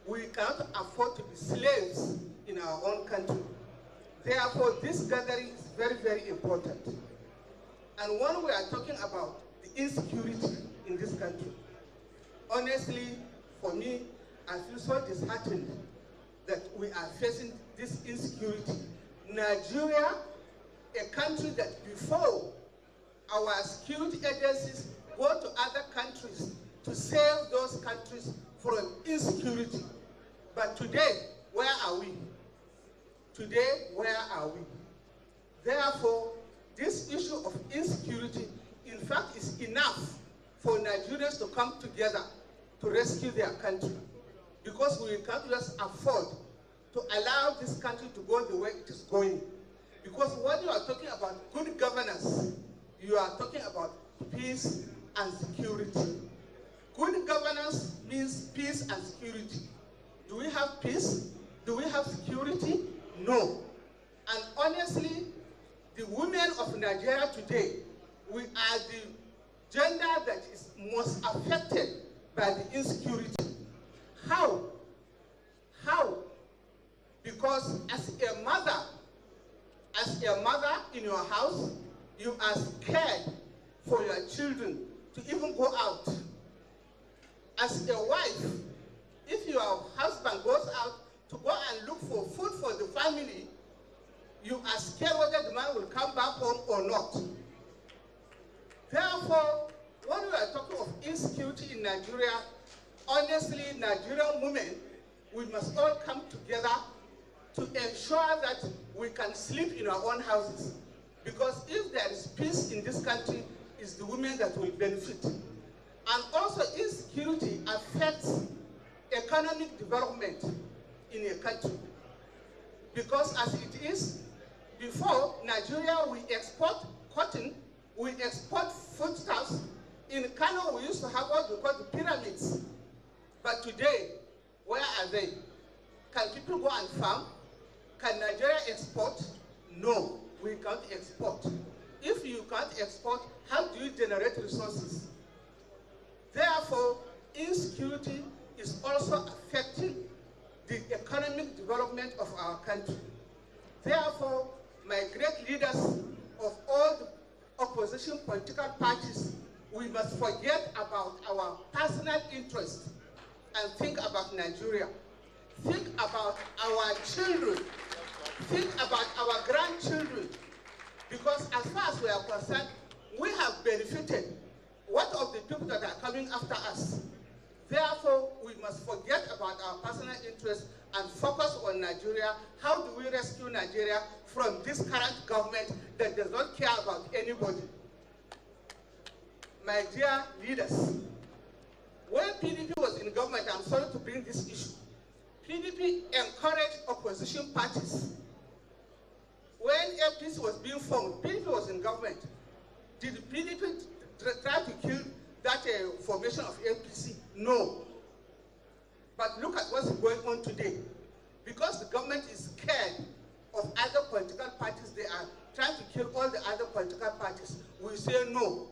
[SPEAKER 12] we cannot afford to be slaves in our own country. Therefore, this gathering is very, very important. And when we are talking about the insecurity in this country, honestly, for me, I feel so disheartened that we are facing this insecurity. Nigeria, a country that before
[SPEAKER 14] our security agencies go to other countries to save those countries from insecurity. But today, where are we? Today, where are we? Therefore, this issue of insecurity, in fact, is enough for Nigerians to come together to rescue their country. Because we can't just afford to allow this country to go the way it is going. Because when you are talking about good governance, you are talking about peace and security. Good governance means peace and security. Do we have peace? Do we have security? No. And honestly, the women of Nigeria today, we are the gender that is most affected by the insecurity. How? How? Because as a mother in your house, you are scared for your children to even go out. As a wife, if your husband goes out to go and look for food for the family, you are scared whether the man will come back home or not. Therefore, when we are talking of insecurity in Nigeria, honestly, Nigerian women, we must all come together to ensure that we can sleep in our own houses. Because if there is peace in this country, it's the women that will benefit. And also, insecurity affects economic development in a country. Because as it is, before Nigeria, we export cotton, we export foodstuffs. In Kano, we used to have what we call the pyramids. But today, where are they? Can people go and farm? Can Nigeria export? No, we can't export. If you can't export, how do you generate resources? Therefore, insecurity is also affecting the economic development of our country. Therefore, my great leaders of all the opposition political parties, we must forget about our personal interests and think about Nigeria. Think about our children. Think about our grandchildren. Because as far as we are concerned, we have benefited. What of the people that are coming after us? Therefore, we must forget about our personal interests and focus on Nigeria. How do we rescue Nigeria from this current government that does not care about anybody? My dear leaders, when PDP was in government, I'm sorry to bring this issue, PDP encouraged opposition parties. When APC was being formed, PDP was in government. Did PDP try to kill that formation of APC? No. But look at what's going on today. Because the government is scared of other political parties, they are trying to kill all the other political parties. We say no.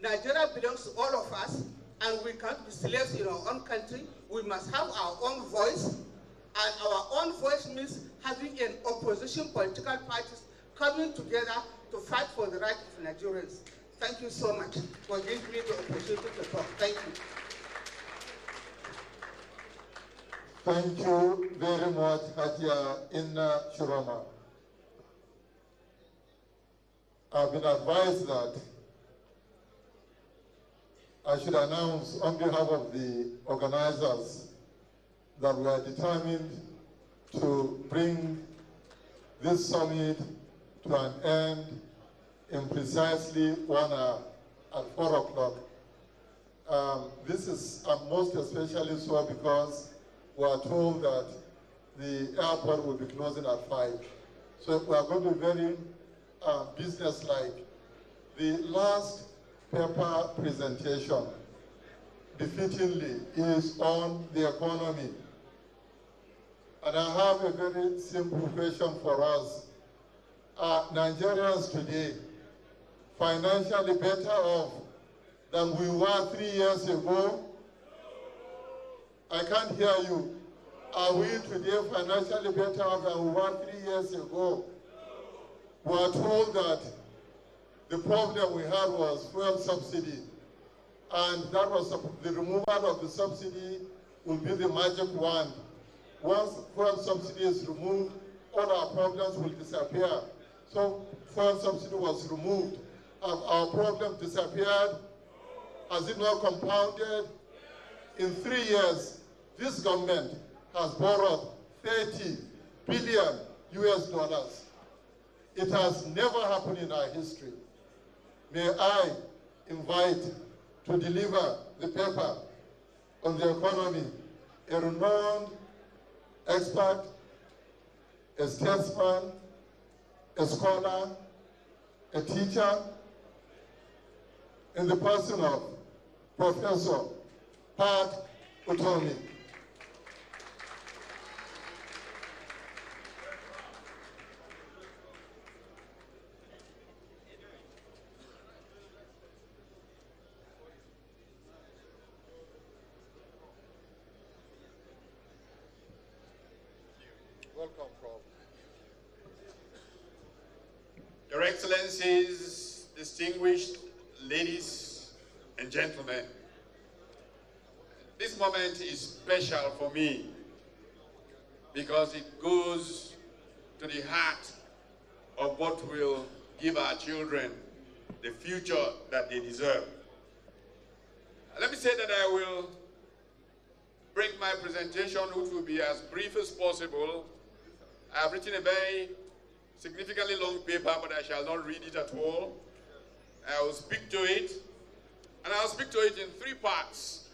[SPEAKER 14] Nigeria belongs to all of us, and we can't be slaves in our own country. We must have our own voice, and our own voice means having an opposition political parties coming together to fight for the rights of Nigerians. Thank you so much for giving me the opportunity to talk. Thank you.
[SPEAKER 15] Thank you very much, Hatia Inna Shiroma. I've been advised that I should announce on behalf of the organizers that we are determined to bring this summit to an end in precisely 1 hour at 4 o'clock. This is most especially so because we are told that the airport will be closing at 5. So we are going to be very businesslike. The last paper presentation, befittingly, is on the economy. And I have a very simple question for us. Are Nigerians today financially better off than we were 3 years ago? I can't hear you. Are we today financially better off than we were 3 years ago? We are told that the problem we had was fuel subsidy, and that was the removal of the subsidy will be the magic wand. Once fuel subsidy is removed, all our problems will disappear. So fuel subsidy was removed, Have our problem disappeared? Has it not compounded? In 3 years, this government has borrowed 30 billion US dollars. It has never happened in our history. May I invite to deliver the paper on the economy a renowned expert, a statesman, a scholar, a teacher, in the person of Professor Pat Utomi. Welcome, Prof.
[SPEAKER 16] Your Excellencies, distinguished ladies and gentlemen, this moment is special for me because it goes to the heart of what will give our children the future that they deserve. Let me say that I will break my presentation, which will be as brief as possible. I have written a very significantly long paper, but I shall not read it at all. I will speak to it, and I'll speak to it in 3 parts.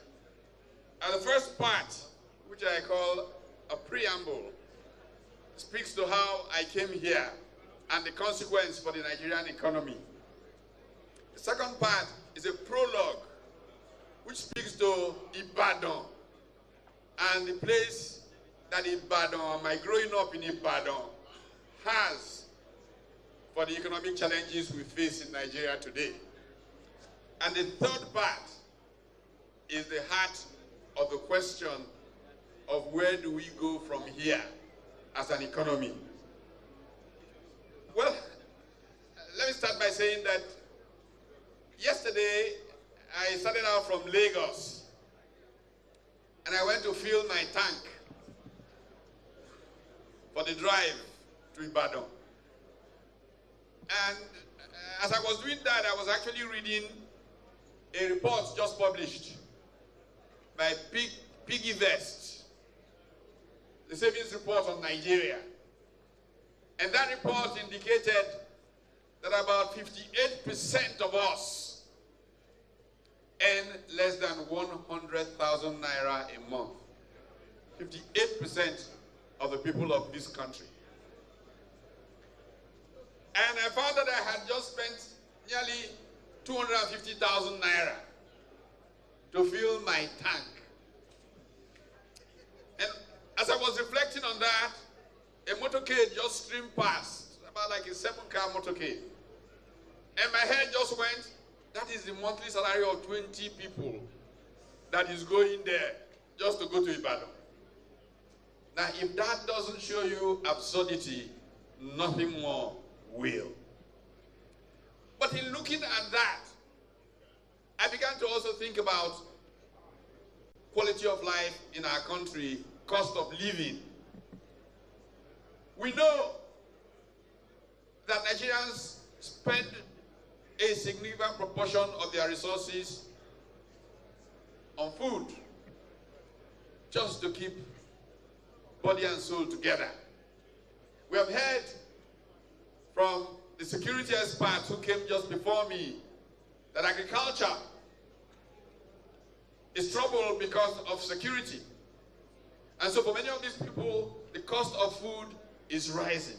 [SPEAKER 16] And the first part, which I call a preamble, speaks to how I came here and the consequence for the Nigerian economy. The second part is a prologue, which speaks to Ibadan and the place that Ibadan, my growing up in Ibadan, has for the economic challenges we face in Nigeria today. And the third part is the heart of the question of where do we go from here as an economy. Well, let me start by saying that yesterday I started out from Lagos and I went to fill my tank for the drive to Ibadan. And as I was doing that, I was actually reading a report just published by Piggy Vest, the savings report on Nigeria. And that report indicated that about 58% of us earn less than 100,000 naira a month. 58% of the people of this country. And I found that I had just spent nearly 250,000 naira to fill my tank. And as I was reflecting on that, a motorcade just streamed past, about like a 7-car motorcade. And my head just went, that is the monthly salary of 20 people that is going there just to go to Ibadan. Now, if that doesn't show you absurdity, nothing more will. But in looking at that, I began to also think about quality of life in our country, cost of living. We know that Nigerians spend a significant proportion of their resources on food, just to keep body and soul together. We have heard from the security experts who came just before me that agriculture is troubled because of security. And so for many of these people, the cost of food is rising.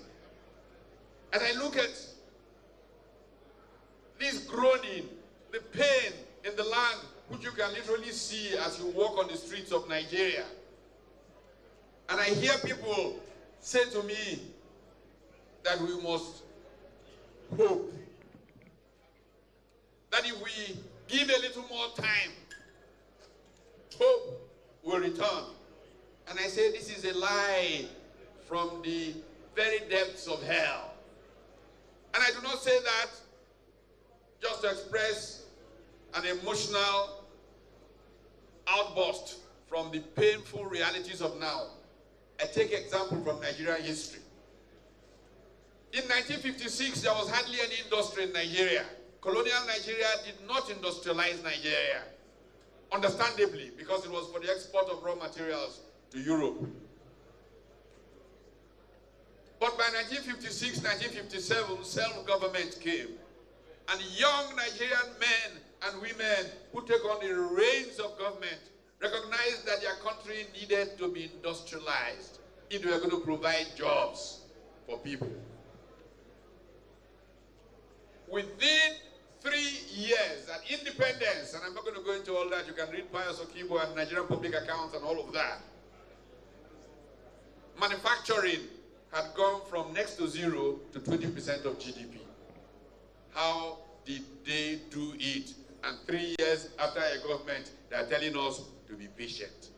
[SPEAKER 16] And I look at this groaning, the pain in the land, which you can literally see as you walk on the streets of Nigeria. And I hear people say to me that we must hope that if we give a little more time, hope will return. And I say this is a lie from the very depths of hell. And I do not say that just to express an emotional outburst from the painful realities of now. I take example from Nigerian history. In 1956, there was hardly any industry in Nigeria. colonial Nigeria did not industrialize Nigeria, understandably, because it was for the export of raw materials to Europe. But by 1956, 1957, self-government came. And young Nigerian men and women who take on the reins of government recognized that their country needed to be industrialized if they were going to provide jobs for people. Within 3 years at independence, and I'm not going to go into all that, you can read Pius Okibo and Nigerian Public Accounts and all of that, manufacturing had gone from next to zero to 20% of GDP. How did they do it? And 3 years after a government, they are telling us to be patient.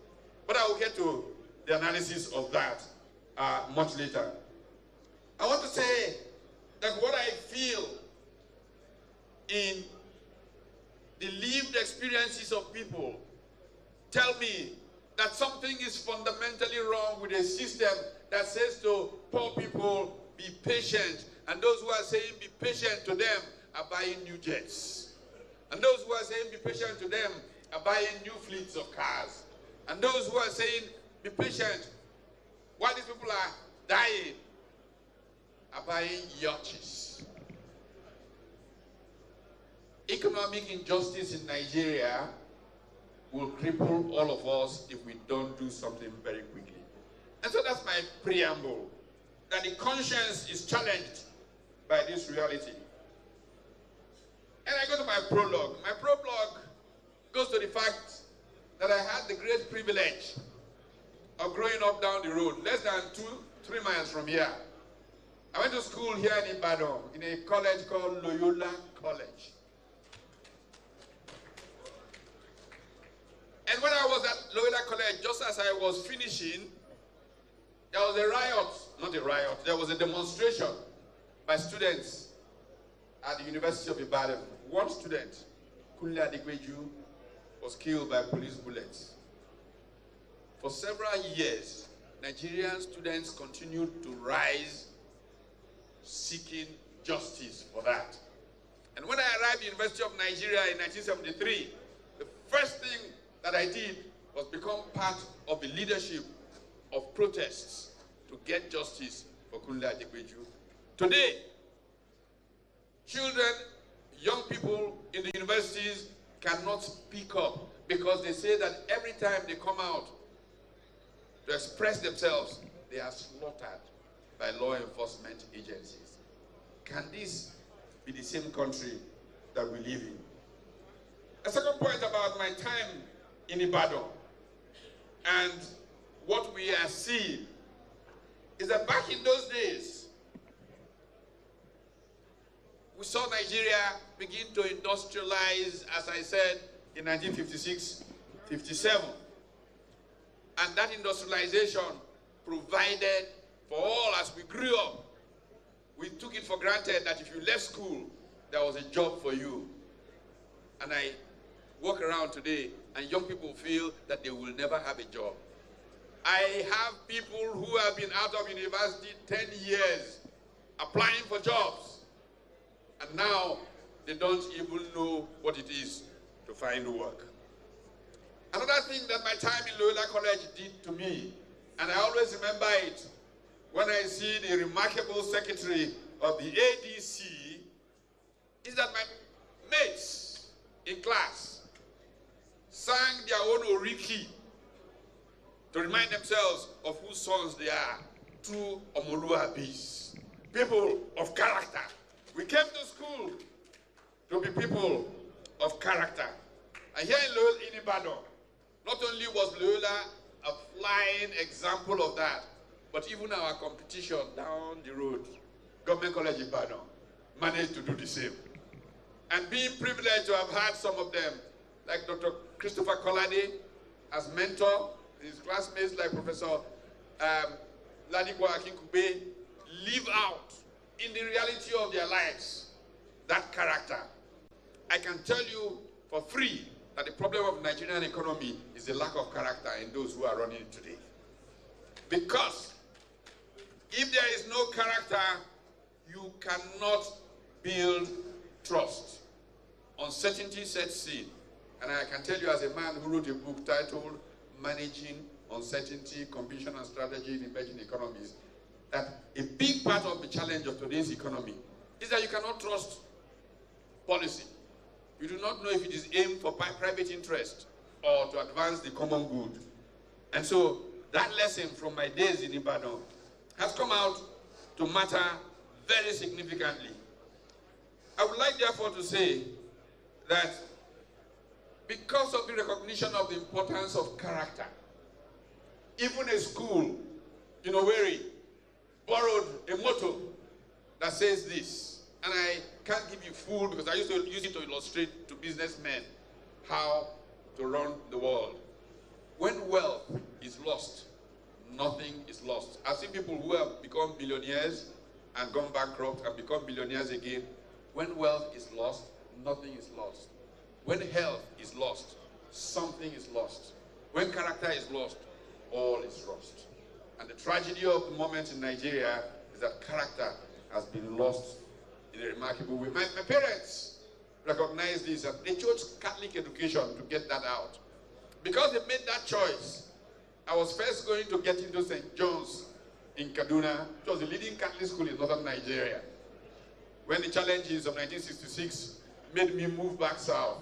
[SPEAKER 16] But I will get to the analysis of that much later. I want to say that what I feel in the lived experiences of people tell me that something is fundamentally wrong with a system that says to poor people, be patient, and those who are saying be patient to them are buying new jets. And those who are saying be patient to them are buying new fleets of cars. And those who are saying be patient while these people are dying are buying yachts. Economic injustice in Nigeria will cripple all of us if we don't do something very quickly. And so that's my preamble, that the conscience is challenged by this reality. And I go to my prologue. My prologue goes to the fact that I had the great privilege of growing up down the road, less than 2-3 miles from here. I went to school here in Ibadan, in a college called Loyola College. And when I was at Loyola College, just as I was finishing, there was a riot, not a riot, there was a demonstration by students at the University of Ibadan. One student, Kunle Adigbeju, was killed by police bullets. For several years, Nigerian students continued to rise, seeking justice for that. And when I arrived at the University of Nigeria in 1973, the first thing that I did was become part of the leadership of protests to get justice for Kunle Adigbeju. Today, children, young people in the universities cannot speak up because they say that every time they come out to express themselves, they are slaughtered by law enforcement agencies. Can this be the same country that we live in? A second point about my time in Ibadan and what we are seeing is that back in those days, we saw Nigeria begin to industrialize, as I said, in 1956, 57. And that industrialization provided for all as we grew up. We took it for granted that if you left school, there was a job for you. And I walk around today and young people feel that they will never have a job. I have people who have been out of university 10 years applying for jobs. And now they don't even know what it is to find work. Another thing that my time in Loyola College did to me, and I always remember it when I see the remarkable secretary of the ADC, is that my mates in class sang their own oriki to remind themselves of whose sons they are. True Omoluabis, people of character. We came to school to be people of character. And here in Loyola, in Ibadan, not only was Loyola a flying example of that, but even our competition down the road, Government College Ibadan, managed to do the same. And being privileged to have had some of them, like Dr. Christopher Kolade as mentor, his classmates like Professor Ladipo Akinkube, live out in the reality of their lives that character. I can tell you for free that the problem of the Nigerian economy is the lack of character in those who are running it today. Because if there is no character, you cannot build trust. uncertainty sets in. And I can tell you as a man who wrote a book titled Managing Uncertainty, Competition and Strategy in Emerging Economies, that a big part of the challenge of today's economy is that you cannot trust policy. You do not know if it is aimed for private interest or to advance the common good. And so that lesson from my days in Ibadan has come out to matter very significantly. I would like therefore to say that because of the recognition of the importance of character, even a school in Owerri borrowed a motto that says this, and I can't give you full because I used to use it to illustrate to businessmen how to run the world. When wealth is lost, nothing is lost. I've seen people who have become billionaires and gone bankrupt and become billionaires again. When wealth is lost, nothing is lost. When health is lost, something is lost. When character is lost, all is lost. And the tragedy of the moment in Nigeria is that character has been lost in a remarkable way. My parents recognized this, and they chose Catholic education to get that out. Because they made that choice, I was first going to get into St. John's in Kaduna, which was the leading Catholic school in northern Nigeria. When the challenges of 1966 made me move back south,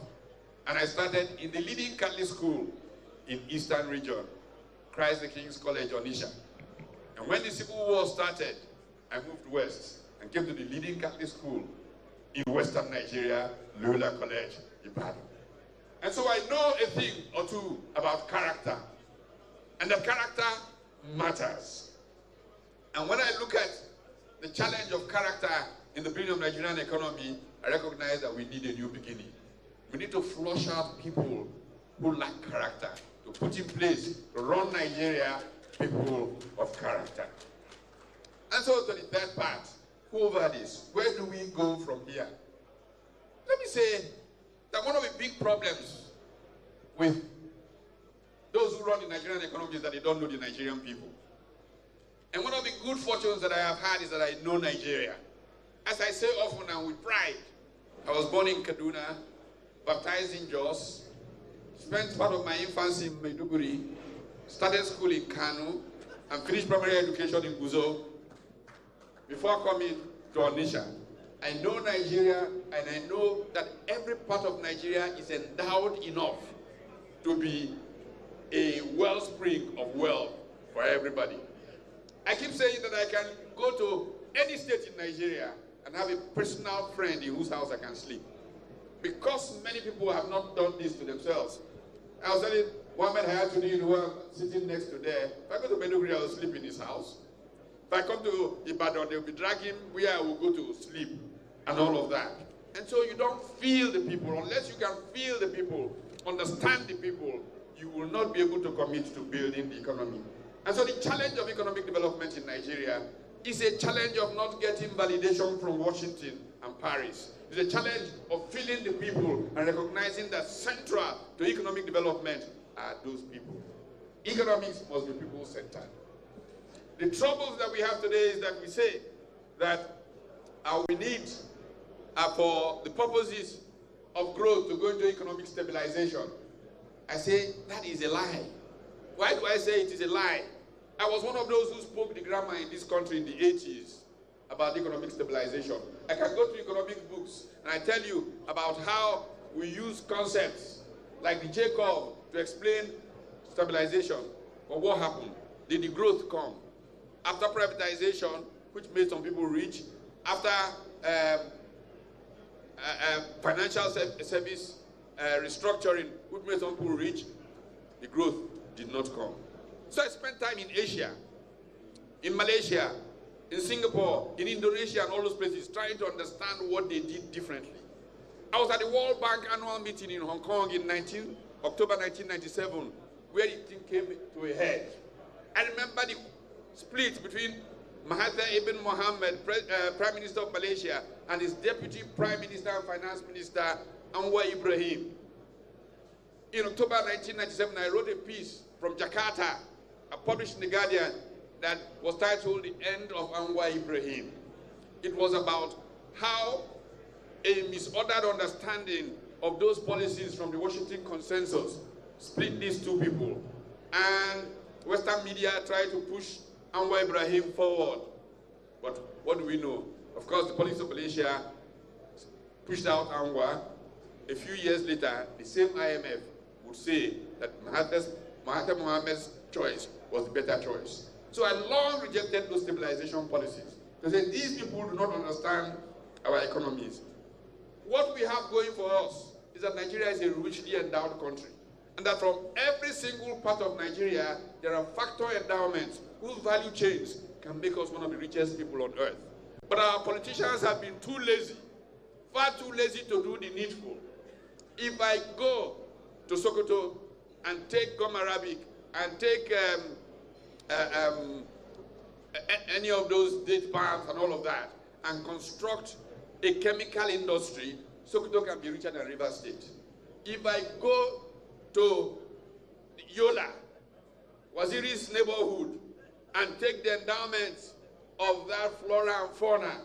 [SPEAKER 16] and I started in the leading Catholic school in Eastern region, Christ the King's College, Onitsha. And when the Civil War started, I moved west and came to the leading Catholic school in Western Nigeria, Loyola College, Ibadan. And so I know a thing or two about character, and that character matters. And when I look at the challenge of character in the building of Nigerian economy, I recognize that we need a new beginning. We need to flush out people who lack character, to put in place, to run Nigeria, people of character. And so to the third part, over this, where do we go from here? Let me say that one of the big problems with those who run the Nigerian economy is that they don't know the Nigerian people. And one of the good fortunes that I have had is that I know Nigeria. As I say often and with pride, I was born in Kaduna, baptized in Jos, spent part of my infancy in Maiduguri, started school in Kano, and finished primary education in Guzo before coming to Onitsha. I know Nigeria, and I know that every part of Nigeria is endowed enough to be a wellspring of wealth for everybody. I keep saying that I can go to any state in Nigeria and have a personal friend in whose house I can sleep. Because many people have not done this to themselves. I was telling Mohammed Hayatuddin, who I'm sitting next to there, if I go to Maiduguri, I will sleep in his house. If I come to Ibadan, they'll be dragging where I will go to sleep and all of that. And so you don't feel the people. Unless you can feel the people, understand the people, you will not be able to commit to building the economy. And so the challenge of economic development in Nigeria is a challenge of not getting validation from Washington and Paris. It's a challenge of feeling the people and recognizing that central to economic development are those people. Economics must be people-centered. The troubles that we have today is that we say that we need for the purposes of growth to go into economic stabilization. I say that is a lie. Why do I say it is a lie? I was one of those who spoke the grammar in this country in the 80s about economic stabilization. I can go to economic books and I tell you about how we use concepts like the J-curve to explain stabilization. But what happened? Did the growth come? After privatization, which made some people rich, after financial service restructuring, which made some people rich, the growth did not come. So I spent time in Asia, in Malaysia, in Singapore, in Indonesia, and all those places, trying to understand what they did differently. I was at the World Bank annual meeting in Hong Kong in October 1997, where the thing came to a head. I remember the split between Mahathir Ibn Mohamad, Prime Minister of Malaysia, and his Deputy Prime Minister and Finance Minister, Anwar Ibrahim. In October 1997, I wrote a piece from Jakarta, published in The Guardian, that was titled The End of Anwar Ibrahim. It was about how a misordered understanding of those policies from the Washington Consensus split these two people. And Western media tried to push Anwar Ibrahim forward. But what do we know? Of course, the politics of Malaysia pushed out Anwar. A few years later, the same IMF would say that Mahathir Mohamad's choice was the better choice. So I long rejected those stabilization policies. They said these people do not understand our economies. What we have going for us is that Nigeria is a richly endowed country, and that from every single part of Nigeria, there are factor endowments whose value chains can make us one of the richest people on earth. But our politicians have been too lazy, far too lazy to do the needful. If I go to Sokoto and take Gum Arabic and take any of those date palms and all of that, and construct a chemical industry, Sokoto can be richer than Rivers State. If I go to Yola, Waziri's neighborhood, and take the endowments of that flora and fauna,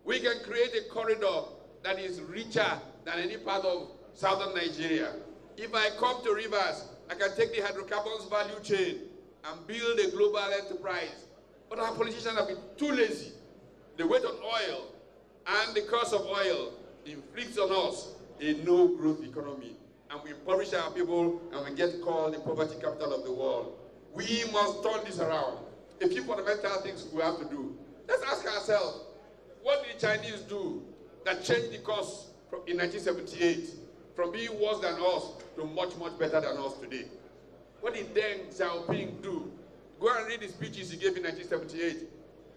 [SPEAKER 16] we can create a corridor that is richer than any part of southern Nigeria. If I come to Rivers, I can take the hydrocarbons value chain and build a global enterprise. But our politicians have been too lazy. They wait on oil, and the cost of oil inflicts on us a no-growth economy. And we impoverish our people, and we get called the poverty capital of the world. We must turn this around. A few fundamental things we have to do. Let's ask ourselves, what did the Chinese do that changed the course in 1978 from being worse than us to much, much better than us today? What did Deng Xiaoping do? Go and read the speeches he gave in 1978,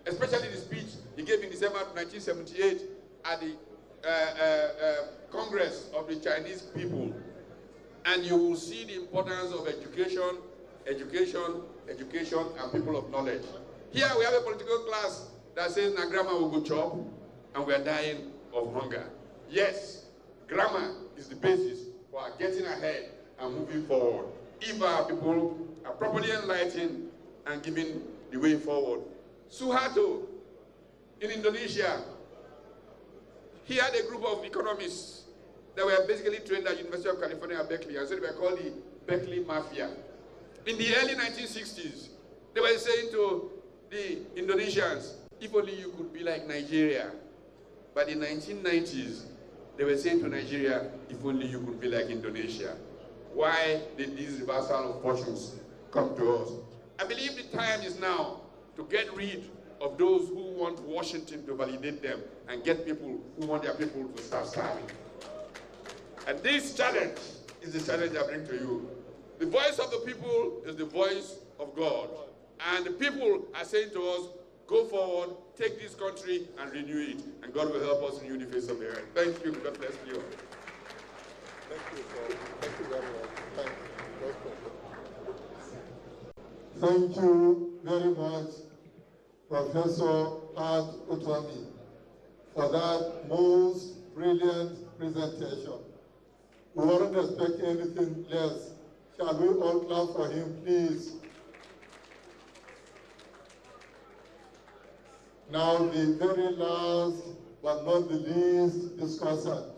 [SPEAKER 16] especially the speech he gave in December 1978 at the Congress of the Chinese people. And you will see the importance of education, education, education, and people of knowledge. Here we have a political class that says, "Na grammar will go chop," and we are dying of hunger. Yes, grammar is the basis for our getting ahead and moving forward. If our people are properly enlightened and given the way forward. Suharto in Indonesia, he had a group of economists that were basically trained at University of California at Berkeley, and so they were called the Berkeley Mafia. In the early 1960s, they were saying to the Indonesians, if only you could be like Nigeria. By the 1990s, they were saying to Nigeria, if only you could be like Indonesia. Why did this reversal of fortunes come to us? I believe the time is now to get rid of those who want Washington to validate them and get people who want their people to start starving. And this challenge is the challenge I bring to you. The voice of the people is the voice of God. And the people are saying to us, go forward, take this country and renew it. And God will help us renew the face of the earth. Thank you. God bless you.
[SPEAKER 15] Thank you, sir. Thank you very much. Thank you very much, Professor Art Utwami, for that most brilliant presentation. We wouldn't expect anything less. Shall we all clap for him, please? Now, the very last, but not the least, discussant.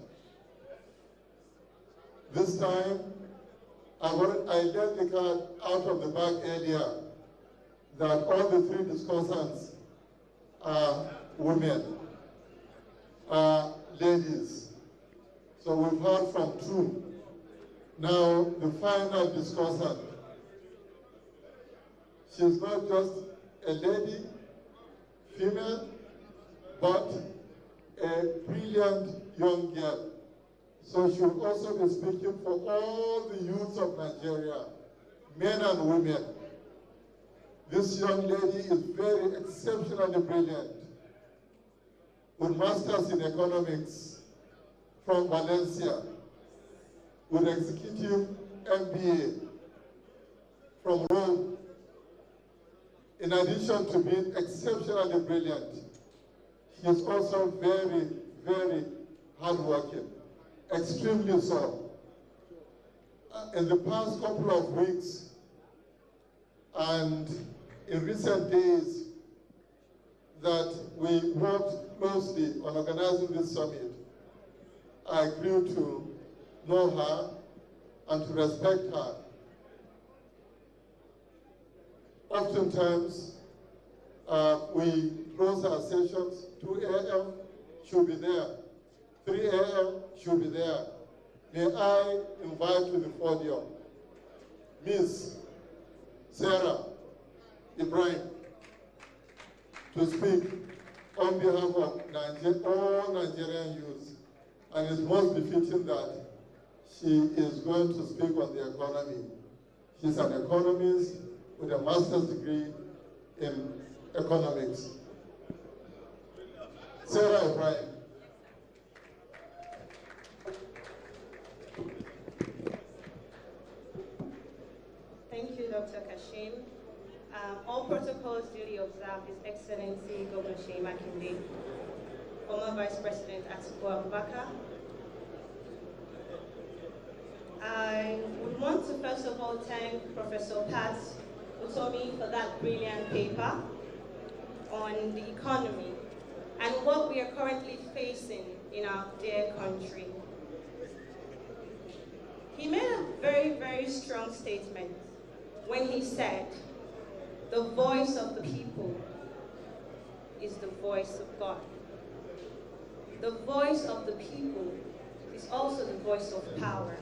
[SPEAKER 15] This time, I let the card out of the bag earlier that all the three discussants are women, are ladies. So we've heard from two. Now, the final discussant. She's not just a lady, female, but a brilliant young girl. So she'll also be speaking for all the youths of Nigeria, men and women. This young lady is very exceptionally brilliant, with masters in economics from Valencia, with executive MBA from Rome. In addition to being exceptionally brilliant, she is also very, very hardworking, extremely so. In the past couple of weeks and in recent days that we worked closely on organizing this summit, I grew to know her and to respect her. Oftentimes, we close our sessions, 2 a.m. should be there, 3 a.m. should be there. May I invite to the podium Ms. Sarah Ibrahim to speak on behalf of all Nigerian youths, and it's most befitting that she is going to speak on the economy. She's an economist with a master's degree in economics. Sarah Ibrahim.
[SPEAKER 17] Thank you, Dr. Kashim. All protocols duly observed, His Excellency Governor Makinde, former Vice President Atiku. I would want to first of all thank Professor Pat Utomi for that brilliant paper on the economy and what we are currently facing in our dear country. He made a very, very strong statement when he said, the voice of the people is the voice of God. The voice of the people is also the voice of power.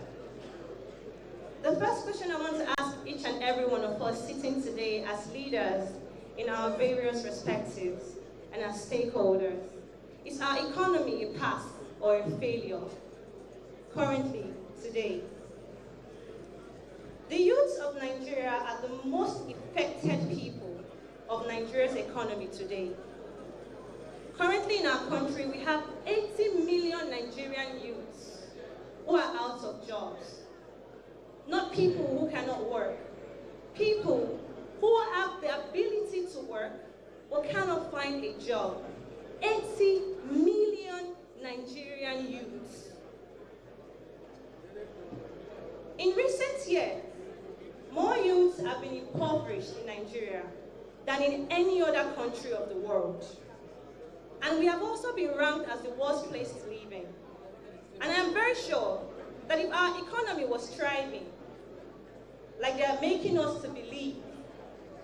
[SPEAKER 17] The first question I want to ask each and every one of us sitting today as leaders in our various perspectives and as stakeholders, is our economy a pass or a failure currently, today? The youths of Nigeria are the most affected people of Nigeria's economy today. Currently in our country, we have 80 million Nigerian youths who are out of jobs. Not people who cannot work. People who have the ability to work but cannot find a job. 80 million Nigerian youths. In recent years, more youths have been impoverished in Nigeria than in any other country of the world. And we have also been ranked as the worst place to live in. And I'm very sure that if our economy was thriving, like they are making us to believe,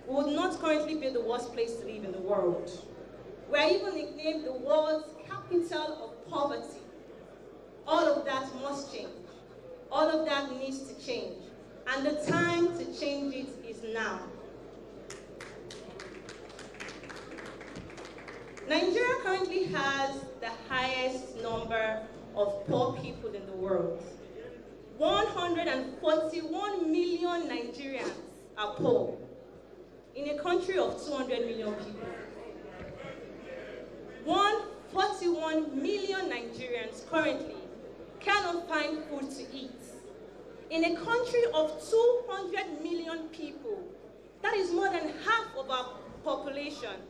[SPEAKER 17] we would not currently be the worst place to live in the world. We are even nicknamed the world's capital of poverty. All of that must change. All of that needs to change. And the time to change it is now. Nigeria currently has the highest number of poor people in the world. 141 million Nigerians are poor in a country of 200 million people. 141 million Nigerians currently cannot find food to eat. In a country of 200 million people, that is more than half of our population.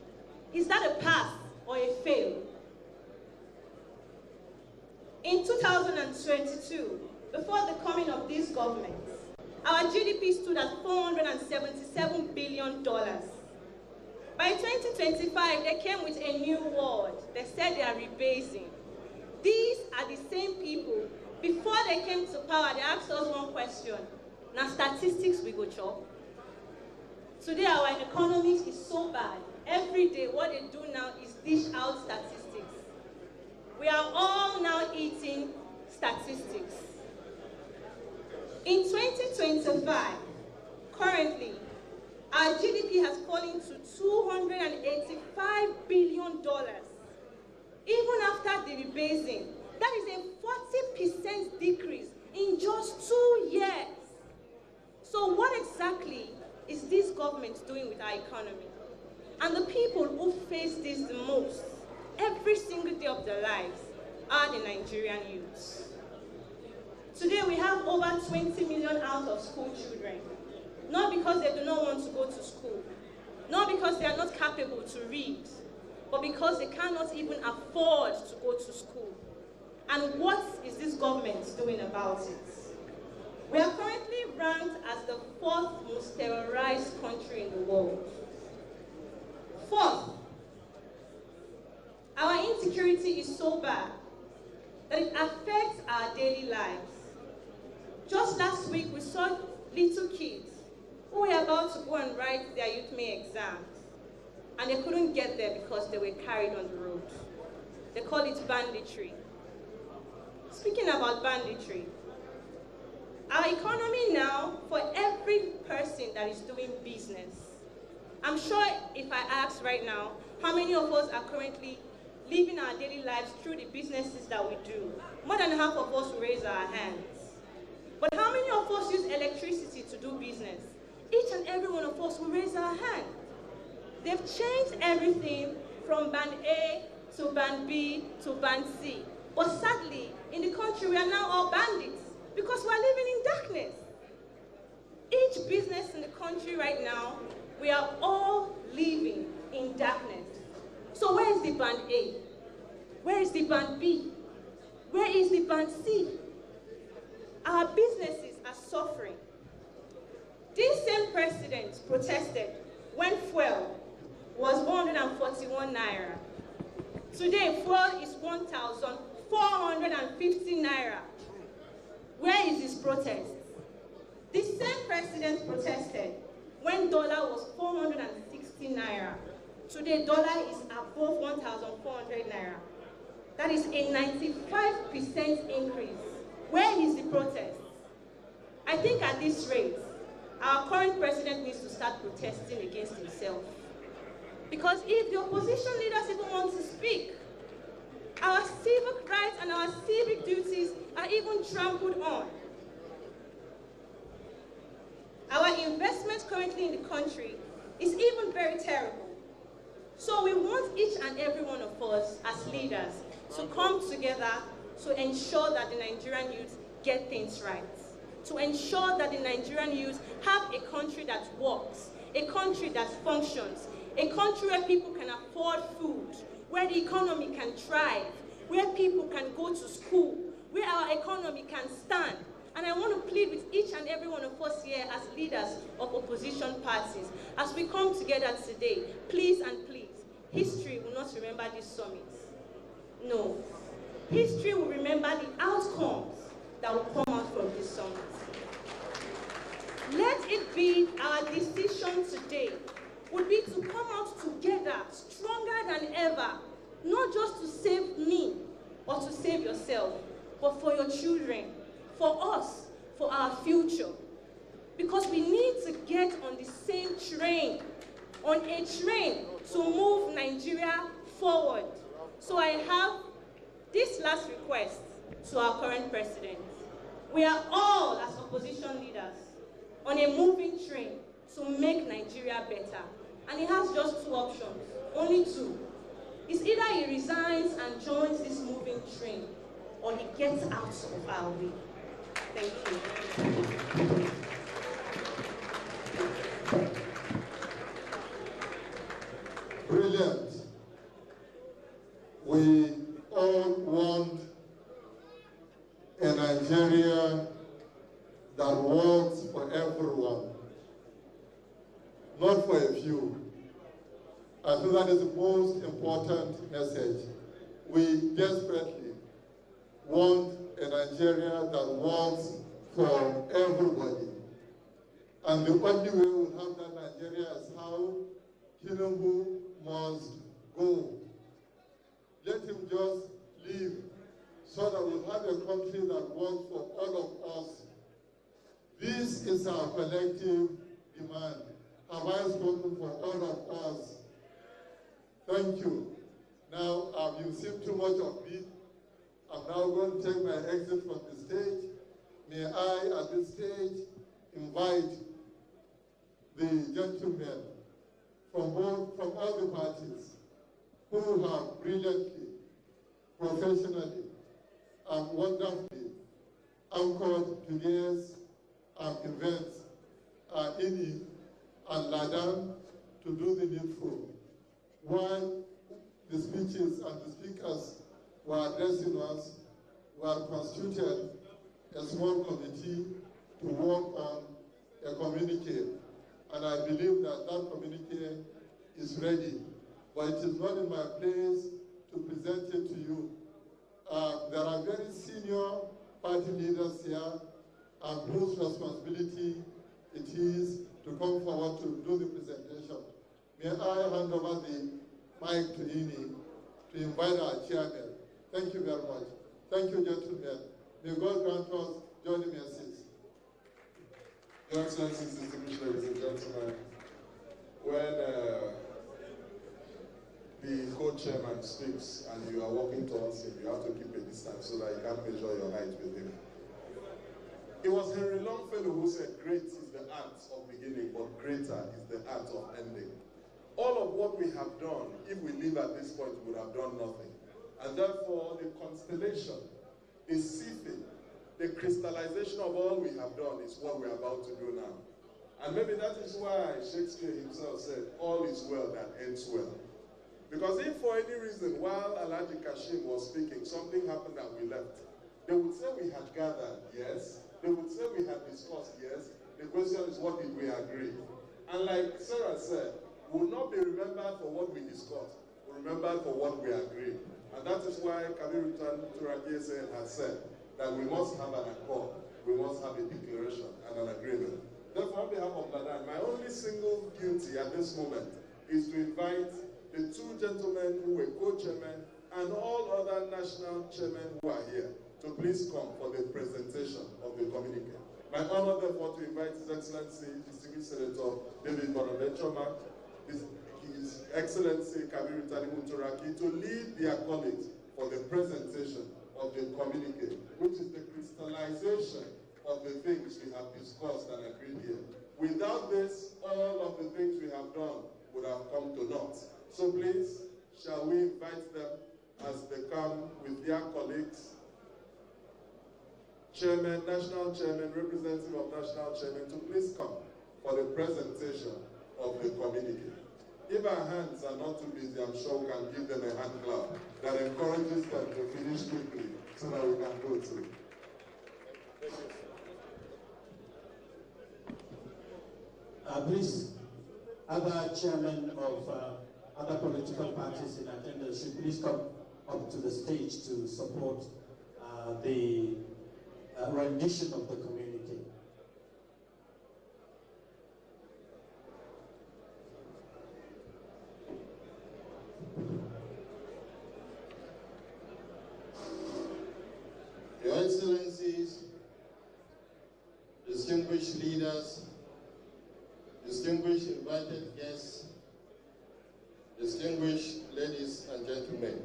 [SPEAKER 17] Is that a pass or a fail? In 2022, before the coming of this government, our GDP stood at $477 billion. By 2025, they came with a new word. They said they are rebasing. These are the same people. Before they came to power, they asked us one question. Now statistics we go chop. Today our economy is so bad. Every day what they do now is dish out statistics. We are all now eating statistics. In 2025, currently, our GDP has fallen to $285 billion. Even after the rebasing, that is a 40% decrease in just 2 years. So what exactly is this government doing with our economy? And the people who face this the most, every single day of their lives, are the Nigerian youths. Today we have over 20 million out of school children, not because they do not want to go to school, not because they are not capable to read, but because they cannot even afford to go to school. And what is this government doing about it? We are currently ranked as the 4th most terrorized country in the world. 4th, our insecurity is so bad that it affects our daily lives. Just last week, we saw little kids who were about to go and write their Youth May exams, and they couldn't get there because they were carried on the road. They call it banditry. Speaking about banditry, our economy now, for every person that is doing business, I'm sure if I ask right now, how many of us are currently living our daily lives through the businesses that we do? More than half of us will raise our hands. But how many of us use electricity to do business? Each and every one of us will raise our hand. They've changed everything from band A to band B to band C. But sadly, in the country, we are now all bandits because we are living in darkness. Each business in the country right now, we are all living in darkness. So where is the band A? Where is the band B? Where is the band C? Our businesses are suffering. This same president protested when fuel was 141 naira. Today, fuel is 1,450 naira. Where is his protest? The same president protested when dollar was 460 naira. Today, dollar is above 1,400 naira. That is a 95% increase. Where is the protest? I think at this rate, our current president needs to start protesting against himself. Because if the opposition leaders even want to speak, our civic rights and our civic duties are even trampled on. Our investment currently in the country is even very terrible. So we want each and every one of us as leaders to come together to ensure that the Nigerian youth get things right, to ensure that the Nigerian youth have a country that works, a country that functions, a country where people can afford food, where the economy can thrive, where people can go to school, where our economy can stand. And I want to plead with each and every one of us here as leaders of opposition parties, as we come together today, please and please, history will not remember this summit. No. History will remember the outcomes that will come out from this summit. Let it be our decision today would be to come out together, stronger than ever, not just to save me or to save yourself, but for your children, for us, for our future. Because we need to get on the same train, on a train to move Nigeria forward. So I have this last request to our current president. We are all, as opposition leaders, on a moving train to make Nigeria better. And he has just two options, only two. It's either he resigns and joins this moving train, or he gets out of our way. Thank you.
[SPEAKER 15] Brilliant. We all want a Nigeria that works for everyone, not for a few. I think that is the most important message. We desperately want a Nigeria that works for everybody. And the only way we'll have that Nigeria is how Tinubu must go. Let him just leave so that we'll have a country that works for all of us. This is our collective demand. Have I spoken for all of us? Thank you. Now, you've seen too much of me. I'm now going to take my exit from the stage. May I, at this stage, invite the gentlemen from all the parties who have brilliantly, professionally, and wonderfully anchored today's events, Ini and Ladan, to do the needful. While the speeches and the speakers were addressing us, we have constituted a small committee to work on a communique. And I believe that that communique is ready. But it is not in my place to present it to you. There are very senior party leaders here and whose responsibility it is to come forward to do the presentation. May I hand over the mic to Ini to invite our chairman. Thank you very much. Thank you, gentlemen. May God grant us journey mercies.
[SPEAKER 9] Your Excellencies, distinguished ladies and gentlemen, when the co-chairman speaks and you are walking towards him, you have to keep a distance so that you can't measure your height with him. It was Henry Longfellow who said, great is the art of beginning, but greater is the art of ending. All of what we have done, if we live at this point, we would have done nothing. And therefore, the constellation, the seething, the crystallization of all we have done is what we're about to do now. And maybe that is why Shakespeare himself said, all is well that ends well. Because if for any reason, while Alhaji Kashim was speaking, something happened and we left, they would say we had gathered, yes. They would say we had discussed, yes. The question is, what did we agree? And like Sarah said, we will not be remembered for what we discussed. We will remember for what we agreed. And that is why Kabirutan Turagese has said that we must have an accord, we must have a declaration and an agreement. Therefore, on behalf of Ladan, my only single duty at this moment is to invite the two gentlemen who were co-chairmen and all other national chairmen who are here to please come for the presentation of the communique. My honor, therefore, to invite His Excellency, Distinguished Senator David Bonaventure, His Excellency Kabiru Tanimu Turaki, to lead their colleagues for the presentation of the communique, which is the crystallization of the things we have discussed and agreed here. Without this, all of the things we have done would have come to naught. So please, shall we invite them as they come with their colleagues, chairman, national chairman, representative of national chairman, to please come for the presentation of the communique. If our hands are not too busy, I'm sure we can give them a hand clap that encourages them to finish quickly so that we can go through.
[SPEAKER 7] Please, other chairmen of other political parties in attendance should please come up to the stage to support the rendition of the communique.
[SPEAKER 6] Your Excellencies, distinguished leaders, distinguished invited guests, distinguished ladies and gentlemen,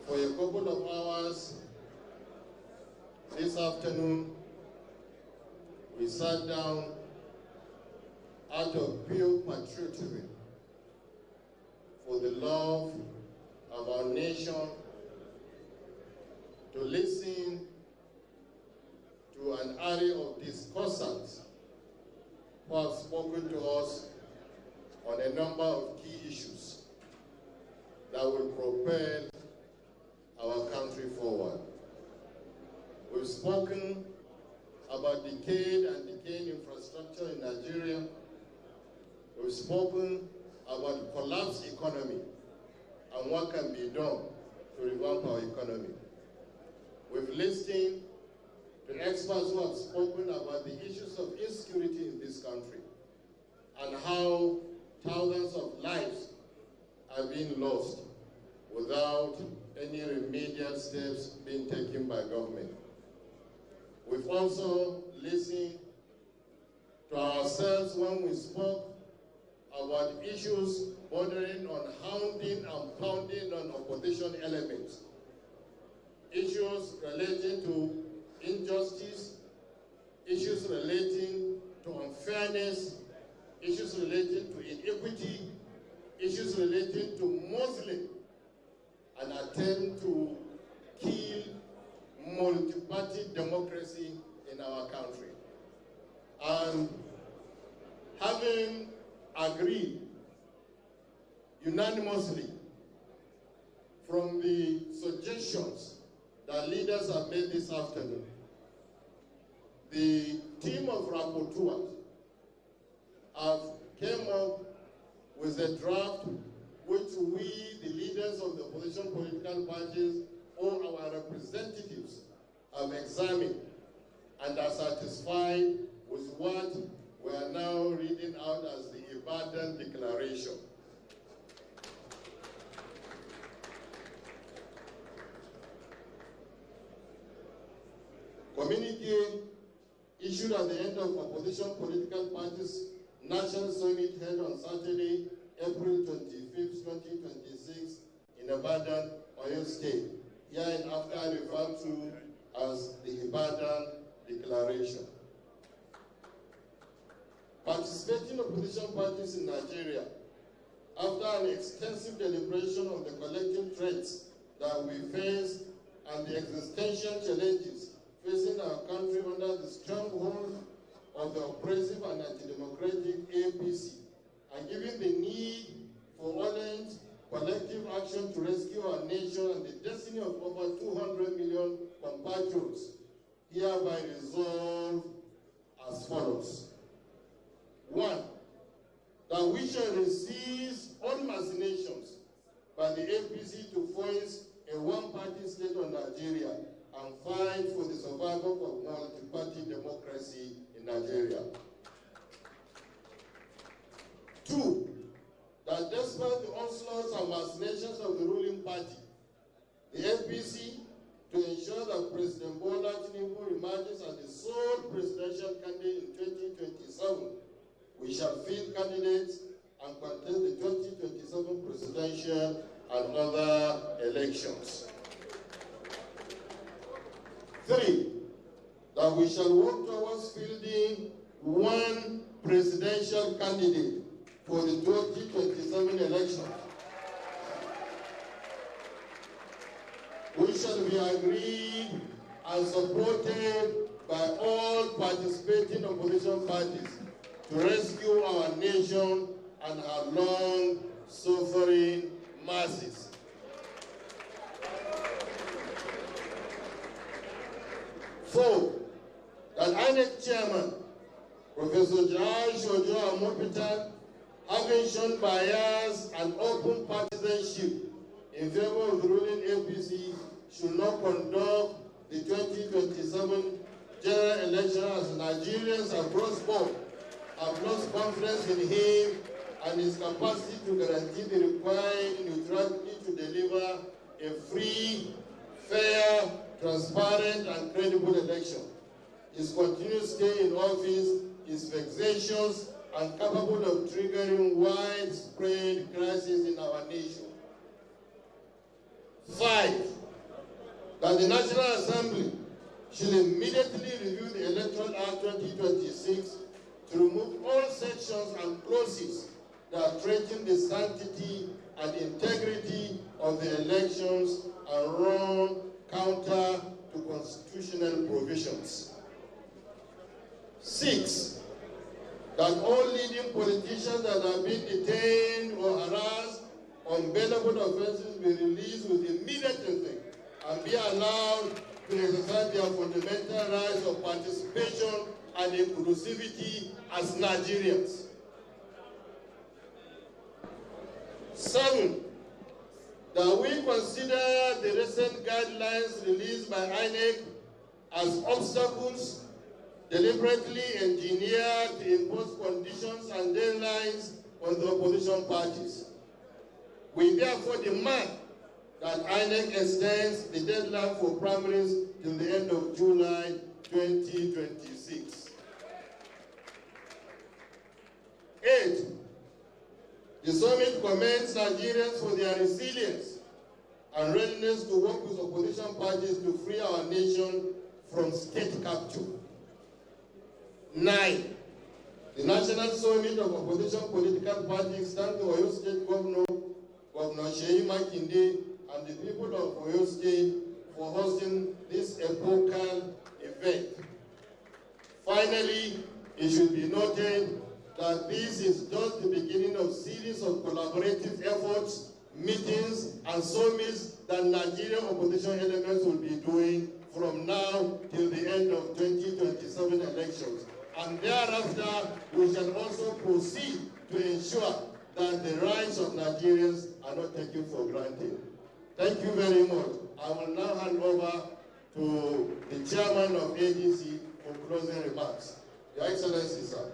[SPEAKER 6] for a couple of hours this afternoon, we sat down out of pure patriotism for the love of our nation to listen to an array of discussants who have spoken to us on a number of key issues that will propel our country forward. We've spoken about decayed and decaying infrastructure in Nigeria. We've spoken about collapsed economy and what can be done to revamp our economy. We've listened to experts who have spoken about the issues of insecurity in this country and how thousands of lives are being lost without any remedial steps being taken by government. We've also listened to ourselves when we spoke about issues bordering on hounding and pounding on opposition elements, issues relating to injustice, issues relating to unfairness, issues relating to inequity, issues relating to Muslim, an attempt to kill multi-party democracy in our country. And having agreed unanimously from the suggestions that leaders have made this afternoon, the team of rapporteurs have came up with a draft which we, the leaders of the opposition political parties, or our representatives have examined and are satisfied with what we are now reading out as the Ibadan Declaration. Communique issued at the end of opposition political parties' national summit held on Saturday, April 25, 2026 in Ibadan, Oyo State, hereinafter referred to as the Ibadan Declaration. Participating opposition parties in Nigeria, after an extensive deliberation on the collective threats that we face and the existential challenges facing our country under the stranglehold of the oppressive and anti-democratic APC, and given the need for urgent collective action to rescue our nation and the destiny of over 200 million compatriots, hereby resolve as follows. 1. That we shall resist all machinations by the APC to force a one-party state on Nigeria and fight for the survival of multi-party democracy in Nigeria. 2. That despite the onslaughts and machinations of the ruling party, the APC, to ensure that President Bola Tinubu emerges as the sole presidential candidate in 2027, we shall field candidates and contest the 2027 presidential and other elections. 3. That we shall work towards fielding one presidential candidate for the 2027 election. We shall be agreed and supported by all participating opposition parties to rescue our nation and our long-suffering masses. 4. That INEC Chairman, Professor Jai Shojo Amopitan, having shown bias and open partisanship in favor of the ruling APC, should not conduct the 2027 general election as Nigerians across board have lost confidence in him and his capacity to guarantee the required neutrality to deliver a free, fair, transparent, and credible election. His continued stay in office is vexatious and capable of triggering widespread crisis in our nation. 5. That the National Assembly should immediately review the Electoral Act 2026 to remove all sections and clauses that threaten the sanctity and integrity of the elections and run counter to constitutional provisions. 6. That all leading politicians that have been detained or harassed on bailable offenses be released with immediate effect and be allowed to exercise their fundamental rights of participation and inclusivity as Nigerians. 7. That we consider the recent guidelines released by INEC as obstacles deliberately engineered to impose conditions and deadlines on the opposition parties. We therefore demand that INEC extends the deadline for primaries till the end of July 2026. 8. The summit commends Nigerians for their resilience and readiness to work with opposition parties to free our nation from state capture. 9. The National Summit of Opposition Political Parties thank the Oyo State Governor, Governor Makinde, and the people of Oyo State for hosting this epochal event. Finally, it should be noted that this is just the beginning of a series of collaborative efforts, meetings, and summits that Nigerian opposition elements will be doing from now till the end of 2027 elections. And thereafter, we shall also proceed to ensure that the rights of Nigerians are not taken for granted. Thank you very much. I will now hand over to the chairman of ADC,
[SPEAKER 8] for closing remarks. Your Excellency, sir.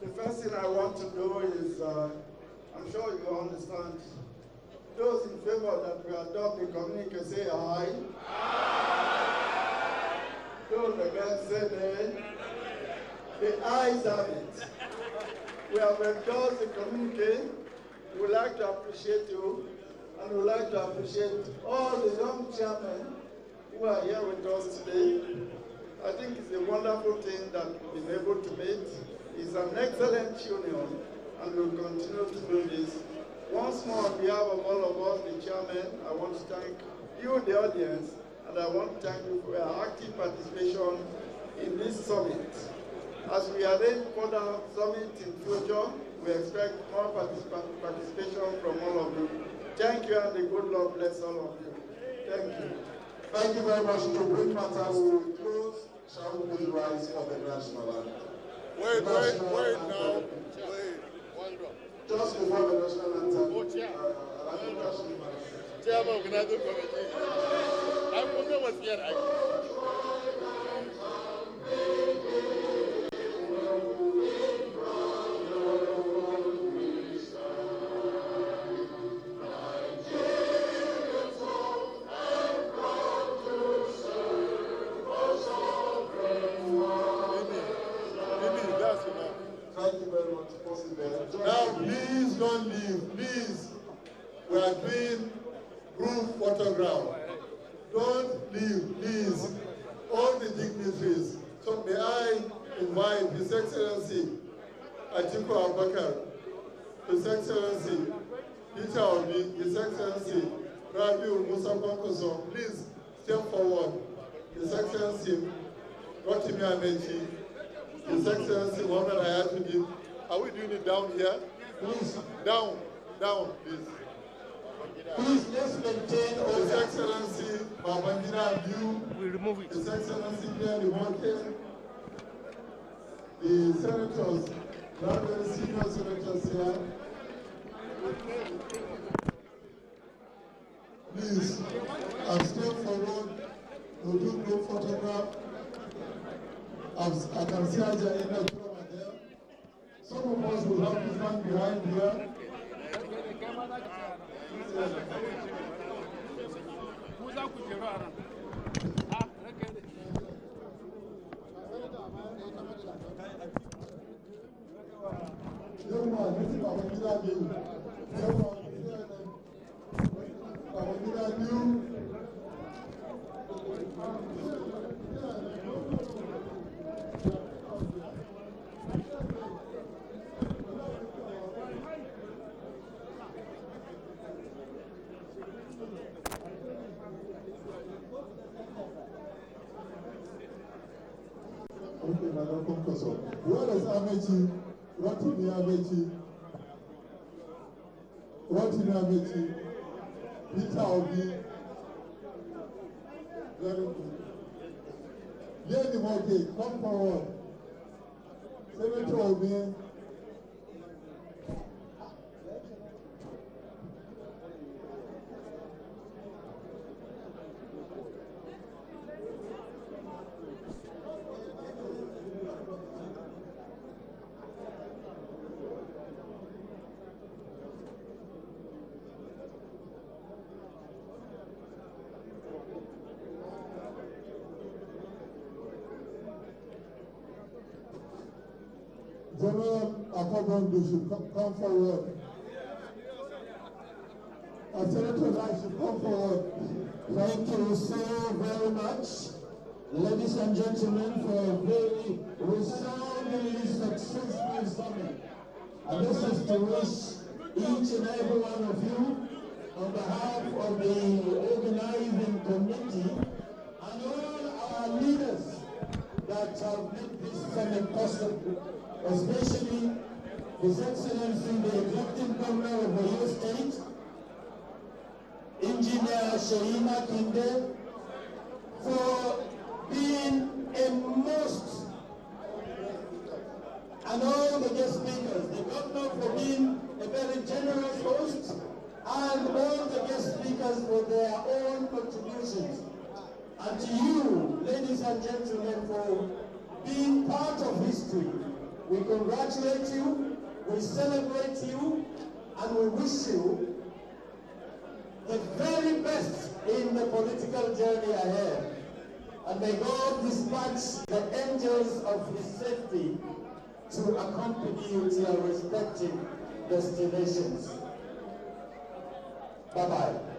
[SPEAKER 5] The first thing I want to do is, I'm sure you understand, those in favor that we adopt the communique say aye. Aye. Those against say nay. The ayes have it. We have endorsed the communique. We would like to appreciate you, and we would like to appreciate all the young chairmen who are here with us today. I think it's a wonderful thing that we've been able to meet. It's an excellent union, and we'll continue to do this. Once more, on behalf of all of us, the chairman, I want to thank you, the audience, and I want to thank you for your active participation in this summit. As we arrange further summits in future, we expect more participation from all of you. Thank you, and the good Lord bless all of you. Thank you.
[SPEAKER 15] Thank you very much. To bring matters to a close, shall we please rise for the national anthem?
[SPEAKER 6] Wait now.
[SPEAKER 15] Just before the national anthem.
[SPEAKER 6] Oh, Chairman, can I do committee? I'm going to get
[SPEAKER 15] Thank you very much, President. Now, please don't leave. Please, we are doing group photograph. Don't leave, please. All the dignitaries. So may I invite His Excellency Atiku Abubakar, His Excellency Peter Obi, His Excellency Rabiu Musa Kwankwaso, please step forward. His Excellency Rotimi Amechi, His Excellency Muhammad Ayatollah. Are we doing it down here? Please. Down, please. Please, let's maintain order. His Excellency Babangida View. We remove it. His Excellency Pierre Limonke. The senators, very senior senators here. Please, I'll step forward to do group photograph. I can see Aja there. Some of us will have to stand behind here. Where is Amechi? Rotimi Amechi? Rotimi Amechi? Peter Obi? Very good. Lady Moke, come forward. Senator Obi. General Akobondu should come forward. Senator Lai should come forward.
[SPEAKER 7] Thank you so very much, ladies and gentlemen, for a very resoundingly successful summit. And this is to wish each and every one of you, on behalf of the organizing committee and all our leaders that have made this summit possible, especially His Excellency the Executive Governor of Oyo State, Engineer Makinde, for being a most, and all the guest speakers, the Governor for being a very generous host, and all the guest speakers for their own contributions. And to you, ladies and gentlemen, for being part of history. We congratulate you, we celebrate you, and we wish you the very best in the political journey ahead. And may God dispatch the angels of his safety to accompany you to your respective destinations. Bye-bye.